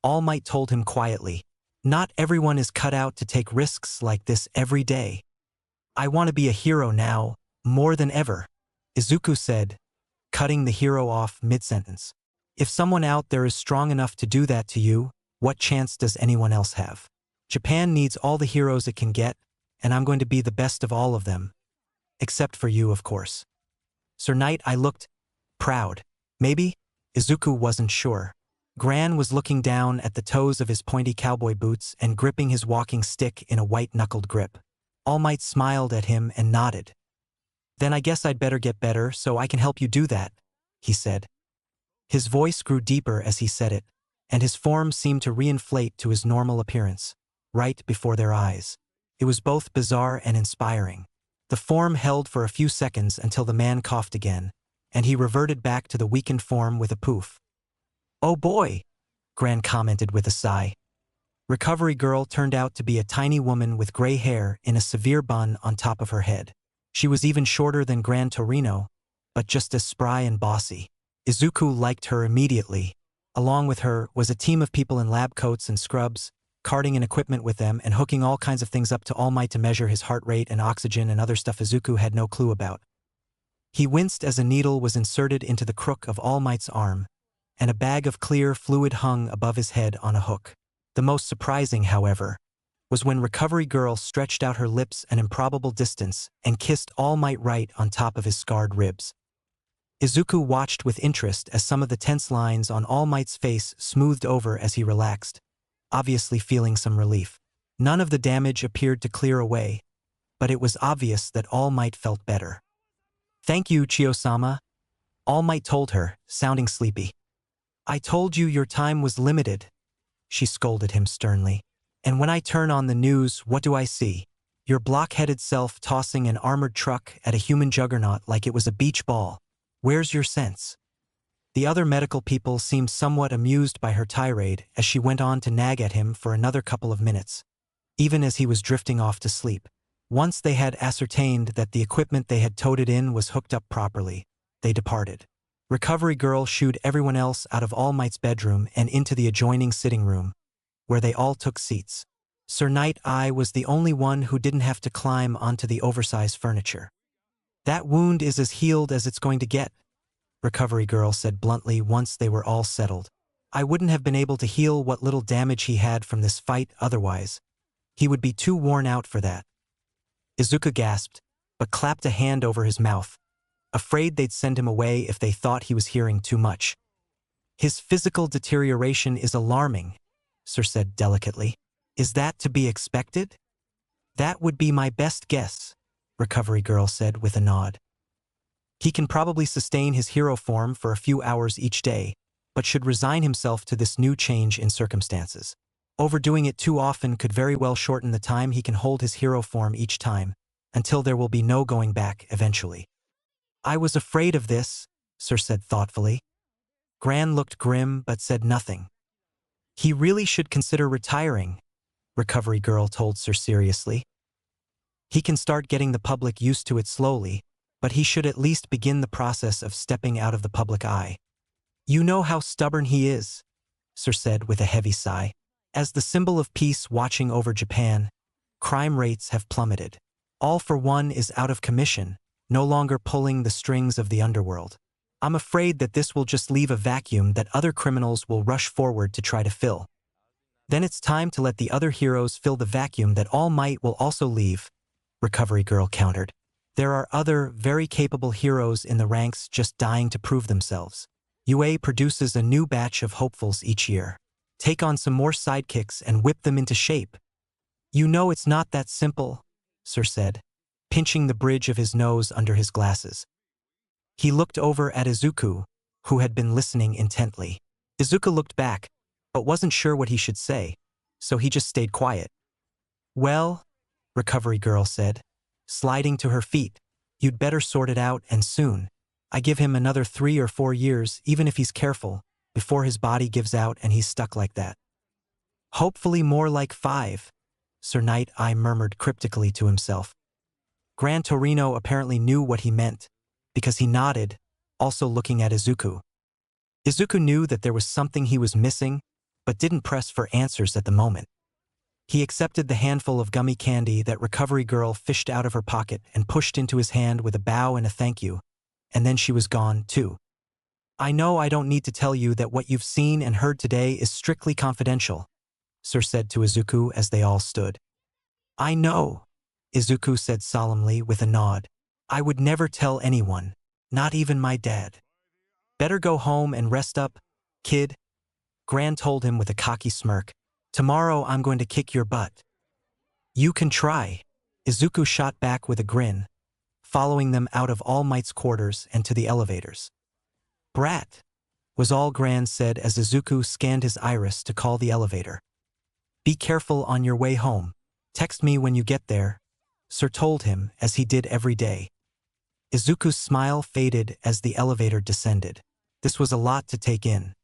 All Might told him quietly. "Not everyone is cut out to take risks like this every day." "I want to be a hero now, more than ever," Izuku said, cutting the hero off mid-sentence. "If someone out there is strong enough to do that to you, what chance does anyone else have? Japan needs all the heroes it can get, and I'm going to be the best of all of them. Except for you, of course." Sir Night-Eye looked proud. Maybe? Izuku wasn't sure. Gran was looking down at the toes of his pointy cowboy boots and gripping his walking stick in a white-knuckled grip. All Might smiled at him and nodded. "Then I guess I'd better get better so I can help you do that," he said. His voice grew deeper as he said it, and his form seemed to reinflate to his normal appearance, right before their eyes. It was both bizarre and inspiring. The form held for a few seconds until the man coughed again, and he reverted back to the weakened form with a poof. "Oh boy," Gran commented with a sigh. Recovery Girl turned out to be a tiny woman with gray hair in a severe bun on top of her head. She was even shorter than Gran Torino, but just as spry and bossy. Izuku liked her immediately. Along with her was a team of people in lab coats and scrubs, carting in equipment with them and hooking all kinds of things up to All Might to measure his heart rate and oxygen and other stuff Izuku had no clue about. He winced as a needle was inserted into the crook of All Might's arm, and a bag of clear fluid hung above his head on a hook. The most surprising, however, was when Recovery Girl stretched out her lips an improbable distance and kissed All Might right on top of his scarred ribs. Izuku watched with interest as some of the tense lines on All Might's face smoothed over as he relaxed, obviously feeling some relief. None of the damage appeared to clear away, but it was obvious that All Might felt better. "Thank you, Chiyo-sama," All Might told her, sounding sleepy. "I told you your time was limited," she scolded him sternly. "And when I turn on the news, what do I see? Your block-headed self tossing an armored truck at a human juggernaut like it was a beach ball. Where's your sense?" The other medical people seemed somewhat amused by her tirade as she went on to nag at him for another couple of minutes, even as he was drifting off to sleep. Once they had ascertained that the equipment they had toted in was hooked up properly, they departed. Recovery Girl shooed everyone else out of All Might's bedroom and into the adjoining sitting room, where they all took seats. Sir Night-Eye was the only one who didn't have to climb onto the oversized furniture. "That wound is as healed as it's going to get," Recovery Girl said bluntly once they were all settled. "I wouldn't have been able to heal what little damage he had from this fight otherwise. He would be too worn out for that." Izuku gasped, but clapped a hand over his mouth, afraid they'd send him away if they thought he was hearing too much. "His physical deterioration is alarming," Sir said delicately. "Is that to be expected?" "That would be my best guess," Recovery Girl said with a nod. "He can probably sustain his hero form for a few hours each day, but should resign himself to this new change in circumstances. Overdoing it too often could very well shorten the time he can hold his hero form each time, until there will be no going back eventually." "I was afraid of this," Sir said thoughtfully. Gran looked grim but said nothing. "He really should consider retiring," Recovery Girl told Sir seriously. "He can start getting the public used to it slowly, but he should at least begin the process of stepping out of the public eye. You know how stubborn he is," Sir said with a heavy sigh. "As the symbol of peace watching over Japan, crime rates have plummeted. All for One is out of commission, no longer pulling the strings of the underworld. I'm afraid that this will just leave a vacuum that other criminals will rush forward to try to fill. Then it's time to let the other heroes fill the vacuum that All Might will also leave," Recovery Girl countered. "There are other, very capable heroes in the ranks just dying to prove themselves. UA produces a new batch of hopefuls each year. Take on some more sidekicks and whip them into shape." "You know it's not that simple," Sir said, pinching the bridge of his nose under his glasses. He looked over at Izuku, who had been listening intently. Izuku looked back, but wasn't sure what he should say, so he just stayed quiet. "Well," Recovery Girl said, sliding to her feet, "you'd better sort it out, and soon. I give him another 3 or 4 years, even if he's careful, before his body gives out and he's stuck like that." "Hopefully more like 5, Sir Night-Eye murmured cryptically to himself. Gran Torino apparently knew what he meant, because he nodded, also looking at Izuku. Izuku knew that there was something he was missing, but didn't press for answers at the moment. He accepted the handful of gummy candy that Recovery Girl fished out of her pocket and pushed into his hand with a bow and a thank you, and then she was gone, too. "I know I don't need to tell you that what you've seen and heard today is strictly confidential," Sir said to Izuku as they all stood. "I know," Izuku said solemnly with a nod. "I would never tell anyone, not even my dad." "Better go home and rest up, kid," Gran told him with a cocky smirk. "Tomorrow I'm going to kick your butt." "You can try," Izuku shot back with a grin, following them out of All Might's quarters and to the elevators. "Brat," was all Gran said as Izuku scanned his iris to call the elevator. Be careful on your way home. Text me when you get there, Sir told him as he did every day. Izuku's smile faded as the elevator descended. This was a lot to take in.